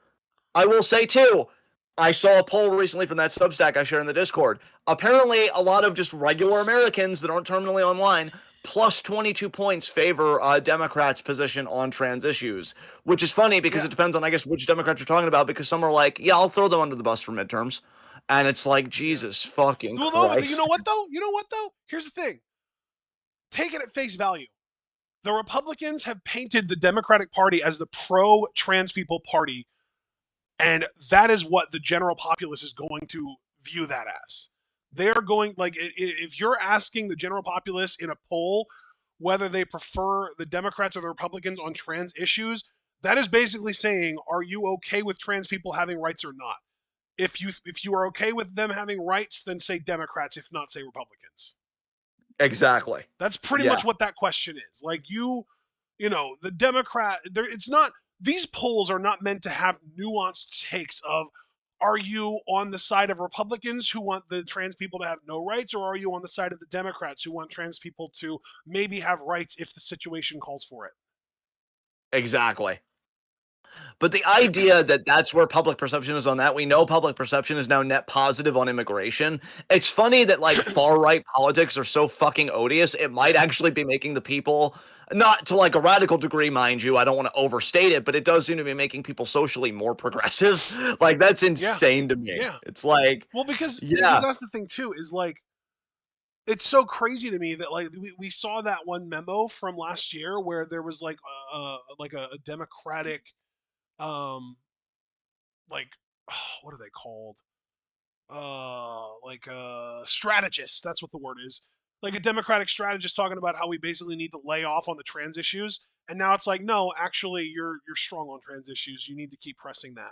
I will say too, I saw a poll recently from that Substack I shared in the Discord. Apparently, a lot of just regular Americans that aren't terminally online, plus 22 points, favor Democrats' position on trans issues, which is funny because Yeah. it depends on, I guess, which Democrats you're talking about. Because some are like, yeah, I'll throw them under the bus for midterms. And it's like, Yeah. Jesus fucking Well, no, you know Christ. what though? You know what though? Here's the thing. Take it at face value. The Republicans have painted the Democratic Party as the pro trans people party, and that is what the general populace is going to view that as. They're going, like, if you're asking the general populace in a poll whether they prefer the Democrats or the Republicans on trans issues, that is basically saying, are you okay with trans people having rights or not? If you are okay with them having rights, then say Democrats, if not say Republicans. Exactly. That's pretty Yeah. much what that question is. Like, the Democrat, there, it's not, these polls are not meant to have nuanced takes of, are you on the side of Republicans who want the trans people to have no rights, or are you on the side of the Democrats who want trans people to maybe have rights if the situation calls for it? Exactly. But the idea that that's where public perception is on that, we know public perception is now net positive on immigration. It's funny that like far right politics are so fucking odious. It might actually be making the people, not to like a radical degree, mind you. I don't want to overstate it, but it does seem to be making people socially more progressive. Like that's Yeah, insane to me. yeah. It's like, Well, because yeah, that's the thing too, is like, it's so crazy to me that, like, we saw that one memo from last year where there was like a Democratic, um like, what are they called, like a strategist, that's what the word is, like a Democratic strategist talking about how we basically need to lay off on the trans issues, and now it's like, no, actually, you're strong on trans issues, you need to keep pressing that.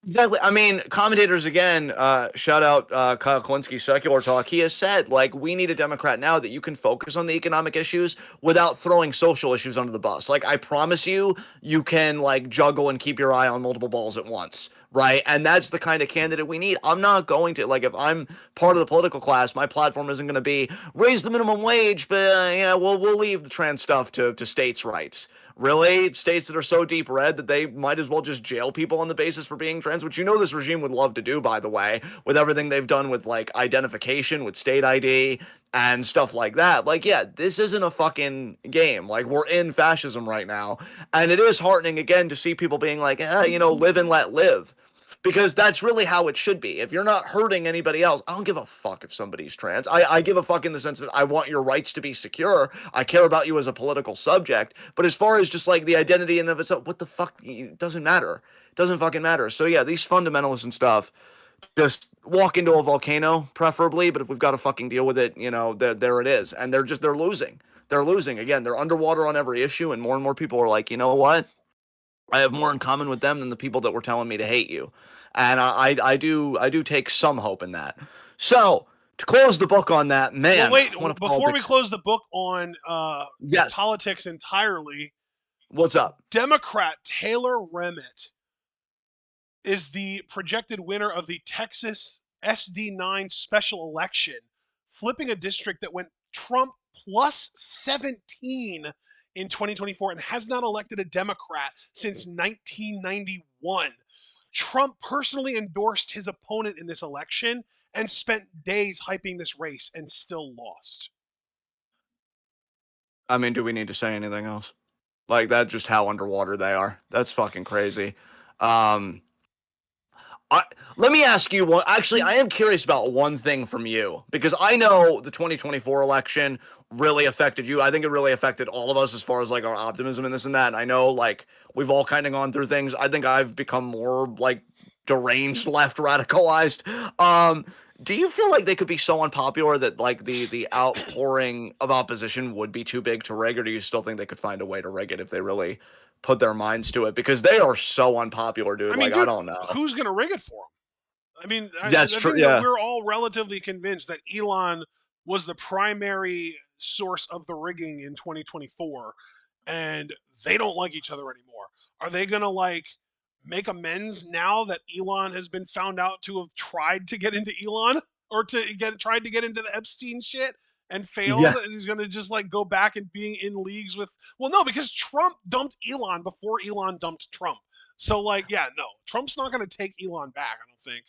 exactly. I mean, commentators again, shout out Kyle Kalinske, Secular Talk. He has said, like, we need a Democrat now that you can focus on the economic issues without throwing social issues under the bus. Like, I promise you, you can, like, juggle and keep your eye on multiple balls at once, right? And that's the kind of candidate we need. I'm not going to, like, if I'm part of the political class, my platform isn't going to be raise the minimum wage, but yeah, we'll leave the trans stuff to states' rights. Really? States that are so deep red that they might as well just jail people on the basis for being trans, which you know this regime would love to do, by the way, with everything they've done with like identification, with state ID, and stuff like that. Like, yeah, this isn't a fucking game. Like, we're in fascism right now. And it is heartening again to see people being like, live and let live, because that's really how it should be. If you're not hurting anybody else, I don't give a fuck if somebody's trans. I give a fuck in the sense that I want your rights to be secure. I care about you as a political subject. But as far as just like the identity and of itself, what the fuck? It doesn't matter. It doesn't fucking matter. So yeah, these fundamentalists and stuff, just walk into a volcano, preferably. But if we've got to fucking deal with it, there it is. And they're losing. They're losing again. They're underwater on every issue, and more people are like, you know what? I have more in common with them than the people that were telling me to hate you, and I do take some hope in that. So to close the book on that, Well, man, wait, what a before we politics. close the book on Yes, politics entirely, what's up? Democrat Taylor Remmett is the projected winner of the Texas SD9 special election, flipping a district that went Trump plus 17 in 2024 and has not elected a Democrat since 1991. Trump personally endorsed his opponent in this election and spent days hyping this race and still lost. I mean, do we need to say anything else? Like that's just how underwater they are. That's fucking crazy. Um, I, Let me ask you one. Actually, I am curious about one thing from you because I know the 2024 election really affected you. I think it really affected all of us as far as like our optimism and this and that. And I know like we've all kind of gone through things. I think I've become more like deranged, left radicalized. Um, Do you feel like they could be so unpopular that like the outpouring of opposition would be too big to rig, or do you still think they could find a way to rig it if they really put their minds to it? Because they are so unpopular, I dude. mean, Like I dude, don't know. who's gonna rig it for them? I mean, That's I true. think that Yeah. we're all relatively convinced that Elon was the primary source of the rigging in 2024, and they don't like each other anymore. Are they gonna like make amends now that Elon has been found out to have tried to get into Elon or to get tried to get into the Epstein shit and Yeah. failed, and he's gonna just like go back and being in leagues with? Well, no, because Trump dumped Elon before Elon dumped Trump. So like, yeah, no, Trump's not gonna take Elon back. I don't think.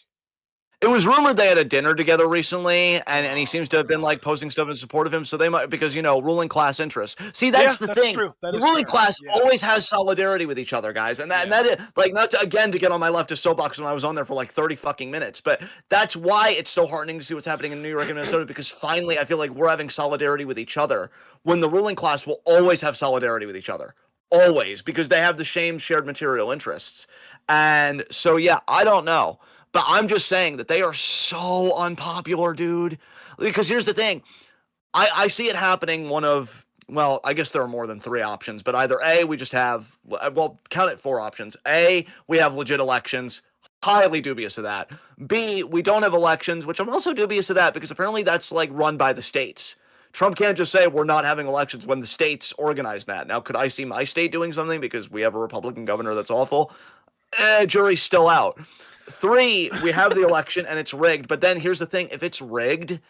It was rumored they had a dinner together recently, and he Oh seems my to have been god. like posting stuff in support of him. So they might, because ruling class interests. See, Yeah, that's the that's thing. true. That The is ruling fair. class Yeah, always has solidarity with each other, guys, and yeah, that is like not to, again to get on my leftist soapbox when I was on there for like 30 fucking minutes, but that's why it's so heartening to see what's happening in New York and Minnesota because finally I feel like we're having solidarity with each other when the ruling class will always have solidarity with each other. Always, because they have the same shared material interests. And so, yeah, I don't know. But I'm just saying that they are so unpopular, dude. Because here's the thing I see it happening one of, well, I guess there are more than three options, but either A, we just have, well, count it four options. A, we have legit elections. Highly dubious of that. B, we don't have elections, which I'm also dubious of that because apparently that's like run by the states. Trump can't just say we're not having elections when the states organize that. Now, could I see my state doing something because we have a Republican governor that's awful? Jury's still out. Three, we have the election and it's rigged. But then here's the thing: if it's rigged,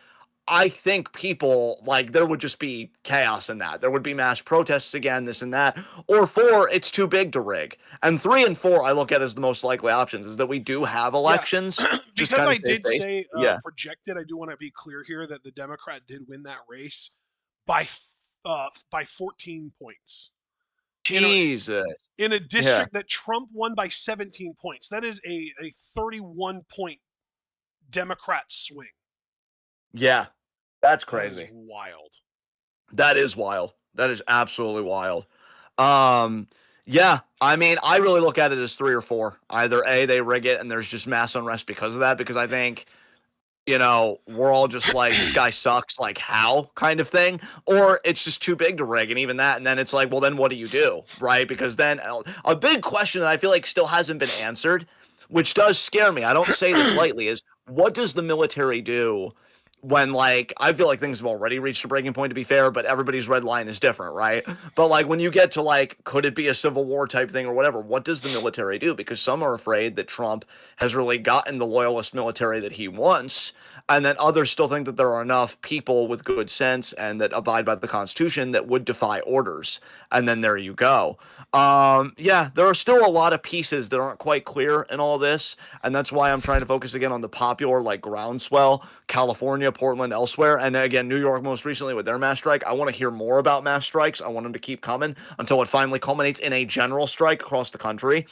I think people like there would just be chaos in that. There would be mass protests again, this and that. Or four, it's too big to rig. And three and four, I look at as the most likely options is that we do have yeah. elections, just Because kind I of save did face. say Yeah. projected, I do want to be clear here that the Democrat did win that race by 14 points in a Jesus. in a Yeah. district that Trump won by 17 points. That is a 31 point Democrat swing. Yeah. That's That is crazy. wild. That is wild. That is absolutely wild. Um, yeah, I mean, I really look at it as three or four. Either A, they rig it and there's just mass unrest because of that, because I think, we're all just like, this guy sucks, like how kind of thing, or it's just too big to rig, and even that, and then it's like, well, then what do? Right? Because then a big question that I feel like still hasn't been answered, which does scare me. I don't say this lightly, is what does the military do when like I feel like things have already reached a breaking point to be fair, but everybody's red line is different, right? But like when you get to like could it be a civil war type thing or whatever, what does the military do? Because some are afraid that Trump has really gotten the loyalist military that he wants, and then others still think that there are enough people with good sense and that abide by the Constitution that would defy orders. And then there you go. Yeah, there are still a lot of pieces that aren't quite clear in all this, and that's why I'm trying to focus again on the popular like groundswell, California, Portland, elsewhere, and again New York most recently with their mass strike. I want to hear more about mass strikes. I want them to keep coming until it finally culminates in a general strike across the country.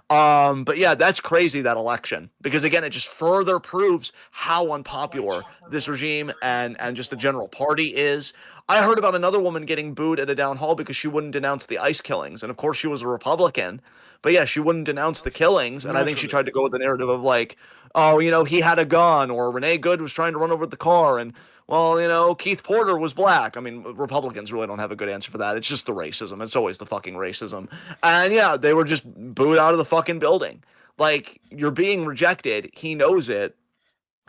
But yeah, that's crazy that election because again, it just further proves how unpopular this regime and just the general party is. I heard about another woman getting booed at a down hall because she wouldn't denounce the ICE killings, and of course she was a Republican, but yeah, she wouldn't denounce the killings, and I think she Naturally. tried to go with the narrative of like, oh, he had a gun, or Renee Good was trying to run over the car, and well, Keith Porter was black. I mean, Republicans really don't have a good answer for that. It's just the racism. It's always the fucking racism. And yeah, they were just booed out of the fucking building. Like, you're being rejected. He knows it.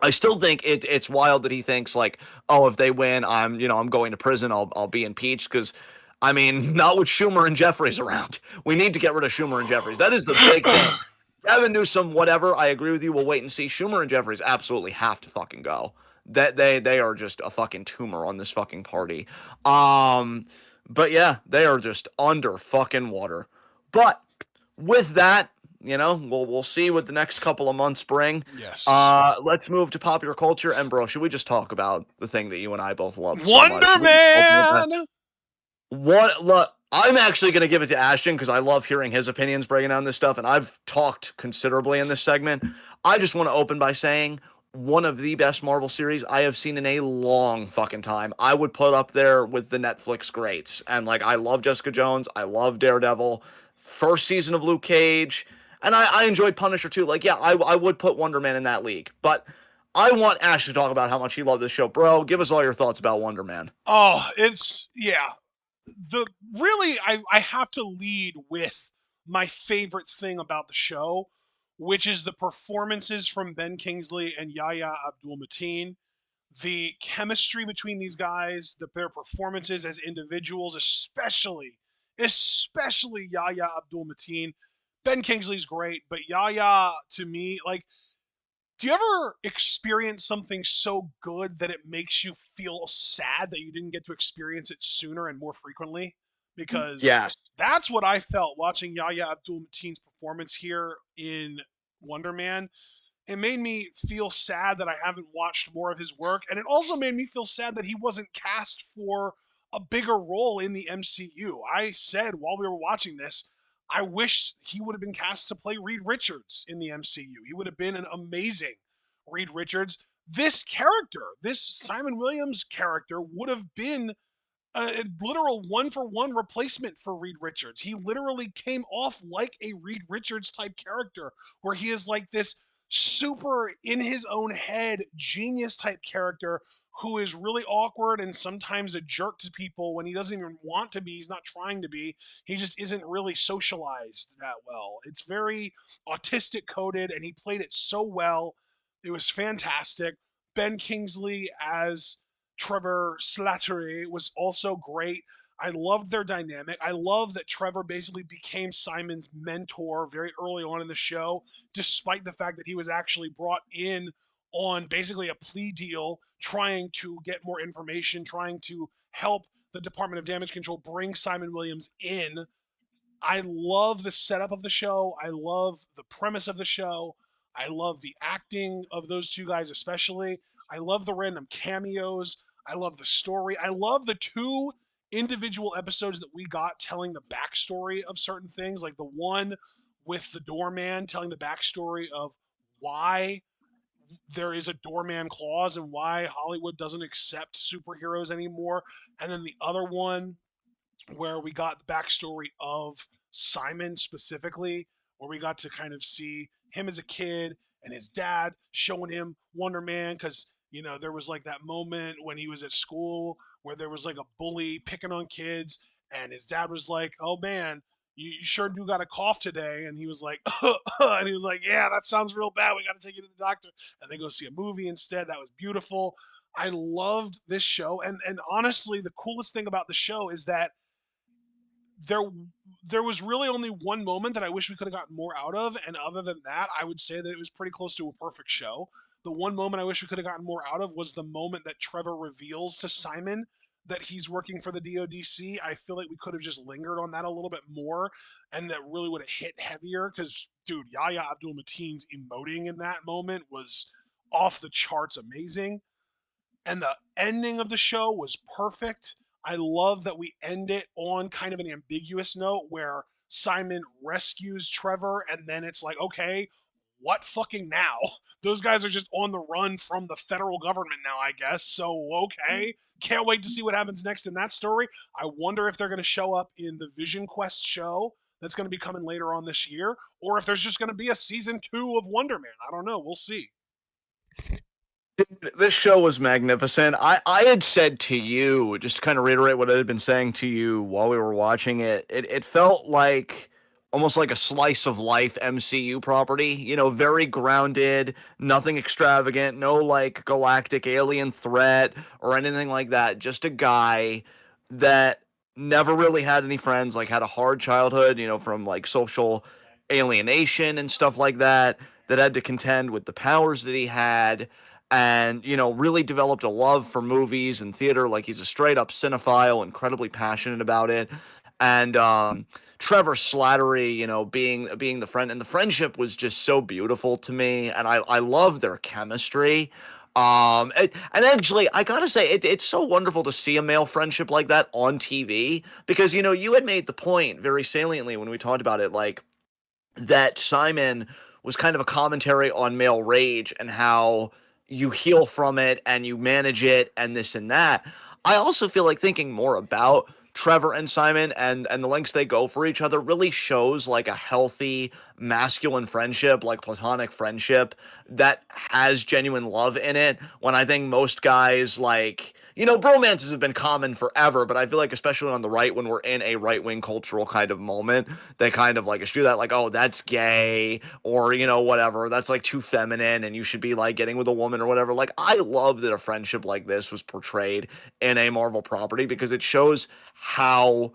I still think it's wild that he thinks like, oh, if they win, I'm going to prison. I'll be impeached because, I mean, not with Schumer and Jeffries around. We need to get rid of Schumer and Jeffries. That is the big thing. Gavin Newsom, whatever. I agree with you. We'll wait and see. Schumer and Jeffries absolutely have to fucking go. That they are just a fucking tumor on this fucking party. Um, but yeah, they are just under fucking water. But with that, we'll see what the next couple of months bring. Yes. Let's move to popular culture. And bro, should we just talk about the thing that you and I both loved so much? Wonder Should we just open with that? Man. What look, I'm actually gonna give it to Ashton because I love hearing his opinions breaking down this stuff, and I've talked considerably in this segment. I just want to open by saying one of the best Marvel series I have seen in a long fucking time. I would put up there with the Netflix greats. And like I love Jessica Jones, I love Daredevil, first season of Luke Cage, and I enjoyed Punisher too. Like, yeah, I would put Wonder Man in that league. But I want Ash to talk about how much he loved this show. Bro, give us all your thoughts about Wonder Man. Oh, it's yeah. The really I have to lead with my favorite thing about the show, which is the performances from Ben Kingsley and Yahya Abdul Mateen. The chemistry between these guys, their performances as individuals, especially Yahya Abdul Mateen. Ben Kingsley's great, but Yahya to me, like, do you ever experience something so good that it makes you feel sad that you didn't get to experience it sooner and more frequently? Because Yes. that's what I felt watching Yahya Abdul Mateen's performance here in Wonder Man. It made me feel sad that I haven't watched more of his work, and it also made me feel sad that he wasn't cast for a bigger role in the MCU. I said while we were watching this, I wish he would have been cast to play Reed Richards in the MCU. He would have been an amazing Reed Richards. This character, this Simon Williams character, would have been a literal one for one replacement for Reed Richards. He literally came off like a Reed Richards type character, where he is like this super in his own head genius type character who is really awkward and sometimes a jerk to people when he doesn't even want to be. He's not trying to be. He just isn't really socialized that well. It's very autistic coded, and he played it so well. It was fantastic. Ben Kingsley as Trevor Slattery was also great. I loved their dynamic. I love that Trevor basically became Simon's mentor very early on in the show, despite the fact that he was actually brought in on basically a plea deal, trying to get more information, trying to help the Department of Damage Control bring Simon Williams in. I love the setup of the show. I love the premise of the show. I love the acting of those two guys, especially. I love the random cameos. I love the story. I love the two individual episodes that we got telling the backstory of certain things, like the one with the doorman telling the backstory of why there is a doorman clause and why Hollywood doesn't accept superheroes anymore. And then the other one where we got the backstory of Simon specifically, where we got to kind of see him as a kid and his dad showing him Wonder Man because there was like that moment when he was at school where there was like a bully picking on kids, and his dad was like, "Oh man, you sure do got a cough today," and he was like, and he was like, "Yeah, that sounds real bad. We got to take you to the doctor." And they go see a movie instead. That was beautiful. I loved this show, and honestly, the coolest thing about the show is that there there was really only one moment that I wish we could have gotten more out of, and other than that, I would say that it was pretty close to a perfect show. The one moment I wish we could have gotten more out of was the moment that Trevor reveals to Simon that he's working for the DODC. I feel like we could have just lingered on that a little bit more, and that really would have hit heavier. Because, dude, Yahya Abdul Mateen's emoting in that moment was off the charts amazing, and the ending of the show was perfect. I love that we end it on kind of an ambiguous note where Simon rescues Trevor, and then it's like, okay, what fucking now? Those guys are just on the run from the federal government now, I guess. So, okay. Can't wait to see what happens next in that story. I wonder if they're going to show up in the Vision Quest show that's going to be coming later on this year, or if there's just going to be a season 2 of Wonder Man. I don't know. We'll see. This show was magnificent. I had said to you, just to kind of reiterate what I had been saying to you while we were watching it, it felt like almost like a slice of life MCU property, very grounded, nothing extravagant, no like galactic alien threat or anything like that. Just a guy that never really had any friends, like had a hard childhood, from like social alienation and stuff like that, that had to contend with the powers that he had, and really developed a love for movies and theater. Like, he's a straight up cinephile, incredibly passionate about it. And Trevor Slattery, being the friend, and the friendship was just so beautiful to me, and I love their chemistry. And actually, I gotta say, it's so wonderful to see a male friendship like that on TV, because you had made the point very saliently when we talked about it, like, that Simon was kind of a commentary on male rage and how you heal from it and you manage it and this and that. I also feel like, thinking more about Trevor and Simon and the lengths they go for each other really shows like a healthy masculine friendship, like platonic friendship that has genuine love in it. When I think most guys like, you know, bromances have been common forever, but I feel like especially on the right, when we're in a right-wing cultural kind of moment, they kind of like eschew that, like, oh, that's gay, or you know, whatever, that's like too feminine and you should be like getting with a woman or whatever. Like, I love that a friendship like this was portrayed in a Marvel property because it shows how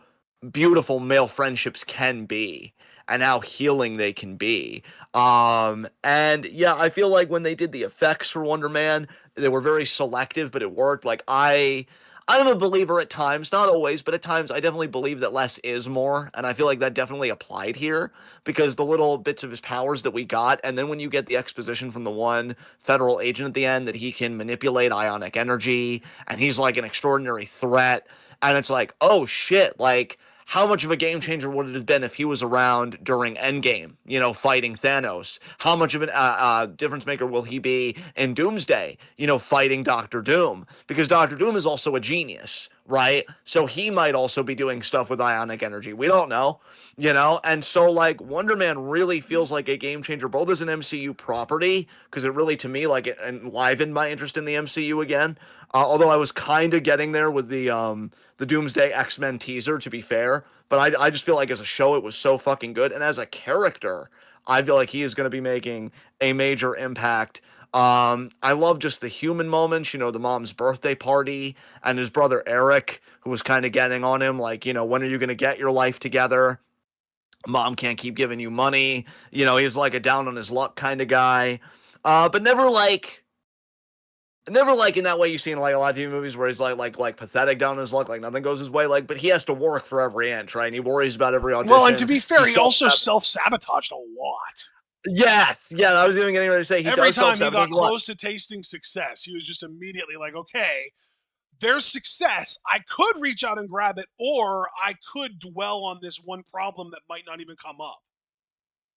beautiful male friendships can be and how healing they can be. And yeah, I feel like when they did the effects for Wonder Man, they were very selective, but it worked. Like, I'm a believer at times, not always, but at times I definitely believe that less is more, and I feel like that definitely applied here because the little bits of his powers that we got, and then when you get the exposition from the one federal agent at the end that he can manipulate ionic energy and he's like an extraordinary threat, and it's like, oh shit, like how much of a game changer would it have been if he was around during Endgame, you know, fighting Thanos? How much of a difference maker will he be in Doomsday, you know, fighting Doctor Doom? Because Doctor Doom is also a genius, right? So he might also be doing stuff with ionic energy. We don't know, you know? And so, like, Wonder Man really feels like a game changer, both as an MCU property, because it really, to me, like, it enlivened my interest in the MCU again. Although I was kind of getting there with the Doomsday X-Men teaser, to be fair. But I just feel like as a show, it was so fucking good. And as a character, I feel like he is going to be making a major impact. I love just the human moments, you know, the mom's birthday party and his brother Eric, who was kind of getting on him, like, you know, when are you going to get your life together? Mom can't keep giving you money. You know, he's like a down on his luck kind of guy. But never like in that way you see in like a lot of TV movies where he's like pathetic down his luck, like nothing goes his way. Like, but he has to work for every inch, right? And he worries about every Well, and to audition. be fair, He he self also self-sabotaged a lot. Yes, yeah. I was even getting ready to say he Every does self time he got sabotage a lot. close to tasting success, he was just immediately like, okay, there's success. I could reach out and grab it, or I could dwell on this one problem that might not even come up.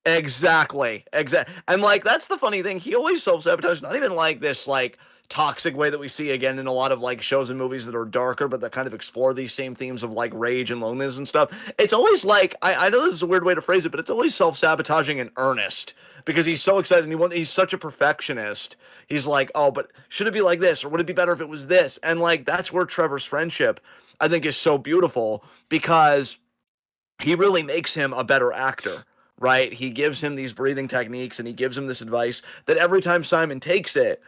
Exactly. And like that's the funny thing. He always self-sabotage, not even like this like toxic way that we see again in a lot of like shows and movies that are darker, but that kind of explore these same themes of like rage and loneliness and stuff. It's always like I know this is a weird way to phrase it, but it's always self-sabotaging in earnest because he's so excited and he's such a perfectionist. He's like, oh, but should it be like this? Or would it be better if it was this? And like that's where Trevor's friendship, I think, is so beautiful because he really makes him a better actor, right? He gives him these breathing techniques and he gives him this advice that every time Simon takes it,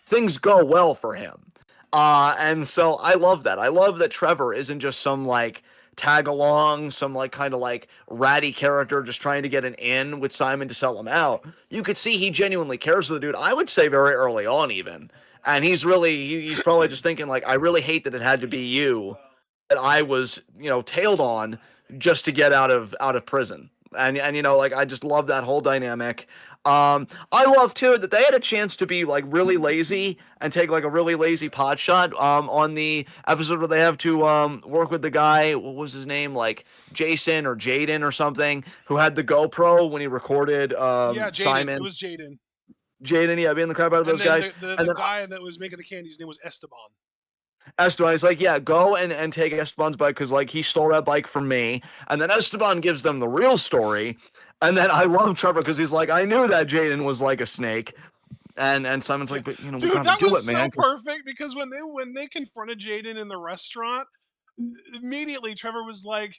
things go well for him. And so I love that. I love that Trevor isn't just some like tag along, some like kind of like ratty character just trying to get an in with Simon to sell him out. You could see he genuinely cares for the dude. I would say very early on, even. And he's probably just thinking like, I really hate that it had to be you that I was, you know, tailed on just to get out of prison. And you know, like I just love that whole dynamic. I love too that they had a chance to be like really lazy and take like a really lazy pot shot on the episode where they have to work with the guy, what was his name, like Jason or Jaden or something, who had the GoPro when he recorded Yeah, Jaden. It Simon. was Jaden. Jaden, yeah, being the crap out of And those then guys. the And then guy that was making the candy, his name was Esteban. Esteban, he's like, yeah, go and take Esteban's bike because like he stole that bike from me. And then Esteban gives them the real story. And then I love Trevor because he's like, I knew that Jaden was like a snake. And Simon's Yeah, like, but you know, we dude, gotta that do was it, so man. perfect because when they confronted Jaden in the restaurant, immediately Trevor was like,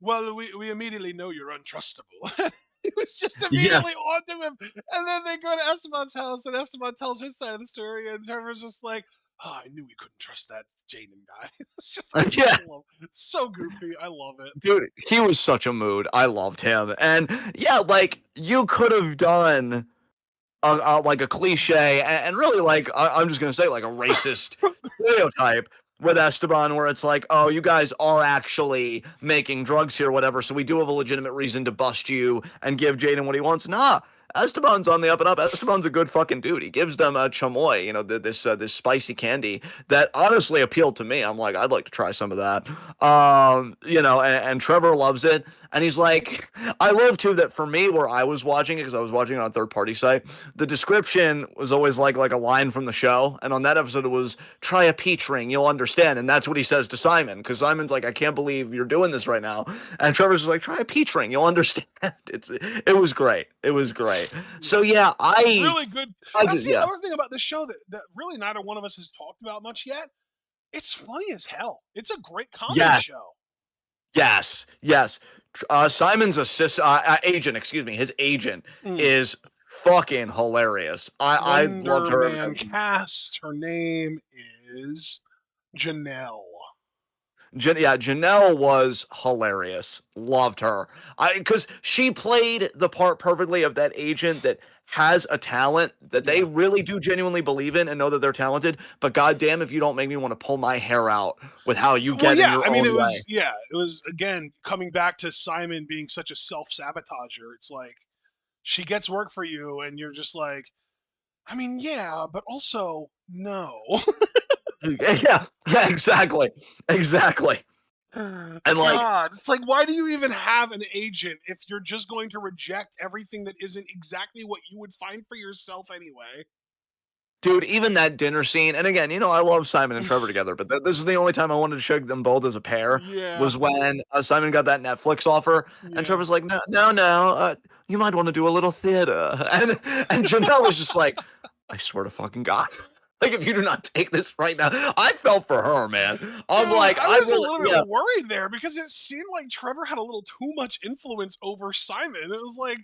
"Well, we immediately know you're untrustable." He was just Yeah. immediately onto him, and then they go to Esteban's house, and Esteban tells his side of the story, and Trevor's just like, "Oh, I knew we couldn't trust that Jaden guy." It's just, I Yeah. just love, so goofy. I love it. Dude, he was such a mood. I loved him. And yeah, like you could have done like a cliche and really like I'm just gonna say like a racist stereotype with Esteban, where it's like, oh, you guys are actually making drugs here, whatever. So we do have a legitimate reason to bust you and give Jaden what he wants. Nah, Esteban's on the up and up. Esteban's a good fucking dude. He gives them a chamoy, this spicy candy that honestly appealed to me. I'm like, I'd like to try some of that. And Trevor loves it. And he's like, I love too that for me, where I was watching it, because I was watching it on a third party site, the description was always like a line from the show. And on that episode, it was, try a peach ring, you'll understand. And that's what he says to Simon, because Simon's like, I can't believe you're doing this right now. And Trevor's like, try a peach ring, you'll understand. It was great. It was great. Yeah. So yeah, Really good. I That's just the yeah. other thing about this show that really neither one of us has talked about much yet. It's funny as hell. It's a great comedy Yes, show. yes, yes. Simon's agent, excuse me, his agent Mm. is fucking hilarious. I loved Wonder her. Man cast. Her name is Janelle. Janelle was hilarious. Loved her. Because she played the part perfectly of that agent that has a talent that they Yeah. really do genuinely believe in and know that they're talented. But goddamn, if you don't make me want to pull my hair out with how you Well, get in yeah. your I mean, own way. it was again coming back to Simon being such a self sabotager. It's like she gets work for you, and you're just like, I mean, yeah, but also no. Yeah, exactly. Exactly. And like, God, it's like, why do you even have an agent if you're just going to reject everything that isn't exactly what you would find for yourself anyway? dude, even that dinner scene, and again, I love Simon and Trevor together, but this is the only time I wanted to show them both as a pair Yeah, was when Simon got that Netflix offer, and yeah. Trevor's like, no, no, no, you might want to do a little theater, and Janelle was just like, I swear to fucking God, like if you do not take this right now, I felt for her, man. I'm Dude, like, I I was a really, little yeah, bit worried there because it seemed like Trevor had a little too much influence over Simon. It was like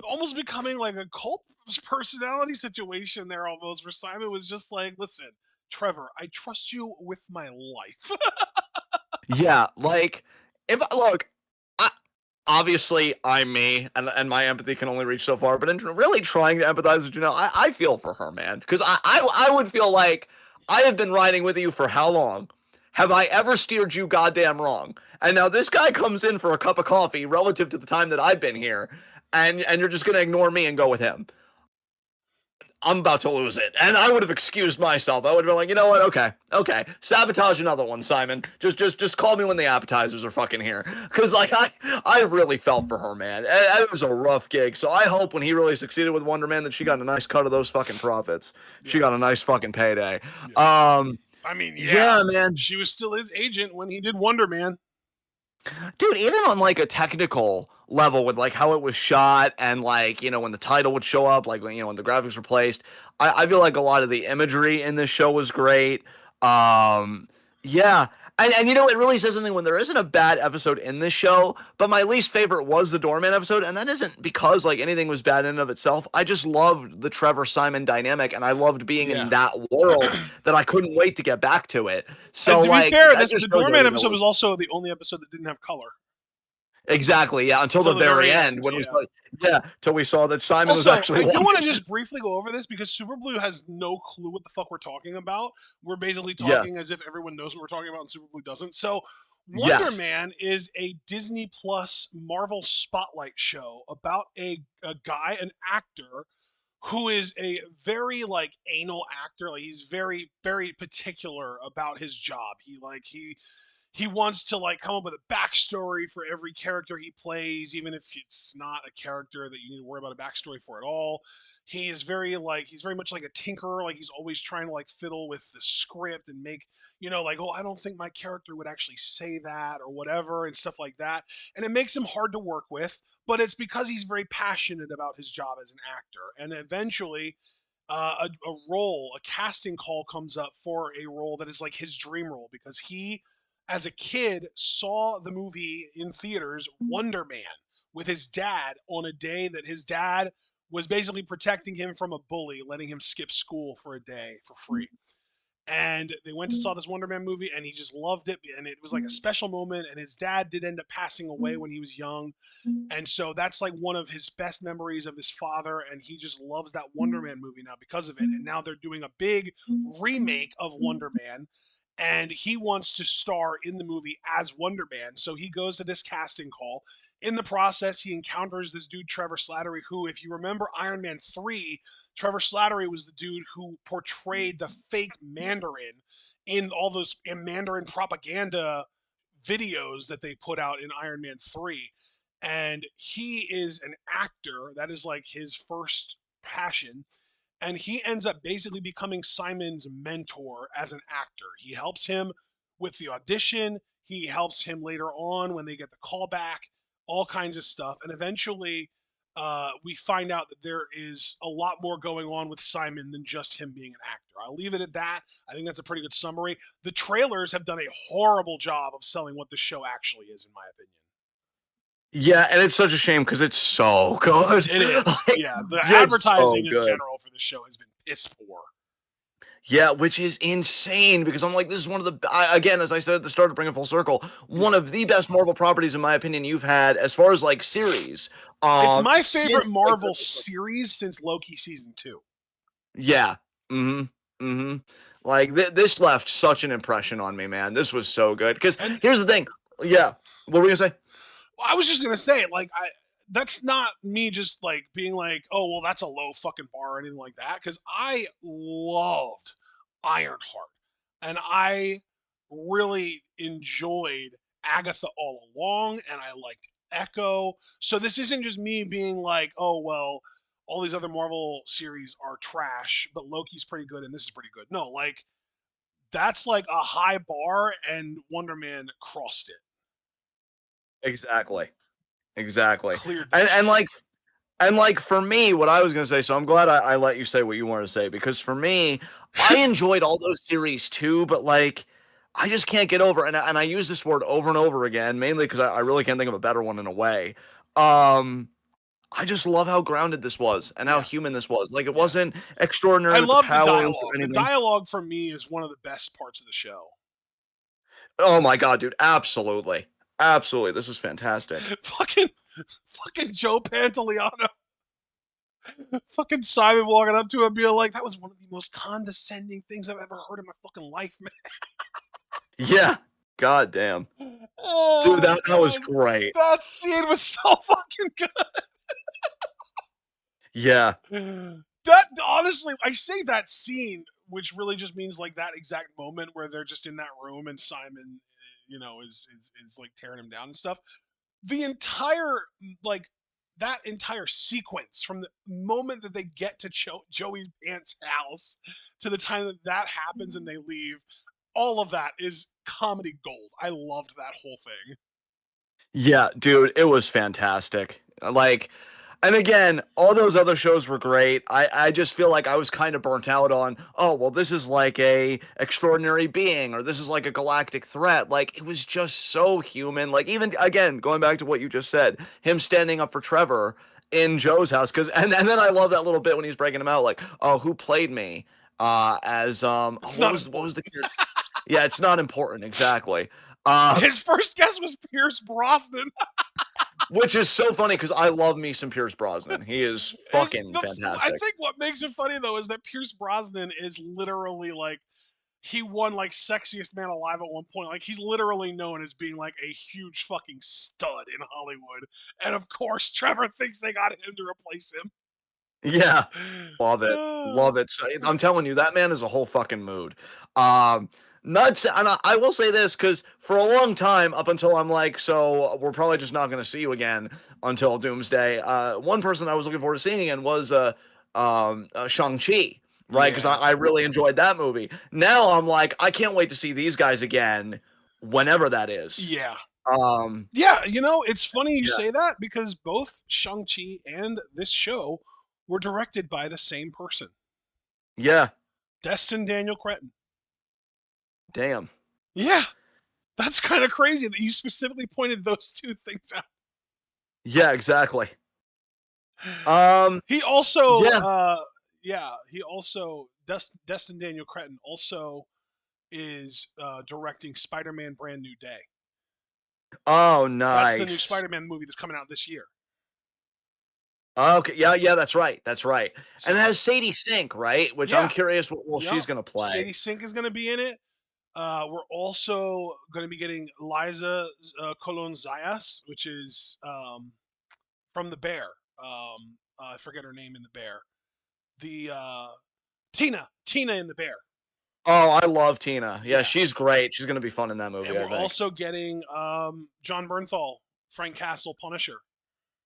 almost becoming like a cult personality situation there almost, where Simon was just like, listen, Trevor, I trust you with my life. yeah, like if look, I, obviously I'm me, and my empathy can only reach so far. But in really trying to empathize with Janelle, I feel for her, man, because I would feel like I have been riding with you for how long? Have I ever steered you goddamn wrong? And now this guy comes in for a cup of coffee relative to the time that I've been here, and you're just gonna ignore me and go with him. I'm about to lose it. And I would have excused myself. I would have been like, you know what? Okay, okay. Sabotage another one, Simon. Just call me when the appetizers are fucking here. Cause like I really felt for her, man. It was a rough gig. So I hope when he really succeeded with Wonder Man that she got a nice cut of those fucking profits. She Yeah, got a nice fucking payday. yeah. Um, I mean, yeah, yeah, man. she was still his agent when he did Wonder Man. Dude, even on like a technical level with like how it was shot and like, when the title would show up, like when the graphics were placed, I feel like a lot of the imagery in this show was great. Yeah. And it really says something when there isn't a bad episode in this show, but my least favorite was the Doorman episode, and that isn't because like anything was bad in and of itself. I just loved the Trevor Simon dynamic and I loved being in Yeah. that world that I couldn't wait to get back to it. And So to be like fair, that this just the shows Doorman everything that episode was was also the only episode that didn't have color exactly, yeah, until the until the very very end end. when we Yeah. saw till we saw that Simon was Also, actually I do want to watching. just briefly go over this because Super Blue has no clue what the fuck we're talking about. We're basically Yeah. talking as if everyone knows what we're talking about and Super Blue doesn't. So, Wonder Yes. Man is a Disney Plus Marvel Spotlight show about a guy, an actor who is a very like anal actor. Like he's very very particular about his job. He wants to like come up with a backstory for every character he plays, even if it's not a character that you need to worry about a backstory for at all. He's very much like a tinkerer. Like he's always trying to like fiddle with the script and make, like, oh, I don't think my character would actually say that or whatever and stuff like that. And it makes him hard to work with, but it's because he's very passionate about his job as an actor. And eventually a casting call comes up for a role that is like his dream role because he, as a kid, saw the movie in theaters, Wonder Man, with his dad on a day that his dad was basically protecting him from a bully, letting him skip school for a day for free. And they went to saw this Wonder Man movie, and he just loved it. And it was like a special moment. And his dad did end up passing away when he was young, and so that's like one of his best memories of his father. And he just loves that Wonder Man movie now because of it. And now they're doing a big remake of Wonder Man. And he wants to star in the movie as Wonder Man. So he goes to this casting call. in the process, he encounters this dude, Trevor Slattery, who, if you remember Iron Man 3, Trevor Slattery was the dude who portrayed the fake Mandarin in all those in Mandarin propaganda videos that they put out in Iron Man 3. And he is an actor. That is like his first passion. And he ends up basically becoming Simon's mentor as an actor. He helps him with the audition, he helps him later on when they get the call back, all kinds of stuff. And eventually, we find out that there is a lot more going on with Simon than just him being an actor. I'll leave it at that. I think that's a pretty good summary. The trailers have done a horrible job of selling what the show actually is, in my opinion. Yeah, and it's such a shame because it's so good. It is. Like, Yeah, the yeah, it's so advertising in good. general for the show has been piss poor. Yeah, which is insane because I'm like, this is one of the again, as I said at the start, to bring it full circle, one Yeah. of the best Marvel properties in my opinion you've had as far as like series. It's my favorite Since like Marvel series since Loki season 2. yeah, mm-hmm, mm-hmm. Like this left such an impression on me, man. This was so good because And here's the thing. Yeah, what were you gonna say? I was just gonna say, like, that's not me just like being like, oh well, that's a low fucking bar or anything like that. Because I loved Ironheart, and I really enjoyed Agatha all along, and I liked Echo. So this isn't just me being like, oh well, all these other Marvel series are trash, but Loki's pretty good and this is pretty good. No, like that's like a high bar, and Wonder Man crossed it, Exactly, exactly, cleared that and shit. for me, what I was gonna say, so I'm glad I let you say what you wanted to say because for me, I enjoyed all those series too, but like I just can't get over and I use this word over and over again, mainly because I really can't think of a better one in a way. Um, I just love how grounded this was and how Yeah, human this was. Like it yeah. wasn't I extraordinary with the love the powers or dialogue. The anything. dialogue for me is one of the best parts of the show. Oh my god, dude, absolutely. Absolutely. This was fantastic. fucking fucking Joe Pantoliano. Fucking Simon walking up to him being like, that was one of the most condescending things I've ever heard in my fucking life, Yeah. God damn. man. Dude, Oh that was god. great. That scene was so fucking Yeah. good. That honestly, I say that scene, which really just means like that exact moment where they're just in that room and Simon, is like tearing him down and stuff. The entire like that entire sequence from the moment that they get to Joey's aunt's house to the time that that happens and they leave, all of that is comedy gold. I loved that whole thing. Yeah, dude, it was fantastic. Like, and again, all those other shows were great. I just feel like I was kind of burnt out on, oh, well, this is like a extraordinary being, or this is like a galactic threat. Like, it was just so human. Like, even again, going back to what you just said, him standing up for Trevor in Joe's house, because and then I love that little bit when he's breaking him out, like, oh, who played me? As oh, It's not what was important. the character? Yeah, it's not important, exactly. Uh His first guess was Pierce Brosnan. Which is so funny because I love me some Pierce Brosnan. He is And fucking I fantastic. think what makes it funny though is that Pierce Brosnan is literally like he won like sexiest man alive at one point. Like he's literally known as being like a huge fucking stud in Hollywood. And of course, Trevor thinks they got him to replace him. Yeah, love it, Ah. love it. So, I'm telling you, that man is a whole fucking mood. Um, nuts. And I will say this because for a long time, up until I'm like, so we're probably just not going to see you again until Doomsday. One person I was looking forward to seeing again was Shang Chi. Right, because Yeah. I really enjoyed that movie. Now I'm like, I can't wait to see these guys again, whenever that is. Yeah. Um, Yeah, it's funny you yeah, say that because both Shang-Chi and this show were directed by the same person, yeah, Destin Daniel Cretton. damn. Yeah, that's kind of crazy that you specifically pointed those two things out. Yeah, exactly. Um, He also, yeah. he also, Destin Daniel Cretton also is directing Spider-Man Brand New Day. Oh, That's the new nice. Spider-Man movie that's coming out this year. Okay, yeah, yeah, that's right, that's right. And it So, has Sadie Sink, right? Which I'm yeah, curious what role yep. she's gonna play. Sadie Sink is going to be in it. We're also going to be getting Liza Colon Zayas, which is from the Bear. I forget her name in the Bear. The Tina in the Bear. Oh, I love Tina. Yeah, Yeah, she's great. She's gonna be fun in that and movie, I we're think. also getting John Bernthal, Frank Castle, Punisher.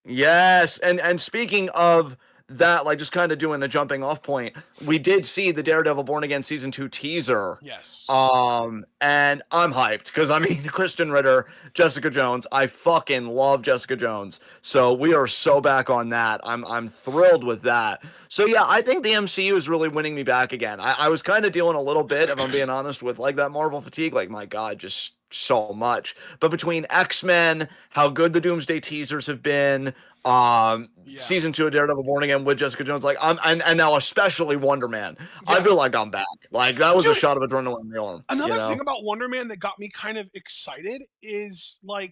Yes, and speaking of that, like just kind of doing a jumping off point, we did see the Daredevil Born Again season 2 teaser. Yes. And I'm hyped because I mean Kristen Ritter, Jessica Jones. I fucking love Jessica Jones. So we are so back on that. I'm thrilled with that. So yeah, I think the MCU is really winning me back again. I was kind of dealing a little bit, if I'm being honest, with like that Marvel fatigue. Like my God, just so much. But between X-Men, how good the Doomsday teasers have been, Yeah. season 2 of Daredevil Born Again with Jessica Jones, like and now especially Wonder Man. I Yeah. feel like I'm back. Like that was a Dude, shot of adrenaline in the arm, you another thing know? about Wonder Man that got me kind of excited is like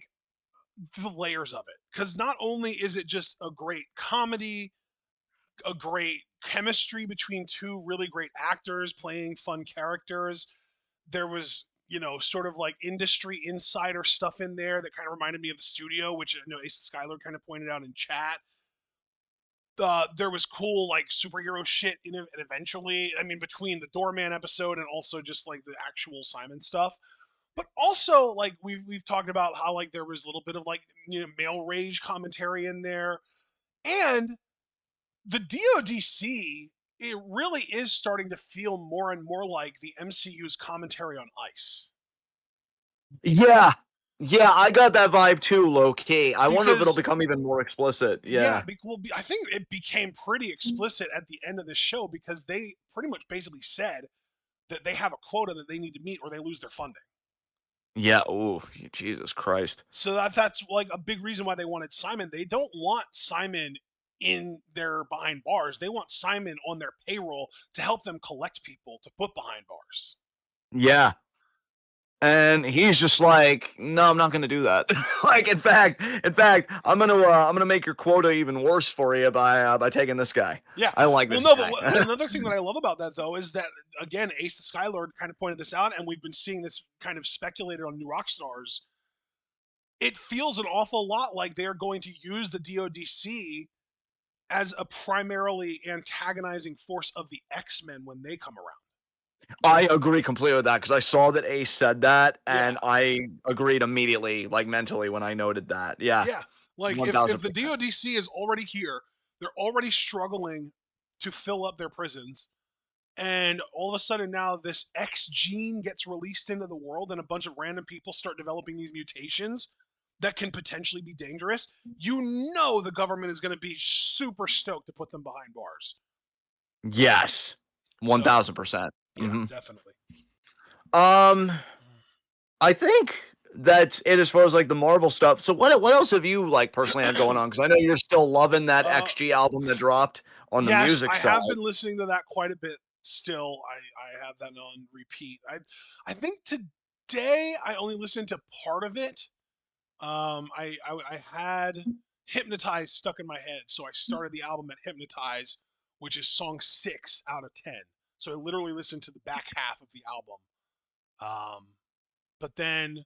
the layers of it. Because not only is it just a great comedy, a great chemistry between two really great actors playing fun characters, there was, sort of like industry insider stuff in there that kind of reminded me of the studio, which I know Ace Skyler kind of pointed out in chat. There was cool like superhero shit in it, and eventually, I mean, between the Doorman episode and also just like the actual Simon stuff. But also, like we've talked about how like there was a little bit of like male rage commentary in there, and the DODC. It really is starting to feel more and more like the MCU's commentary on ice. Yeah. Yeah, I got that vibe too, low key. I wonder if it'll Because become even more explicit. yeah, Yeah. I think it became pretty explicit at the end of the show because they pretty much basically said that they have a quota that they need to meet or they lose their funding. Yeah. Ooh, Jesus Christ. So that's like a big reason why they wanted Simon. They don't want Simon in their behind bars. They want Simon on their payroll to help them collect people to put behind bars. Yeah. And he's just like, no, I'm not gonna do that. Like, in fact, I'm gonna make your quota even worse for you by taking this guy. Yeah. I like Well, this no, but guy. another thing that I love about that though is that again, Ace the Skylord kind of pointed this out, and we've been seeing this kind of speculated on New Rockstars. It feels an awful lot like they're going to use the DODC as a primarily antagonizing force of the X-Men when they come around. I agree completely with that because I saw that Ace said that, Yeah. and I agreed immediately, like mentally, when I noted that. Yeah, Yeah. Like one if thousand the percent. DODC is already here, they're already struggling to fill up their prisons. And all of a sudden now this X gene gets released into the world and a bunch of random people start developing these mutations that can potentially be dangerous. You know the government is going to be super stoked to put them behind bars. Yes, one So, thousand percent. yeah, Mm-hmm. definitely. Um, I think that's it as far as like the Marvel stuff. So what else have you like personally had going on? Because I know you're still loving that uh XG album that dropped on the yes, music I side. have been listening to that quite a bit still. I have that on repeat. I think today I only listened to part of it. I had Hypnotize stuck in my head, so I started the album at Hypnotize, which is song 6 out of 10. So I literally listened to the back half of the album. But then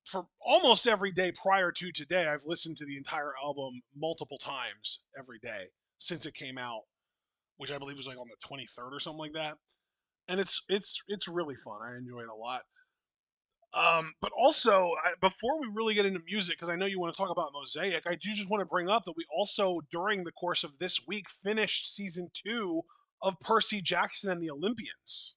for almost every day prior to today, I've listened to the entire album multiple times every day since it came out, which I believe was like on the 23rd or something like that. And it's really fun. I enjoy it a lot. But also, before we really get into music, because I know you want to talk about Mosaic, I do just want to bring up that we also, during the course of this week, finished season 2 of Percy Jackson and the Olympians.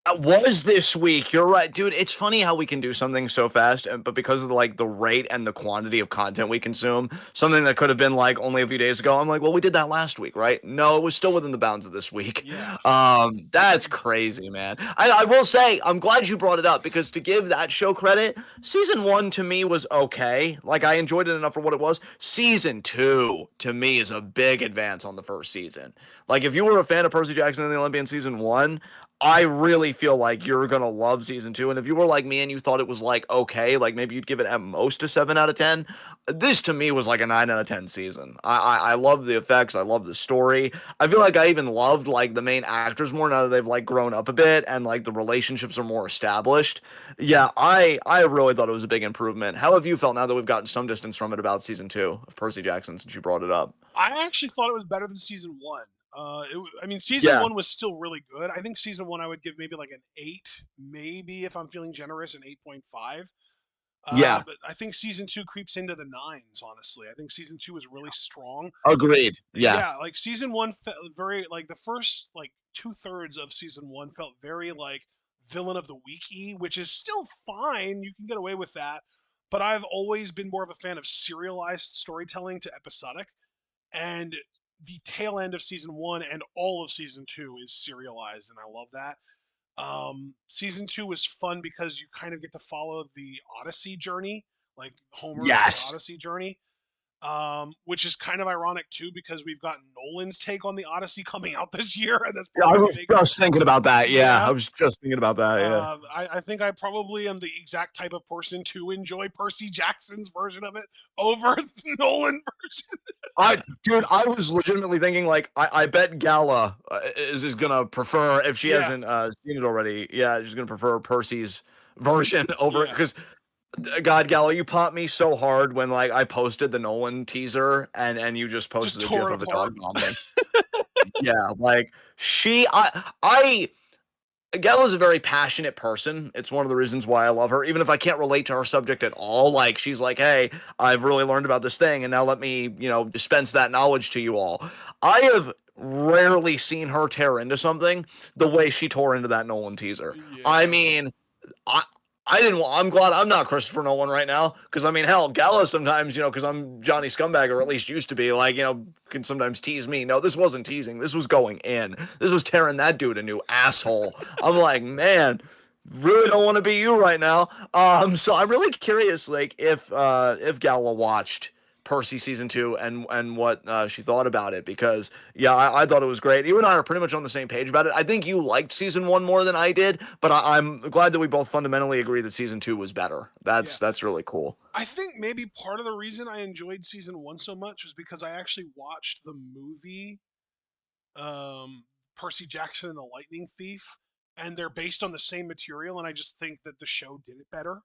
That was this week. You're right, dude. It's funny how we can do something so fast, but because of like the rate and the quantity of content we consume, something that could have been like only a few days ago, I'm like, well, we did that last week, right? No, it was still within the bounds of this week. Yeah. That's crazy, man. I will say, I'm glad you brought it up because to give that show credit, season 1 to me was okay. Like I enjoyed it enough for what it was. Season 2 to me is a big advance on the first season. Like if you were a fan of Percy Jackson and the Olympian season 1. I really feel like you're gonna love season two. And if you were like me and you thought it was like okay, like maybe you'd give it at most a 7 out of 10. This to me was like a 9 out of 10 season. I love the effects. I love the story. I feel like I even loved like the main actors more now that they've like grown up a bit and like the relationships are more established. Yeah, I really thought it was a big improvement. How have you felt now that we've gotten some distance from it about season two of Percy Jackson since you brought it up? I actually thought it was better than season one. I mean, season Yeah, one was still really good. I think season one I would give maybe like an 8, maybe if I'm feeling generous, an 8.5. yeah, But I think season two creeps into the nines. Honestly, I think season two was really strong. agreed. Yeah. Yeah, like season one felt very like the first like 2/3 of season one felt very like villain of the weeky, which is still fine. You can get away with that. But I've always been more of a fan of serialized storytelling to episodic, and the tail end of season one and all of season two is serialized, and I love that. Season two was fun because you kind of get to follow the Odyssey journey, like Homer's The Yes. Odyssey journey, which is kind of ironic too because we've got Nolan's take on the Odyssey coming out this year, and that's Yeah, I probably going to was make just thinking about that. Yeah, I yeah. was just thinking about that. Yeah. I think I probably am the exact type of person to enjoy Percy Jackson's version of it over the Nolan version. Dude, I was legitimately thinking like I bet Gala is gonna prefer if she Yeah, hasn't seen it already. Yeah, she's gonna prefer Percy's version over it yeah. because God, Gala, you popped me so hard when like I posted the Nolan teaser and you just Just posted a gif tore it of a apart. dog vomiting. Yeah, like I Gala's a very passionate person. It's one of the reasons why I love her. Even if I can't relate to her subject at all, like she's like, "Hey, I've really learned about this thing, and now let me, dispense that knowledge to you all." I have rarely seen her tear into something the way she tore into that Nolan teaser. I Yeah. mean, I I didn't. I'm glad I'm not Christopher Nolan right now because I mean, hell, Gallo sometimes, because I'm Johnny Scumbag or at least used to be, like, can sometimes tease me. No, this wasn't teasing. This was going in. This was tearing that dude a new asshole. I'm like, man, really don't want to be you right now. So I'm really curious, like, if Gallo watched Percy season two and what she thought about it because yeah, I thought it was great. You and I are pretty much on the same page about it. I think you liked season one more than I did, but I'm glad that we both fundamentally agree that season two was better. Yeah. That's really cool. I think maybe part of the reason I enjoyed season one so much was because I actually watched the movie um, Percy Jackson and the Lightning Thief, and they're based on the same material, and I just think that the show did it better.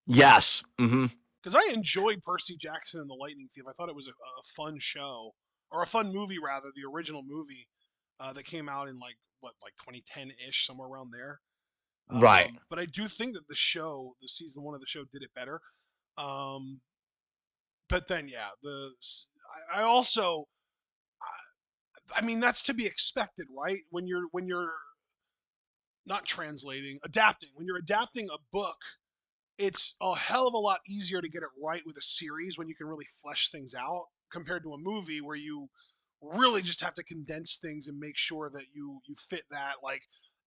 Yes. Mm-hmm. Because I enjoyed Percy Jackson and the Lightning Thief. I thought it was a fun show, or a fun movie rather, the original movie that came out in like what, like 2010 ish, somewhere around there. Right. But I do think that the show, the season one of the show, did it better. Um, but then yeah, I also, I mean, that's to be expected, right? When you're not translating, adapting. When you're adapting a book, it's a hell of a lot easier to get it right with a series when you can really flesh things out compared to a movie where you really just have to condense things and make sure that you fit that like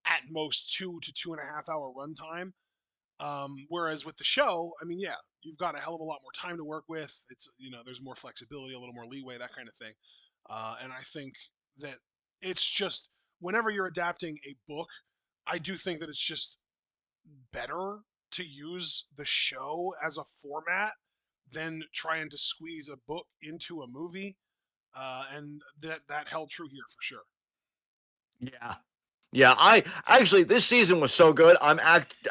at most 2 to 2.5 hour runtime. Whereas with the show, I mean, yeah, you've got a hell of a lot more time to work with. It's, there's more flexibility, a little more leeway, that kind of thing. And I think that it's just whenever you're adapting a book, I do think that it's just better to use the show as a format than trying to squeeze a book into a movie. And that held true here for sure. Yeah. Yeah, I actually this season was so good. I'm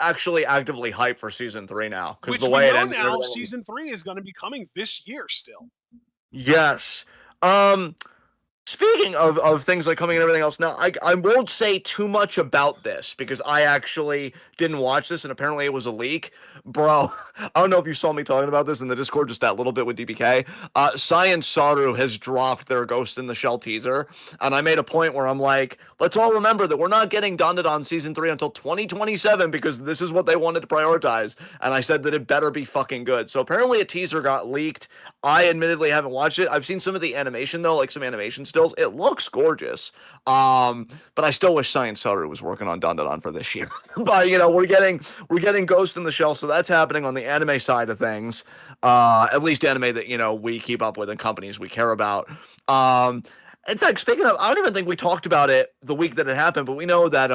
actually actively hyped for season three now because Which the we way it know ended and now, everything. season three is going to be coming this year still. Yes. Um, Speaking of things like coming and everything else, now I won't say too much about this because I actually didn't watch this and apparently it was a leak. Bro, I don't know if you saw me talking about this in the Discord just that little bit with DBK. Science Saru has dropped their Ghost in the Shell teaser, and I made a point where I'm like, let's all remember that we're not getting Dandadan season 3 until 2027 because this is what they wanted to prioritize. And I said that it better be fucking good. So apparently a teaser got leaked. I admittedly haven't watched it. I've seen some of the animation though, like some animation stills. It looks gorgeous. But I still wish Science Saru was working on Dandadan for this year. But we're getting Ghost in the Shell, so that's happening on the anime side of things. At least anime that we keep up with and companies we care about. Um, In fact, speaking of, I don't even think we talked about it the week that it happened, but we know that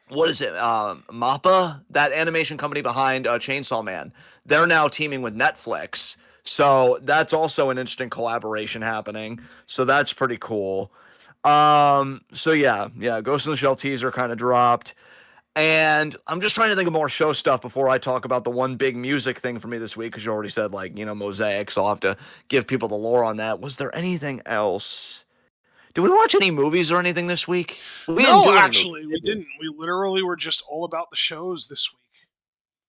what is it? Mappa, that animation company behind Chainsaw Man, they're now teaming with Netflix. So that's also an interesting collaboration happening. So that's pretty cool. So yeah, Ghost in the Shell teaser kind of dropped. And I'm just trying to think of more show stuff before I talk about the one big music thing for me this week, because you already said, like, Mosaic, so I'll have to give people the lore on that. Was there anything else? Did we watch any movies or anything this week? We didn't No, do any movies, actually, we did we? didn't. We literally were just all about the shows this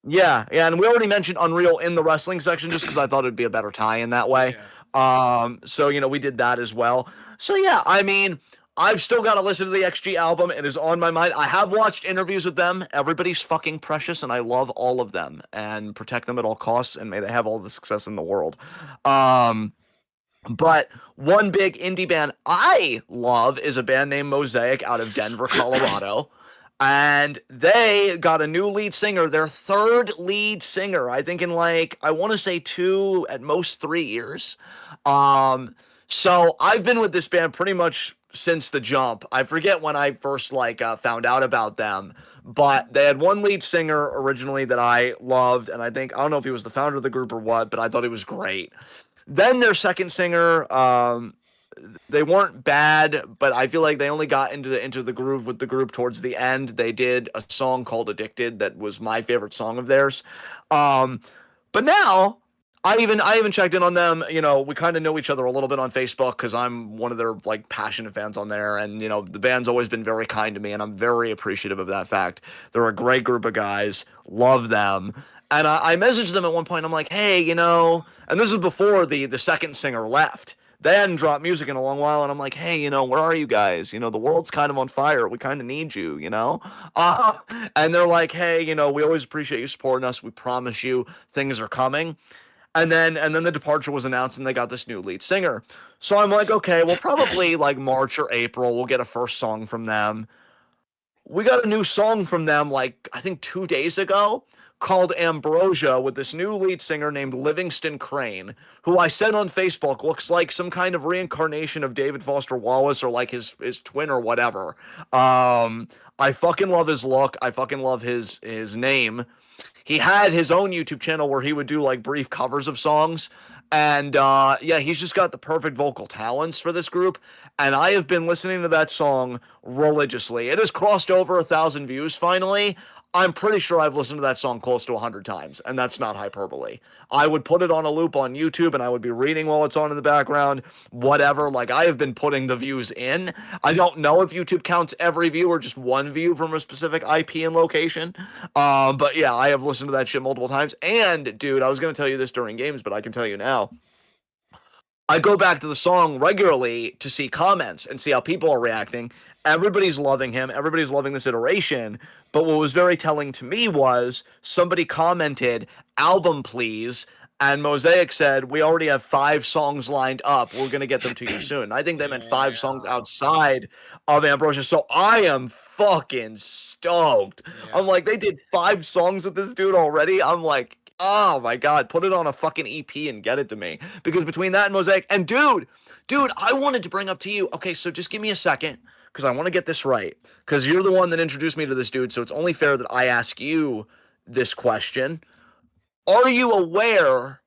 Yeah, and we already mentioned Unreal in the wrestling section just because I thought it'd be a better tie in that way. week. So we did that as well. So yeah, I mean, I've still got to listen to the XG album. It is on my mind. I have watched interviews with them. Everybody's fucking precious, and I love all of them and protect them at all costs. And may they have all the success in the world. Um, but one big indie band I love is a band named Mosaic out of Denver, Colorado. And they got a new lead singer, their third lead singer, I think in like, I want to say 2, at most 3 years. So I've been with this band pretty much since the jump. I forget when I first found out about them, but they had one lead singer originally that I loved, and I don't know if he was the founder of the group or what, but I thought he was great. Then their second singer, they weren't bad, but I feel like they only got into the groove with the group towards the end. They did a song called "Addicted" that was my favorite song of theirs. Um, but now I even checked in on them. We kind of know each other a little bit on Facebook because I'm one of their like passionate fans on there, and the band's always been very kind to me, and I'm very appreciative of that fact. They're a great group of guys. Love them. And I messaged them at one point. I'm like, hey, and this was before the second singer left. They hadn't dropped music in a long while, and I'm like, hey, where are you guys? The world's kind of on fire. We kind of need you. Uh, and they're like, hey, we always appreciate you supporting us. We promise you things are coming. And then the departure was announced, and they got this new lead singer. So I'm like, okay, well, probably like March or April, we'll get a first song from them. We got a new song from them, like, I think 2 days ago, called Ambrosia, with this new lead singer named Livingston Crane, who I said on Facebook looks like some kind of reincarnation of David Foster Wallace, or like his twin or whatever. I fucking love his look. I fucking love his name. He had his own YouTube channel where he would do like brief covers of songs. And yeah, he's just got the perfect vocal talents for this group. And I have been listening to that song religiously. It has crossed over 1,000 views finally. I'm pretty sure I've listened to that song close to 100 times, and that's not hyperbole. I would put it on a loop on YouTube, and I would be reading while it's on in the background, whatever. Like, I have been putting the views in. I don't know if YouTube counts every view or just one view from a specific IP and location. But yeah, I have listened to that shit multiple times. And, dude, I was going to tell you this during games, but I can tell you now. I go back to the song regularly to see comments and see how people are reacting. Everybody's loving him. Everybody's loving this iteration. But what was very telling to me was somebody commented, "Album, please." And Mosaic said, "We already have 5 songs lined up. We're going to get them to you soon." I think they meant 5 songs Damn. outside of Ambrosia. So I am fucking stoked. I'm Yeah. like, they did 5 songs with this dude already. I'm like, oh my God, put it on a fucking EP and get it to me. Because between that and Mosaic, and dude, I wanted to bring up to you. Okay, so just give me a second because I want to get this right. Because you're the one that introduced me to this dude, so it's only fair that I ask you this question. Are you aware?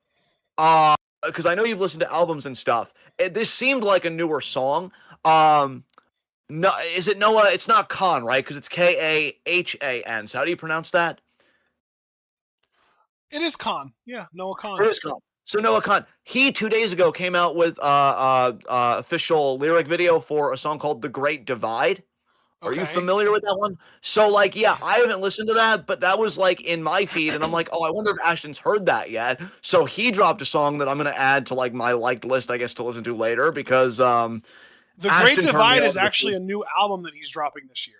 Because I know you've listened to albums and stuff. This seemed like a newer song. No, is it Noah? It's not Khan, right? Because it's Kahan. So how do you pronounce that? It is Khan. Yeah, Noah It Khan. is Khan. So Noah Khan, he 2 days ago came out with official lyric video for a song called "The Great Divide." Are you Okay. familiar with that one? So like, yeah, I haven't listened to that, but that was like in my feed, and I'm like, oh, I wonder if Ashton's heard that yet. So he dropped a song that I'm gonna add to like my liked list, I guess, to listen to later because The Great Ashton turned me Divide is on to actually this. a new album that he's dropping this year.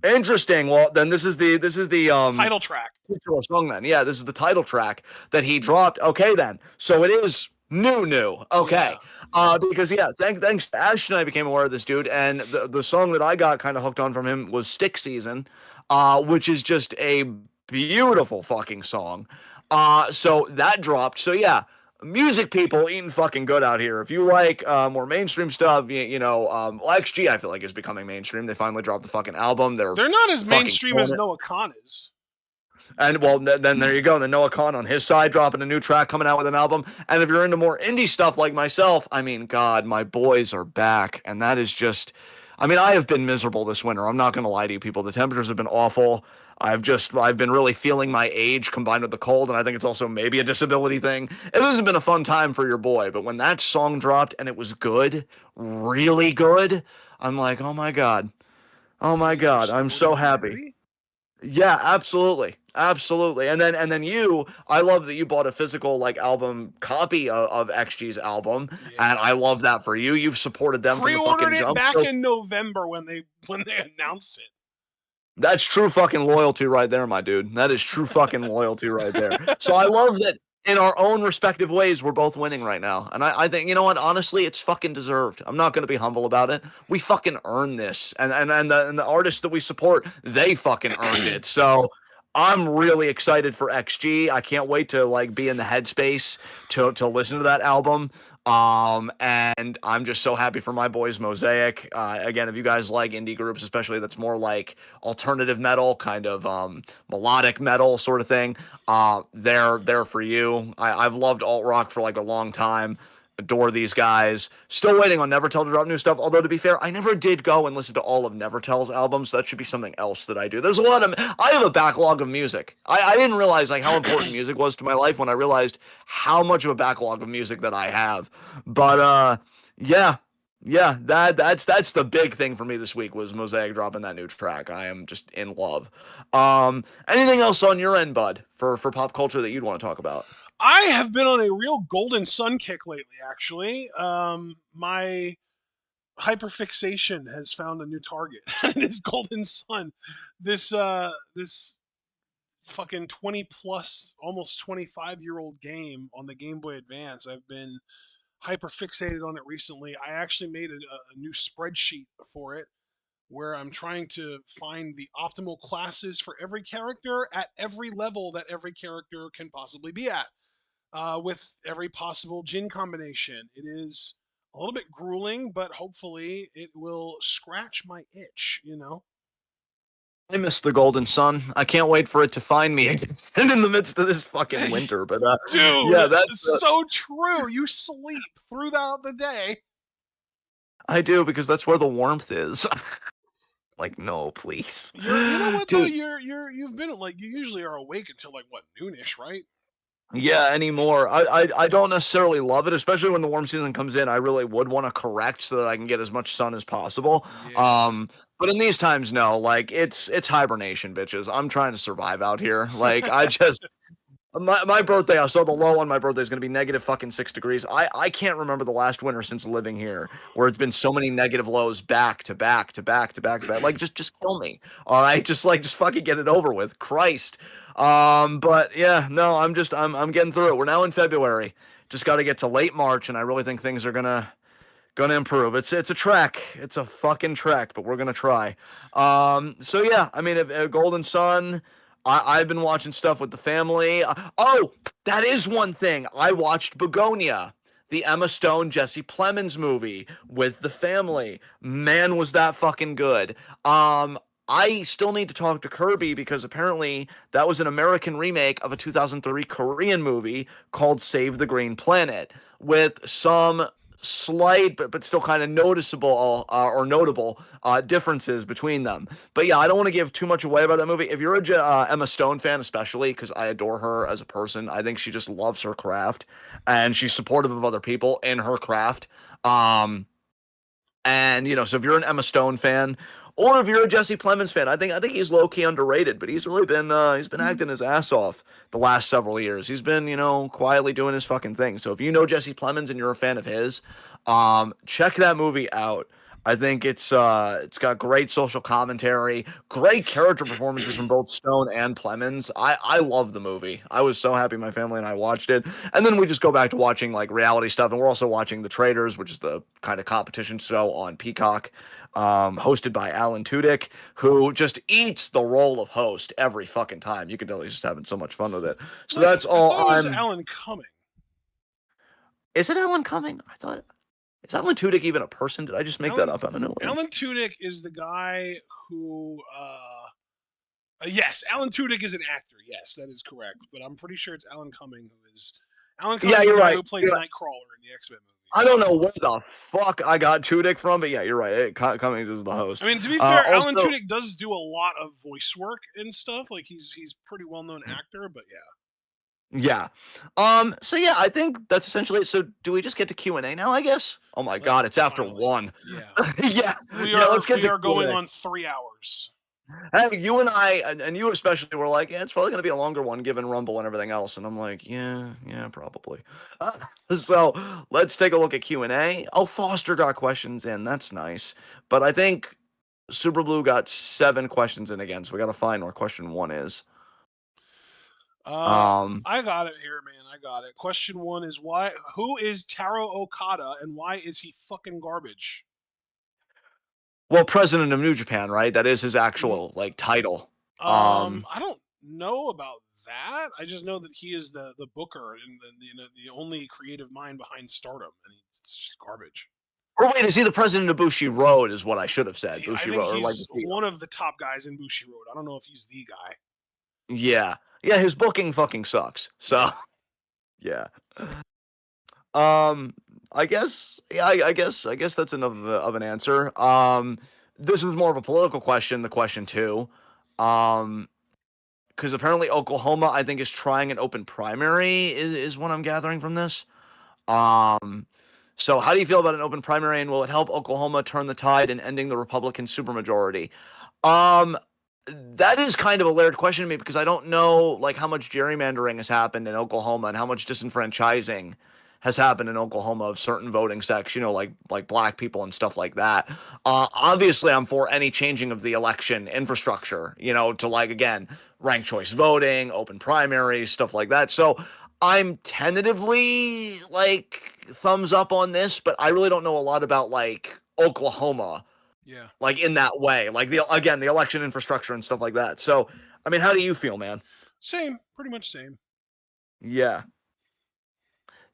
Interesting. Well, then this is the Title track. titular song then. Yeah, this is the title track that he dropped. Okay then. So it is new. Yeah. Okay. Because yeah, thanks to Ashton, I became aware of this dude, and the song that I got kind of hooked on from him was Stick Season, which is just a beautiful fucking song. So that dropped. So yeah, music people eating fucking good out here. If you like more mainstream stuff, well, XG I feel like is becoming mainstream. They finally dropped the fucking album. They're They're not as fucking mainstream killing as it. Noah Khan is. And well, then there you go. Then Noah Khan on his side dropping a new track, coming out with an album. And if you're into more indie stuff like myself, I mean, God, my boys are back, and that is just. I mean, I have been miserable this winter. I'm not gonna lie to you, people. The temperatures have been awful. I've been really feeling my age combined with the cold, and I think it's also maybe a disability thing. It hasn't been a fun time for your boy, but when that song dropped and it was good, really good, I'm like, oh my Feeling God, I'm restored so in happy. humanity. Yeah, absolutely. Absolutely. And then I love that you bought a physical like album copy of XG's album, and Yeah. I love that for you. You've supported them from the Pre-ordered fucking it jump. back So in November when they announced that's true fucking loyalty right there, my dude. That is true fucking loyalty right there. So I love that in our own respective ways, we're both winning right now. And I think, you know what, honestly, it's fucking deserved. I'm not gonna be humble about it. We fucking earned this. And the artists that we support, they fucking earned it. it. So I'm really excited for XG. I can't wait to like be in the headspace to listen to that album. And I'm just so happy for my boys Mosaic. Again, if you guys like indie groups, especially that's more like alternative metal, kind of melodic metal sort of thing, they're for you. I've loved alt rock for like a long time. Adore these guys. Still waiting on Nevertell to drop new stuff. Although to be fair, I never did go and listen to all of Nevertell's albums. So that should be something else that I do. There's a lot of. I have a backlog of music. I didn't realize like how important music was to my life when I realized how much of a backlog of music that I have. But yeah, yeah, that's the big thing for me this week was Mosaic dropping that new track. I am just in love. Anything else on your end, bud, for pop culture that you'd want to talk about? I have been on a real Golden Sun kick lately, actually. My hyperfixation has found a new target, and it is Golden Sun. This fucking 20 plus, almost 25-year-old game on the Game Boy Advance. I've been hyperfixated on it recently. I actually made a new spreadsheet for it where I'm trying to find the optimal classes for every character at every level that every character can possibly be at, with every possible gin combination. It is a little bit grueling, but hopefully it will scratch my itch, you know? I miss the golden sun. I can't wait for it to find me again in the midst of this fucking winter. But Dude, yeah, that's so true. You sleep throughout the day. I do because that's where the warmth is. Like, no, please, You know what though? dude. You've been like, you usually are awake until like what, noonish, right? Yeah, anymore. I don't necessarily love it, especially when the warm season comes in. I really would want to correct so that I can get as much sun as possible. Yeah. Um, but in these times, no. Like it's hibernation, bitches. I'm trying to survive out here. Like I just my birthday, I saw the low on my birthday is going to be negative fucking 6 degrees. I can't remember the last winter since living here where it's been so many negative lows back to back to back to back to back. Like just kill me. All right, just fucking get it over with. Christ. But yeah, no, I'm getting through it. We're now in February. Just got to get to late March, and I really think things are gonna improve. It's a trek. It's a fucking trek, but we're gonna try. So yeah, I mean, if Golden Sun. I've been watching stuff with the family. Oh, that is one thing. I watched Begonia, the Emma Stone, Jesse Plemons movie with the family. Man, was that fucking good. I still need to talk to Kirby because apparently that was an American remake of a 2003 Korean movie called Save the Green Planet with some slight but still kind of noticeable or notable differences between them. But yeah, I don't want to give too much away about that movie. If you're a Emma Stone fan, especially because I adore her as a person, I think she just loves her craft and she's supportive of other people in her craft. And so if you're an Emma Stone fan, or if you're a Jesse Plemons fan, I think he's low key underrated, but he's been acting his ass off the last several years. He's been quietly doing his fucking thing. So if you know Jesse Plemons and you're a fan of his, check that movie out. I think it's got great social commentary, great character performances from both Stone and Plemons. I love the movie. I was so happy my family and I watched it. And then we just go back to watching like reality stuff, and we're also watching The Traders, which is the kind of competition show on Peacock, hosted by Alan Tudyk, who just eats the role of host every fucking time. You can tell he's just having so much fun with it. So Wait, that's I all thought it was I'm. Alan Cumming. Is it Alan Cumming? I thought. Is Alan Tudyk even a person? Did I just make that Alan up out of nowhere? Alan Tudyk is the guy who. Yes, Alan Tudyk is an actor. Yes, that is correct. But I'm pretty sure it's Alan Cumming who is. Alan Yeah, Cumming's the you're guy right. who plays Nightcrawler in the X-Men I movies. don't know where the fuck I got Tudyk from, but yeah, you're right. Cummings is the host. I mean, to be fair, Alan Also, Tudyk does do a lot of voice work and stuff. Like he's pretty well known actor. But yeah. yeah. So yeah, I think that's essentially it. So do we just get to Q&A now, I guess? Oh my god, it's after Finally. 1. Yeah. Yeah. We Yeah, are let's get we to are going Q&A. on 3 hours. Hey, you and I, and you especially, were like, yeah, it's probably going to be a longer one given Rumble and everything else. And I'm like, yeah, probably. So let's take a look at Q&A. Oh, Foster got questions in. That's nice. But I think Super Blue got 7 questions in again, so we got to find where question 1 is. I got it here, man. I got it. Question 1 is why? Who is Taro Okada, and why is he fucking garbage? Well, president of New Japan, right? That is his Mhm. actual like title. Um, I don't know about that. I just know that he is the booker and the only creative mind behind Stardom, and it's just garbage. or wait, is he the president of Bushi Road? Is what I should have said. I Bushi think Road, or like the he's CEO. one of the top guys in Bushi Road. I don't know if he's the guy. Yeah, his booking fucking sucks. So Yeah. yeah. Um, I guess, yeah, I guess that's enough of an answer. This is more of a political question, the question 2. Because apparently Oklahoma, I think, is trying an open primary, is what I'm gathering from this. Um, so how do you feel about an open primary, and will it help Oklahoma turn the tide in ending the Republican supermajority? Um, that is kind of a layered question to me because I don't know like how much gerrymandering has happened in Oklahoma and how much disenfranchising has happened in Oklahoma of certain voting sects, like black people and stuff like that. Obviously, I'm for any changing of the election infrastructure, to like again ranked choice voting, open primaries, stuff like that. So I'm tentatively like thumbs up on this, but I really don't know a lot about like Oklahoma Yeah. like in that way, like the election infrastructure and stuff like that. So, I mean, how do you feel, man? Same. Pretty much same. Yeah,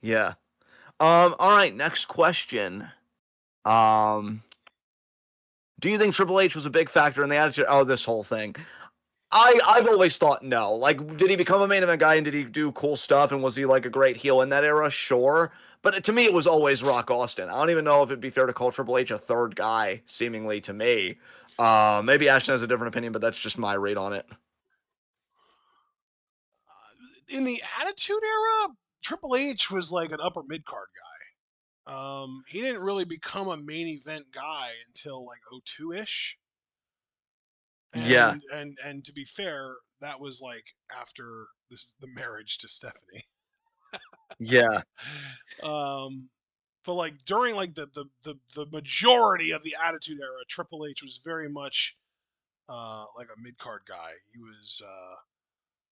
yeah. All right, next question. Um, do you think Triple H was a big factor in the attitude? Oh, this whole thing. I've always thought no. Like, did he become a main event guy and did he do cool stuff and was he like a great heel in that era? Sure. But to me, it was always Rock Austin. I don't even know if it'd be fair to call Triple H a third guy, seemingly to me. Maybe Ashton has a different opinion, but that's just my read on it. In the Attitude Era, Triple H was like an upper mid card guy. He didn't really become a main event guy until like 02 ish. Yeah, And to be fair, that was like after the marriage to Stephanie. yeah, Um, but like during like the majority of the Attitude Era, Triple H was very much like a mid card guy. He was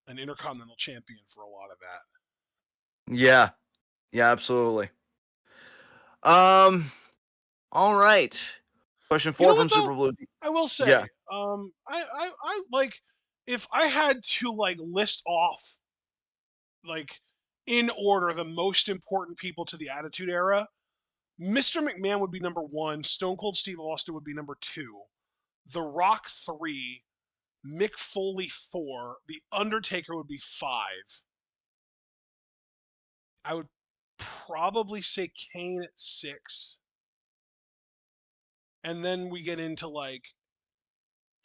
an Intercontinental Champion for a lot of that. yeah, yeah, absolutely. Um, all right. Question You know 4 what from though? Super Blue. I will Yeah, say, I like if I had to like list off like in order the most important people to the Attitude Era, Mr. McMahon would be number 1, Stone Cold Steve Austin would be number 2, The Rock 3, Mick Foley 4, The Undertaker would be 5. I would probably say Kane at 6. And then we get into like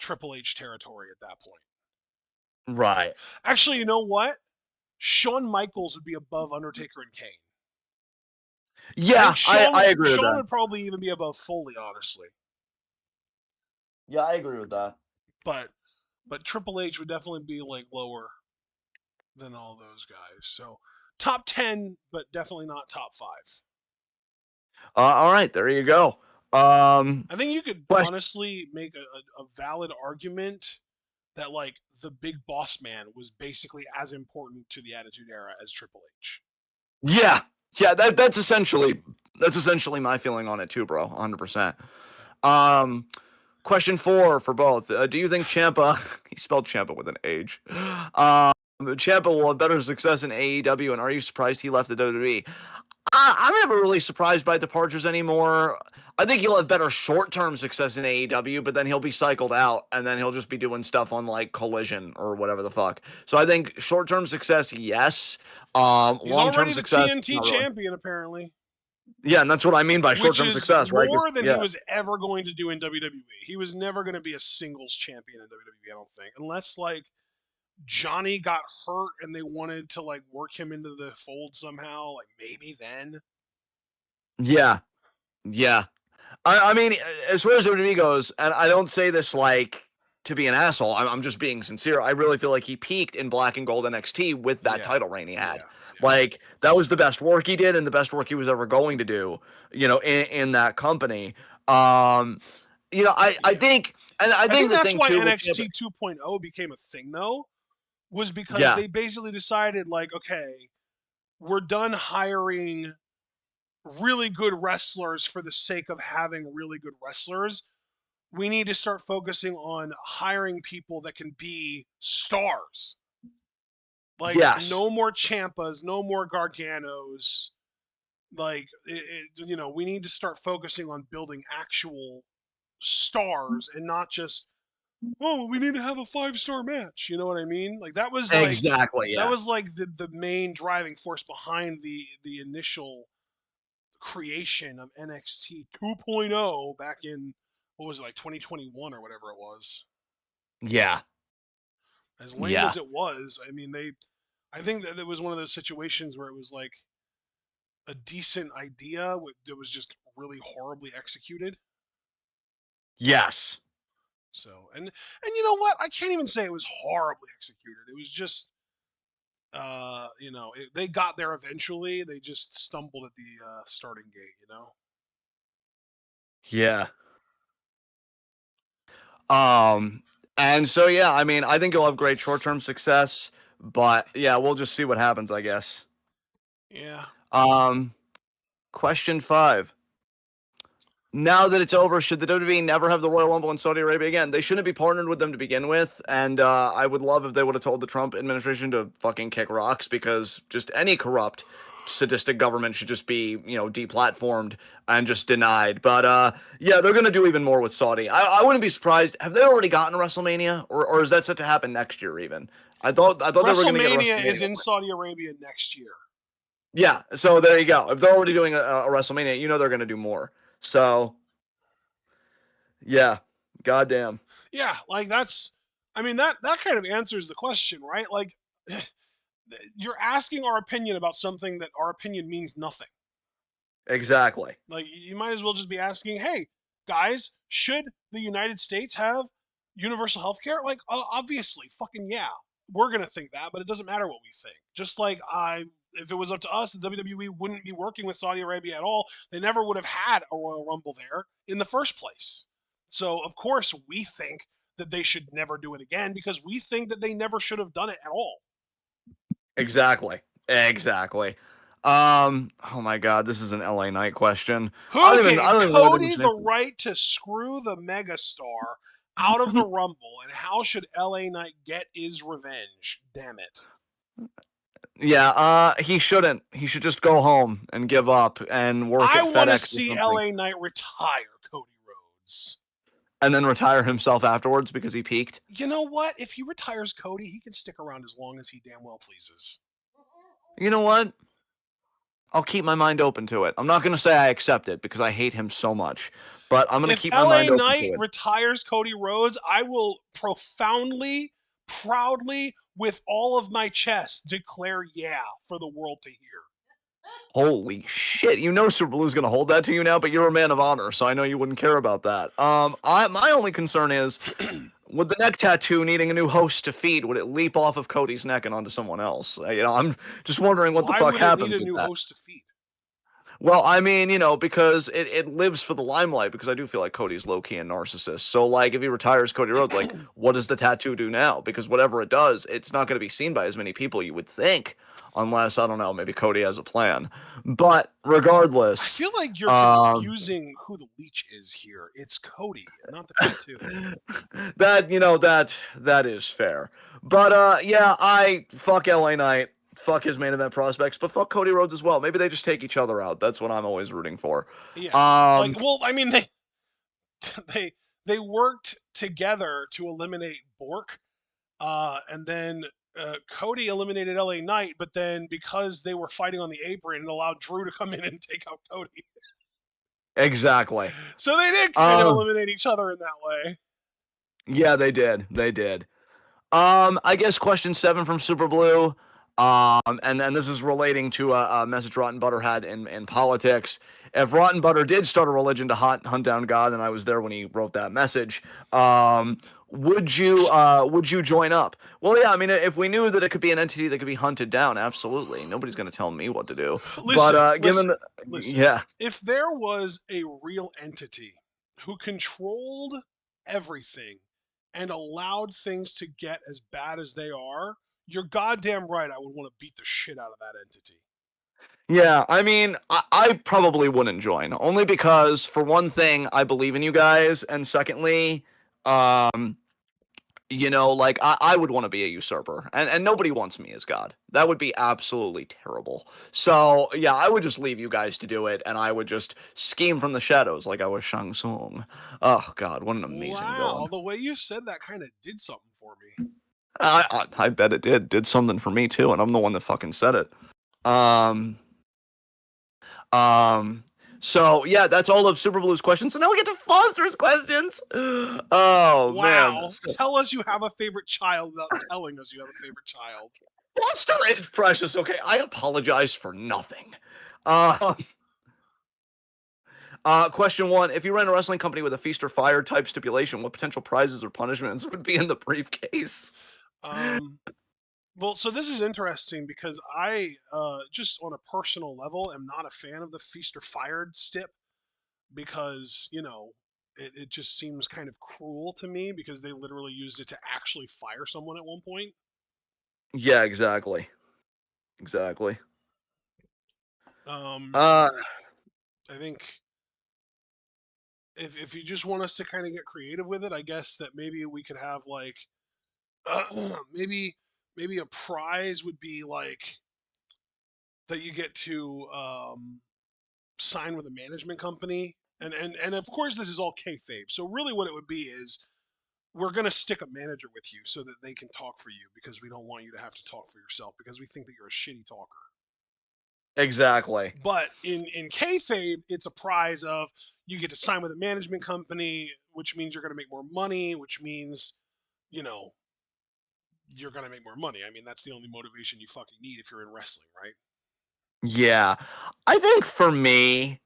Triple H territory at that point. right. Actually, you know what? Shawn Michaels would be above Undertaker and Kane. I think Yeah, I agree with Shawn that. would probably even be above Foley, honestly. Yeah, I agree with that. But Triple H would definitely be like lower than all those guys. So top 10, but definitely not top 5. All right, there you go. I think you could Question. honestly make a valid argument that like the Big Boss Man was basically as important to the Attitude Era as Triple H. Yeah, yeah. That's essentially my feeling on it too, bro. 100%. Um, question 4 for both. Do you think Champa? He spelled Champa with an H. Champa will have better success in AEW, and are you surprised he left the WWE? I'm never really surprised by departures anymore. I think he'll have better short-term success in AEW, but then he'll be cycled out, and then he'll just be doing stuff on like Collision or whatever the fuck. So I think short-term success, yes. He's Long-term already the success, TNT not really. champion, apparently, Yeah, and that's what I mean by which short-term is success, right? 'Cause more than he yeah, was ever going to do in WWE. He was never going to be a singles champion in WWE, I don't think, unless like Johnny got hurt and they wanted to like work him into the fold somehow. Like maybe then. yeah, yeah. I mean, as far as WWE goes, and I don't say this like to be an asshole. I'm just being sincere. I really feel like he peaked in Black and Gold NXT with that Yeah, title reign he had. yeah, yeah, Like that was the best work he did, and the best work he was ever going to do. In that company. Um, I yeah. think, and I I think think the that's thing why too with NXT 2.0 became a thing, though, was because yeah, they basically decided, like, okay, we're done hiring really good wrestlers for the sake of having really good wrestlers. We need to start focusing on hiring people that can be stars. Like, yes, no more Champas, no more Garganos. Like, we need to start focusing on building actual stars and not just, oh, we need to have a 5-star match. You know what I mean? Like exactly, that yeah, was like the main driving force behind the initial creation of NXT 2.0 back in, what was it, like 2021 or whatever it was. yeah, As lame yeah, as it was, I mean, I think that it was one of those situations where it was like a decent idea that was just really horribly executed. yes, So, and you know what? I can't even say it was horribly executed. It was just, they got there eventually. They just stumbled at the starting gate. yeah. Um, and so yeah, I mean, I think he'll have great short-term success, but yeah, we'll just see what happens, I guess. Yeah. Um, Question 5. Now that it's over, should the WWE never have the Royal Rumble in Saudi Arabia again? They shouldn't be partnered with them to begin with, and I would love if they would have told the Trump administration to fucking kick rocks because just any corrupt, sadistic government should just be, deplatformed and just denied. But yeah, they're gonna do even more with Saudi. I wouldn't be surprised. Have they already gotten to WrestleMania, or is that set to happen next year? Even I thought they were gonna get a WrestleMania is WrestleMania. in Saudi Arabia next year. Yeah, so there you go. If they're already doing a WrestleMania, they're gonna do more. So yeah, goddamn. Yeah, like I mean, that kind of answers the question, right? Like, you're asking our opinion about something that our opinion means nothing. Exactly. Like, you might as well just be asking, hey, guys, should the United States have universal health care? Like, obviously, fucking yeah. We're going to think that, but it doesn't matter what we think. Just like if it was up to us, the WWE wouldn't be working with Saudi Arabia at all. They never would have had a Royal Rumble there in the first place. So, of course, we think that they should never do it again because we think that they never should have done it at all. Exactly. Exactly. Oh my god, this is an LA Knight question. Who I gave don't even know what Cody this the is. right to screw the megastar out of the Rumble, and how should LA Knight get his revenge? Damn it. Yeah, he shouldn't. He should just go home and give up and work I at want to FedEx or see something LA Knight retire Cody Rhodes. and then retire himself afterwards because he peaked. You know what? If he retires Cody, he can stick around as long as he damn well pleases. You know what? I'll keep my mind open to it. I'm not going to say I accept it because I hate him so much, but I'm going to If keep my LA mind open Knight to it. retires Cody Rhodes, I will profoundly, proudly, with all of my chest, declare yeah for the world to hear. Holy shit! Super Blue's gonna hold that to you now, but you're a man of honor, so I know you wouldn't care about that. My only concern is, with the neck tattoo needing a new host to feed, would it leap off of Cody's neck and onto someone else? I'm just wondering what the Why fuck would it need happens a with new that. host to feed? Well, I mean, because it lives for the limelight, because I do feel like Cody's low-key a narcissist. So, like, if he retires Cody Rhodes, like, what does the tattoo do now? Because whatever it does, it's not going to be seen by as many people, you would think, unless, I don't know, maybe Cody has a plan. But I regardless, feel like you're um, confusing who the leech is here. It's Cody, not the tattoo. that is fair. But yeah, I fuck LA Knight. fuck his main event prospects, but fuck Cody Rhodes as well. Maybe they just take each other out. That's what I'm always rooting for. Yeah. Like, Um, well, I mean, they they they worked together to eliminate Bork, and then Cody eliminated LA Knight, but then because they were fighting on the apron, it allowed Drew to come in and take out Cody. exactly. So they did kind of Um, eliminate each other in that way. yeah, they did. They did. I guess question 7 from Super Blue. And then this is relating to a message Rotten Butter had in politics. If Rotten Butter did start a religion to hunt down God, and I was there when he wrote that message, would you join up? Well, yeah, I mean, if we knew that it could be an entity that could be hunted down, absolutely. Nobody's going to tell me what to do. But Listen, given listen, the, listen. yeah, If there was a real entity who controlled everything and allowed things to get as bad as they are, you're goddamn right. I would want to beat the shit out of that entity. yeah, I mean, I probably wouldn't join, only because for one thing, I believe in you guys, and secondly, um, like I would want to be a usurper, and nobody wants me as God. That would be absolutely terrible. So yeah, I would just leave you guys to do it, and I would just scheme from the shadows like I was Shang Tsung. Oh God, what an amazing Wow, villain! the way you said that kind of did something for me. I bet it did something for me too, and I'm the one that fucking said it. Um, Um, so yeah, that's all of Super Blue's questions. So now we get to Foster's questions. Oh man, Wow. Tell us you have a favorite child without telling us you have a favorite child. Foster is precious. Okay, I apologize for nothing. Uh, question 1: if you ran a wrestling company with a feast or fire type stipulation, what potential prizes or punishments would be in the briefcase? Um, well, so this is interesting because I, just on a personal level, am not a fan of the feast or fired stip because, it just seems kind of cruel to me because they literally used it to actually fire someone at one point. Yeah, exactly, exactly. Um, Uh, I think if you just want us to kind of get creative with it, I guess that maybe we could have like maybe maybe a prize would be like that you get to sign with a management company, and of course this is all kayfabe. So really, what it would be is we're gonna stick a manager with you so that they can talk for you because we don't want you to have to talk for yourself because we think that you're a shitty talker. exactly. But in kayfabe, it's a prize of you get to sign with a management company, which means you're gonna make more money, which means you know you're gonna make more money. I mean, that's the only motivation you fucking need if you're in wrestling, right? Yeah, I think for me,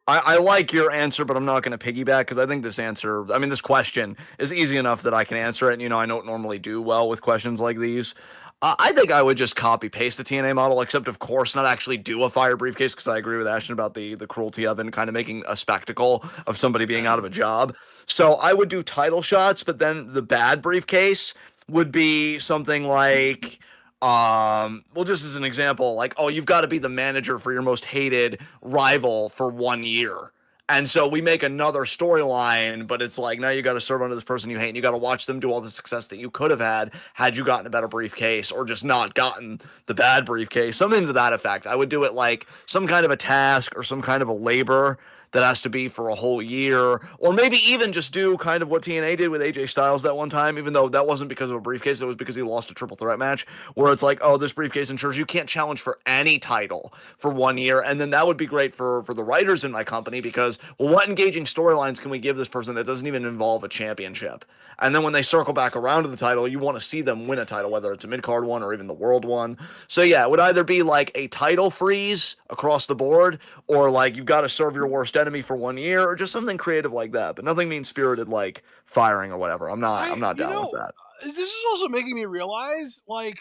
I like your answer, but I'm not going to piggyback because I think this question is easy enough that I can answer it. And, I don't normally do well with questions like these. I think I would just copy paste the TNA model, except of course not actually do a fire briefcase because I agree with Ashton about the cruelty of it and kind of making a spectacle of somebody being out of a job. So I would do title shots, but then the bad briefcase would be something like well, just as an example, like, oh, you've got to be the manager for your most hated rival for 1 year. And so we make another storyline, but it's like now you got to serve under this person you hate, and you got to watch them do all the success that you could have had you gotten a better briefcase, or just not gotten the bad briefcase, something to that effect. I would do it like some kind of a task or some kind of a labor that has to be for a whole year, or maybe even just do kind of what TNA did with AJ Styles that one time, even though that wasn't because of a briefcase, it was because he lost a triple threat match, where it's like, oh, this briefcase ensures you can't challenge for any title for 1 year, and then that would be great for the writers in my company because, well, what engaging storylines can we give this person that doesn't even involve a championship? And then when they circle back around to the title, you want to see them win a title, whether it's a mid card one or even the world one. So yeah, it would either be like a title freeze across the board, or like you've got to serve your worst enemy for 1 year, or just something creative like that. But nothing mean spirited like firing or whatever. I'm not I, I'm not down with that. this is also making me realize, like,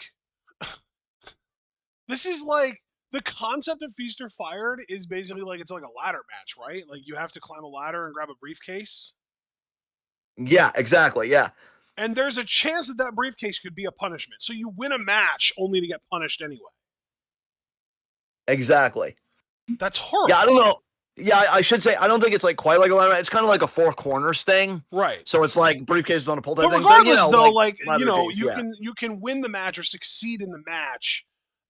this is like the concept of feast or fired is basically like it's like a ladder match, right? Like you have to climb a ladder and grab a briefcase, Yeah, exactly. Yeah, and there's a chance that that briefcase could be a punishment. So you win a match only to get punished anyway. exactly. That's Yeah, I don't horrifying. know. Yeah, I should say I don't think it's like quite like a ladder. It's kind of like a four corners thing. Right. So it's like briefcases on a pull type But thing. But regardless, though, like like ladder case. Yeah, you can win the match or succeed in the match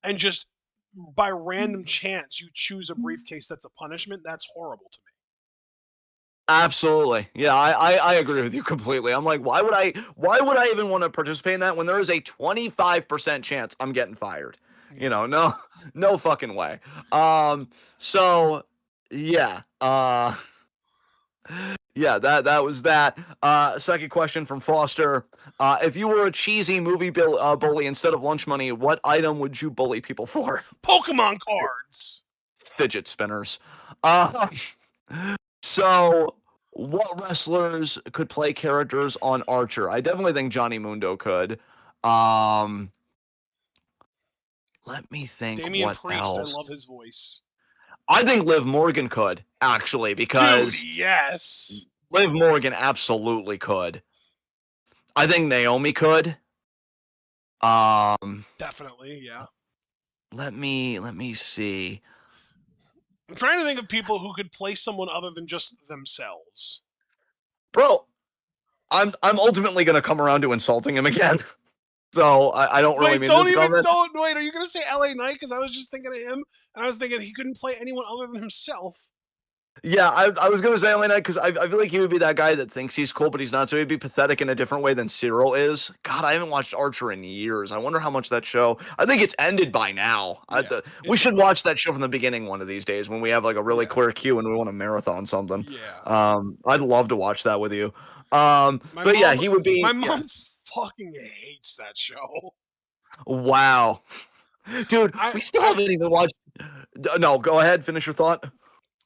and just by random chance you choose a briefcase that's a punishment, that's horrible to me. Absolutely. Yeah, I agree with you completely. I'm like, why would I even want to participate in that when there is a 25% chance I'm getting fired? You Yeah. know, no, no fucking way. So yeah, yeah, that was that. Second question from Foster. If you were a cheesy bully instead of lunch money, what item would you bully people for? Pokemon cards. Fidget spinners. Uh, So, what wrestlers could play characters on Archer? I definitely think Johnny Mundo could. Um, Let me think Damian what Priest, I else. love his voice. I think Liv Morgan could, actually, Dude, because yes. Liv Morgan absolutely could. I think Naomi could. Um, Definitely, yeah. let me see. I'm trying to think of people who could play someone other than just themselves. Bro, I'm ultimately gonna come around to insulting him again. So I don't really Wait, mean this comment. don't wait. Are you gonna say LA Knight? Because I was just thinking of him, and I was thinking he couldn't play anyone other than himself. Yeah, I was gonna say Elena because I feel like he would be that guy that thinks he's cool, but he's not. So he'd be pathetic in a different way than Cyril is. God, I haven't watched Archer in years. I wonder how much that show. I think it's ended by now. Yeah, We it should probably. watch that show from the beginning one of these days when we have like a really Yeah, clear queue and we want to marathon something. yeah. I'd love to watch that with you. My But yeah, mom, he would my be. Yeah. mom fucking hates that show. Wow, dude, I, we still I, haven't even watched. No, go ahead, finish your thought.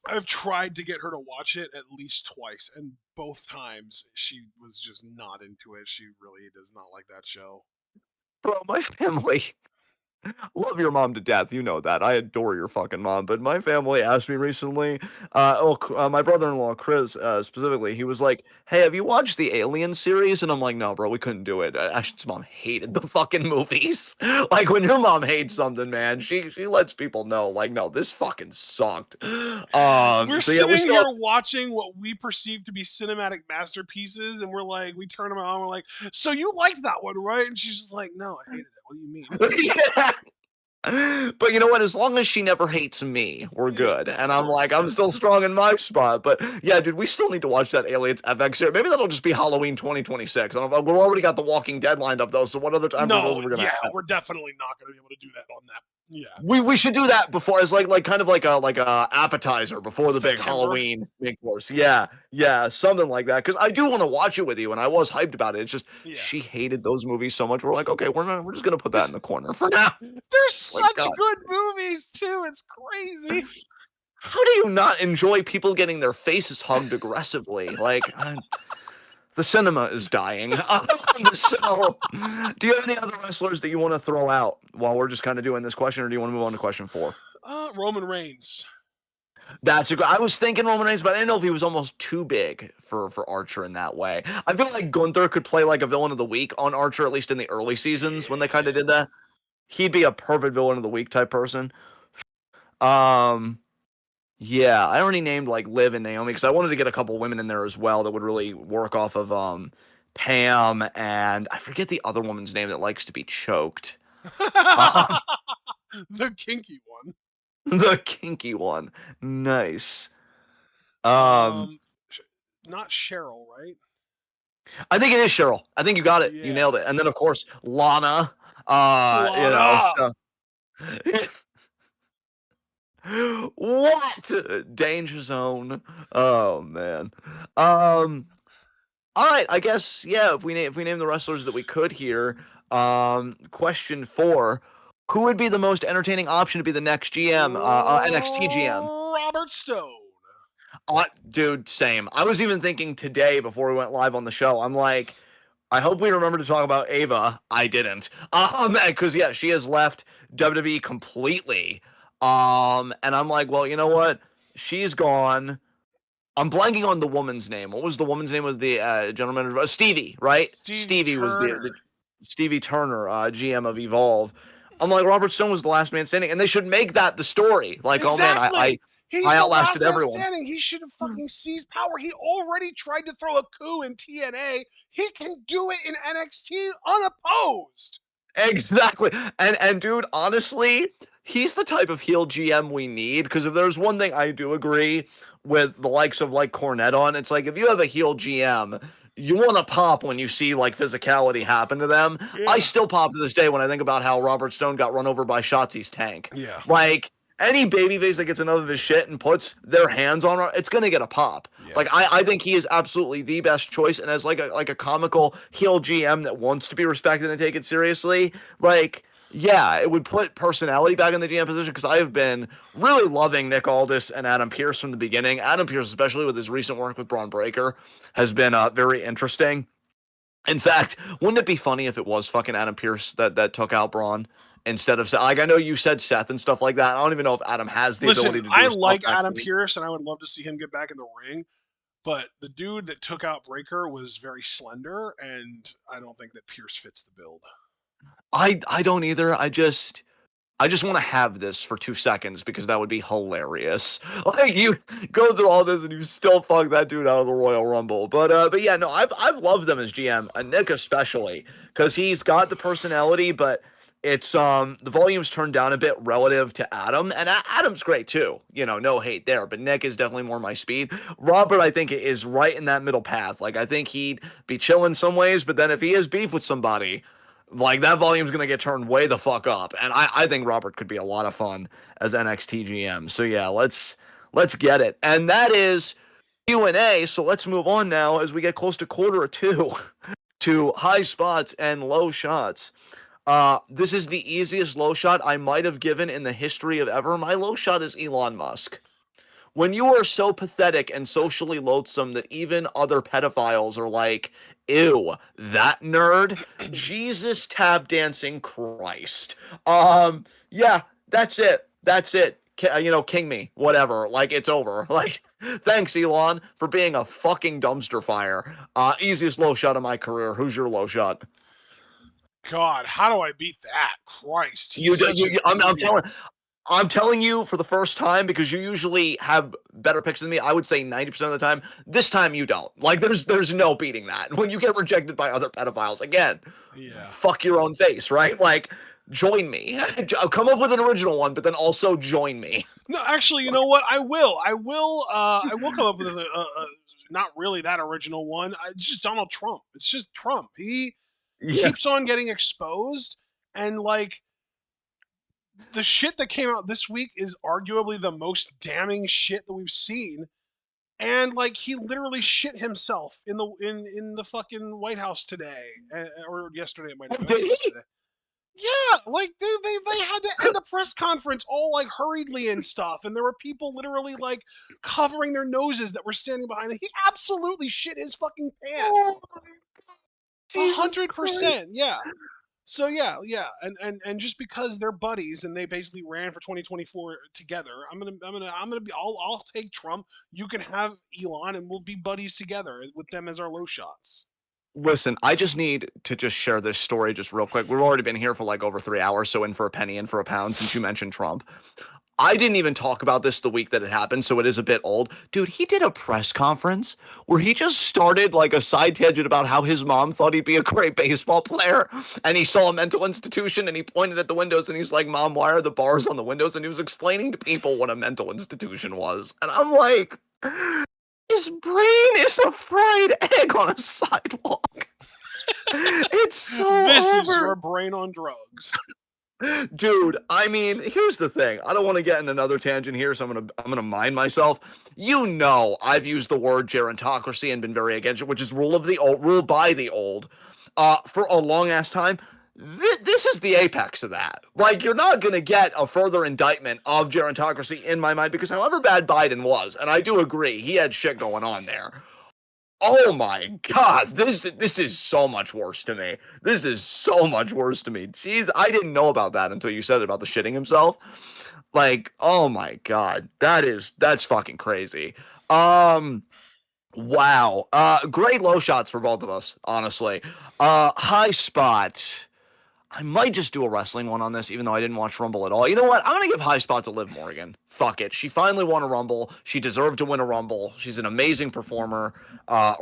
I've tried to get her to watch it at least twice, and both times she was just not into it. She really does not like that show. Bro, my family. Love your mom to death. You know that. I adore your fucking mom. But my family asked me recently, my brother-in-law, Chris, specifically, he was like, "Hey, have you watched the Alien series?" And I'm like, "No, bro, we couldn't do it." Ashton's mom hated the fucking movies. Like when your mom hates something, man, she lets people know, like, no, this fucking sucked. We're So yeah, we sitting still here watching what we perceive to be cinematic masterpieces, and we're like, we turn them on, we're like, so you liked that one, right? And she's just like, no, I hated it. What do you mean? yeah. But you know what? As long as she never hates me, we're Yeah, good. of And I'm like, course. I'm still strong in my spot. But yeah, dude, we still need to watch that Aliens FX here. Maybe that'll just be Halloween 2026. I don't know. We've already got The Walking Dead lined up though. So what other time for shows No, are we gonna yeah, have? we're definitely not going to be able to do that on that. Yeah, We should do that before as like kind of like a appetizer before the big September. Halloween main course. Yeah, yeah, something like that. Because I do want to watch it with you, and I was hyped about it. It's just Yeah. she hated those movies so much. We're like, okay, we're just gonna put that in the corner for now. They're It's like such God. good movies, too. It's crazy. How do you not enjoy people getting their faces hugged aggressively? Like, the cinema is dying. So, do you have any other wrestlers that you want to throw out while we're just kind of doing this question, or do you want to move on to question four? Roman Reigns. That's a good. I was thinking Roman Reigns, but I didn't know if he was almost too big for Archer in that way. I feel like Gunther could play like a villain of the week on Archer, at least in the early seasons when they kind of Yeah. did that. He'd be a perfect villain of the week type person. Um, Yeah, I already named like Liv and Naomi because I wanted to get a couple women in there as well that would really work off of Pam and I forget the other woman's name that likes to be choked. Um, The kinky one. the kinky one. Nice. Um, Um, sh- Not Cheryl, right? I think it is Cheryl. I think you got it. You nailed Yeah. it. And then of course Lana. Lana. So what? Danger zone. Oh man. Um All right, I guess yeah. If we name the wrestlers that we could here, question four: Who would be the most entertaining option to be the next GM, NXT GM? Robert Stone. Dude, same. I was even thinking today before we went live on the show. I'm like, I hope we remember to talk about Ava. I didn't. Because yeah, she has left WWE completely. And I'm like, well, you know what? She's gone. I'm blanking on the woman's name. What was the woman's name? Was the gentleman Stevie, right? Stevie Stevie was the Turner. Stevie Turner, GM of Evolve. I'm like Robert Stone was the last man standing, and they should make that the story. Like, oh man, I I, Exactly. He's I the outlasted last man everyone. standing. He should have fucking seized power. He already tried to throw a coup in TNA. He can do it in NXT unopposed. Exactly. And dude, honestly, he's the type of heel GM we need because if there's one thing I do agree with the likes of like Cornette on, it's like if you have a heel GM, you want to pop when you see like physicality happen to them. I Yeah. still pop to this day when I think about how Robert Stone got run over by Shotzi's tank. Yeah. Like any babyface that gets enough of his shit and puts their hands on her, it's gonna get a pop. Yeah. Like I think he is absolutely the best choice, and as like a comical heel GM that wants to be respected and taken seriously, like yeah, it would put personality back in the GM position because I have been really loving Nick Aldis and Adam Pearce from the beginning. Adam Pearce, especially with his recent work with Braun Breaker, has been very interesting. In fact, wouldn't it be funny if it was fucking Adam Pearce that took out Braun instead of like I know you said Seth and stuff like that. I don't even know if Adam has the Listen, ability to do I his stuff like back Adam then. Pearce, and I would love to see him get back in the ring. But the dude that took out Breaker was very slender, and I don't think that Pierce fits the build. I don't either. I just want to have this for 2 seconds because that would be hilarious. Like you go through all this and you still fuck that dude out of the Royal Rumble. But yeah, no, I've loved them as GM, Nick especially, because he's got the personality, but it's the volume's turned down a bit relative to Adam, and Adam's great too. You know, no hate there, but Nick is definitely more my speed. Robert, I think, is right in that middle path. Like I think he'd be chill in some ways, but then if he has beef with somebody, like that volume's gonna get turned way the fuck up, and I think Robert could be a lot of fun as NXT GM. So yeah, let's get it, and that is Q&A. So let's move on now as we get close to quarter or two to high spots and low shots. This is the easiest low shot I might have given in the history of ever. My low shot is Elon Musk. When you are so pathetic and socially loathsome that even other pedophiles are like, ew, that nerd, Jesus tap dancing Christ. Yeah, that's it. King me, whatever. Like it's over. Like, thanks, Elon, for being a fucking dumpster fire. Easiest low shot of my career. Who's your low shot? God, how do I beat that? Christ, he's You, do- such an I'm easy. telling you for the first time because you usually have better picks than me. I would say 90% of the time. This time you don't. Like there's no beating that. When you get rejected by other pedophiles, again, Yeah. fuck your own face, right? Like join me. Come up with an original one, but then also join me. No, actually, you know what? I will. I will. I will come up with not really that original one. It's just Donald Trump. It's just Trump. He Yeah. keeps on getting exposed, and like the shit that came out this week is arguably the most damning shit that we've seen. And like he literally shit himself in the fucking White House today, or yesterday. It might have been. I Did think he? yesterday. Yeah, like they had to end a press conference all like hurriedly and stuff, and there were people literally like covering their noses that were standing behind him. He absolutely shit his fucking pants. Oh my A Jesus hundred Christ. percent, yeah. So yeah, and just because they're buddies and they basically ran for 2024 together, I'm gonna be I'll take Trump. You can have Elon, and we'll be buddies together with them as our low shots. Listen, I just need to just share this story just real quick. We've already been here for like over 3 hours, so in for a penny, in for a pound, since you mentioned Trump. I didn't even talk about this the week that it happened, so it is a bit old. Dude, he did a press conference where he just started like a side tangent about how his mom thought he'd be a great baseball player, and he saw a mental institution and he pointed at the windows and he's like, "Mom, why are the bars on the windows?" And he was explaining to people what a mental institution was. And I'm like, his brain is a fried egg on a sidewalk. It's so This is over. your brain on drugs. Dude, I mean, here's the thing. I don't want to get in another tangent here, so I'm gonna mind myself. You know, I've used the word gerontocracy and been very against it, which is rule by the old, for a long ass time. This is the apex of that. Like, you're not gonna get a further indictment of gerontocracy in my mind because however bad Biden was, and I do agree, he had shit going on there. Oh my God, this is so much worse to me. This is so much worse to me. Jeez, I didn't know about that until you said it about the shitting himself. Like, oh my God, that's fucking crazy. Um, wow. Great low shots for both of us, honestly. High spot. I might just do a wrestling one on this, even though I didn't watch Rumble at all. You know what? I'm gonna give high spot to Liv Morgan. Fuck it. She finally won a Rumble. She deserved to win a Rumble. She's an amazing performer.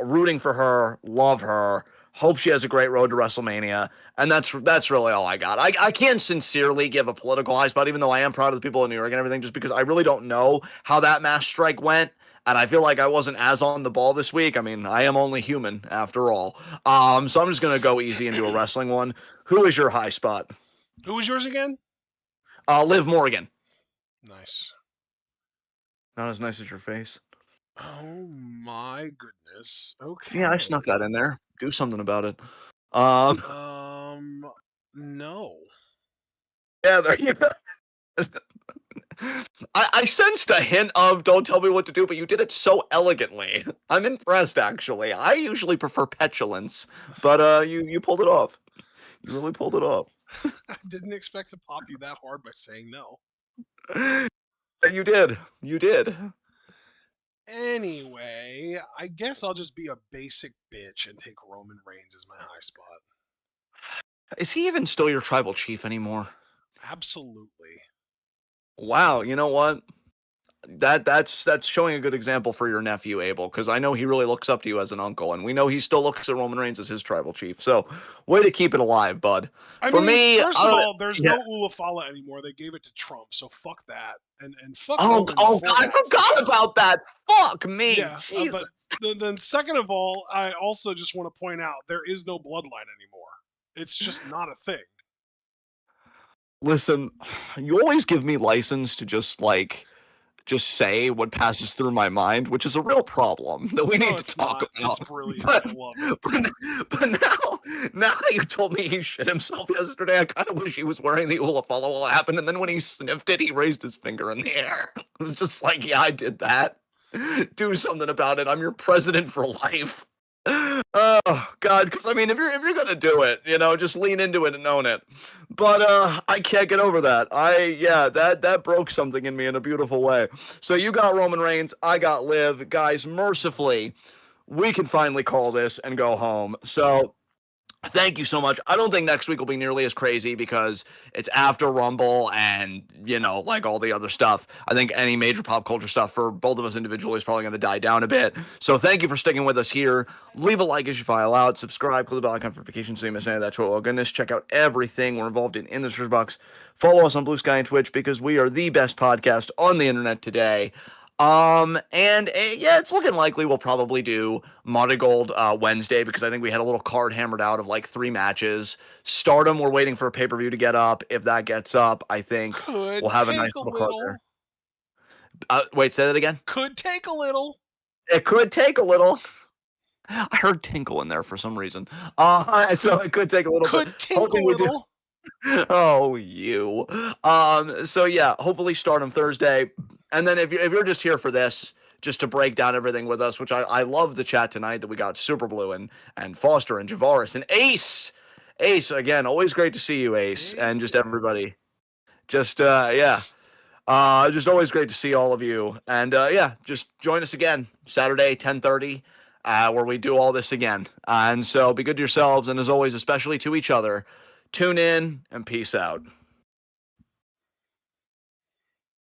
Rooting for her. Love her. Hope she has a great road to WrestleMania. And that's really all I got. I can't sincerely give a political high spot, even though I am proud of the people in New York and everything, just because I really don't know how that mass strike went. And I feel like I wasn't as on the ball this week. I mean, I am only human after all. So I'm just gonna go easy and do a wrestling one. Who is your high spot? Who was yours again? Liv Morgan. Nice. Not as nice as your face. Oh my goodness. Okay. Yeah, I snuck that in there. Do something about it. Um, No. yeah, there you go. I sensed a hint of "don't tell me what to do," but you did it so elegantly. I'm impressed, actually. I usually prefer petulance, but you pulled it off. You really pulled it off. I didn't expect to pop you that hard by saying no. You did. You did. Anyway, I guess I'll just be a basic bitch and take Roman Reigns as my high spot. Is he even still your tribal chief anymore? Absolutely. Wow. You know what? That's showing a good example for your nephew Abel, because I know he really looks up to you as an uncle, and we know he still looks at Roman Reigns as his tribal chief. So, way to keep it alive, bud. I For mean, me, first of all, there's yeah. no Ulafala anymore. They gave it to Trump, so fuck that. And fuck Oh, Roman oh, for I that, for forgot sure. about that. Fuck me, Yeah, Jesus. but then second of all, I also just want to point out there is no bloodline anymore. It's just not a thing. Listen, you always give me license to just say what passes through my mind, which is a real problem that we No, need to it's talk not. about. It's brilliant. But, I love it. but now that you told me he shit himself yesterday, I kind of wish he was wearing the Ula follow while it happened. And then when he sniffed it, he raised his finger in the air. It was just like, yeah, I did that. Do something about it. I'm your president for life. Oh God, because I mean, if you're gonna do it, just lean into it and own it. But I can't get over that. That broke something in me in a beautiful way. So you got Roman Reigns, I got Liv. Guys, mercifully, we can finally call this and go home. So thank you so much. I don't think next week will be nearly as crazy because it's after Rumble and, like all the other stuff. I think any major pop culture stuff for both of us individually is probably going to die down a bit. So thank you for sticking with us here. Leave a like as you file out. Subscribe, click the bell icon for notifications so you miss any of that TWitWoW goodness. Check out everything we're involved in the search box. Follow us on Blue Sky and Twitch because we are the best podcast on the internet today. Yeah, it's looking likely we'll probably do Monday Gold Wednesday because I think we had a little card hammered out of like 3 matches. Stardom, we're waiting for a pay-per-view to get up. If that gets up, I think we'll Could have a nice take a little card little. there. Wait, say that again? Could take a little. It could take a little. I heard tinkle in there for some reason. So it could take a little bit. Could tink a Hopefully we do. little. Oh, you. So yeah, hopefully Stardom Thursday. And then if you're just here for this, just to break down everything with us, which I love the chat tonight that we got Super Blue and Foster and Javaris and Ace. Ace, again, always great to see you, Ace, and just everybody. Just yeah. Just always great to see all of you. And yeah, just join us again Saturday, 10:30, where we do all this again. And so be good to yourselves, and as always, especially to each other. Tune in and peace out.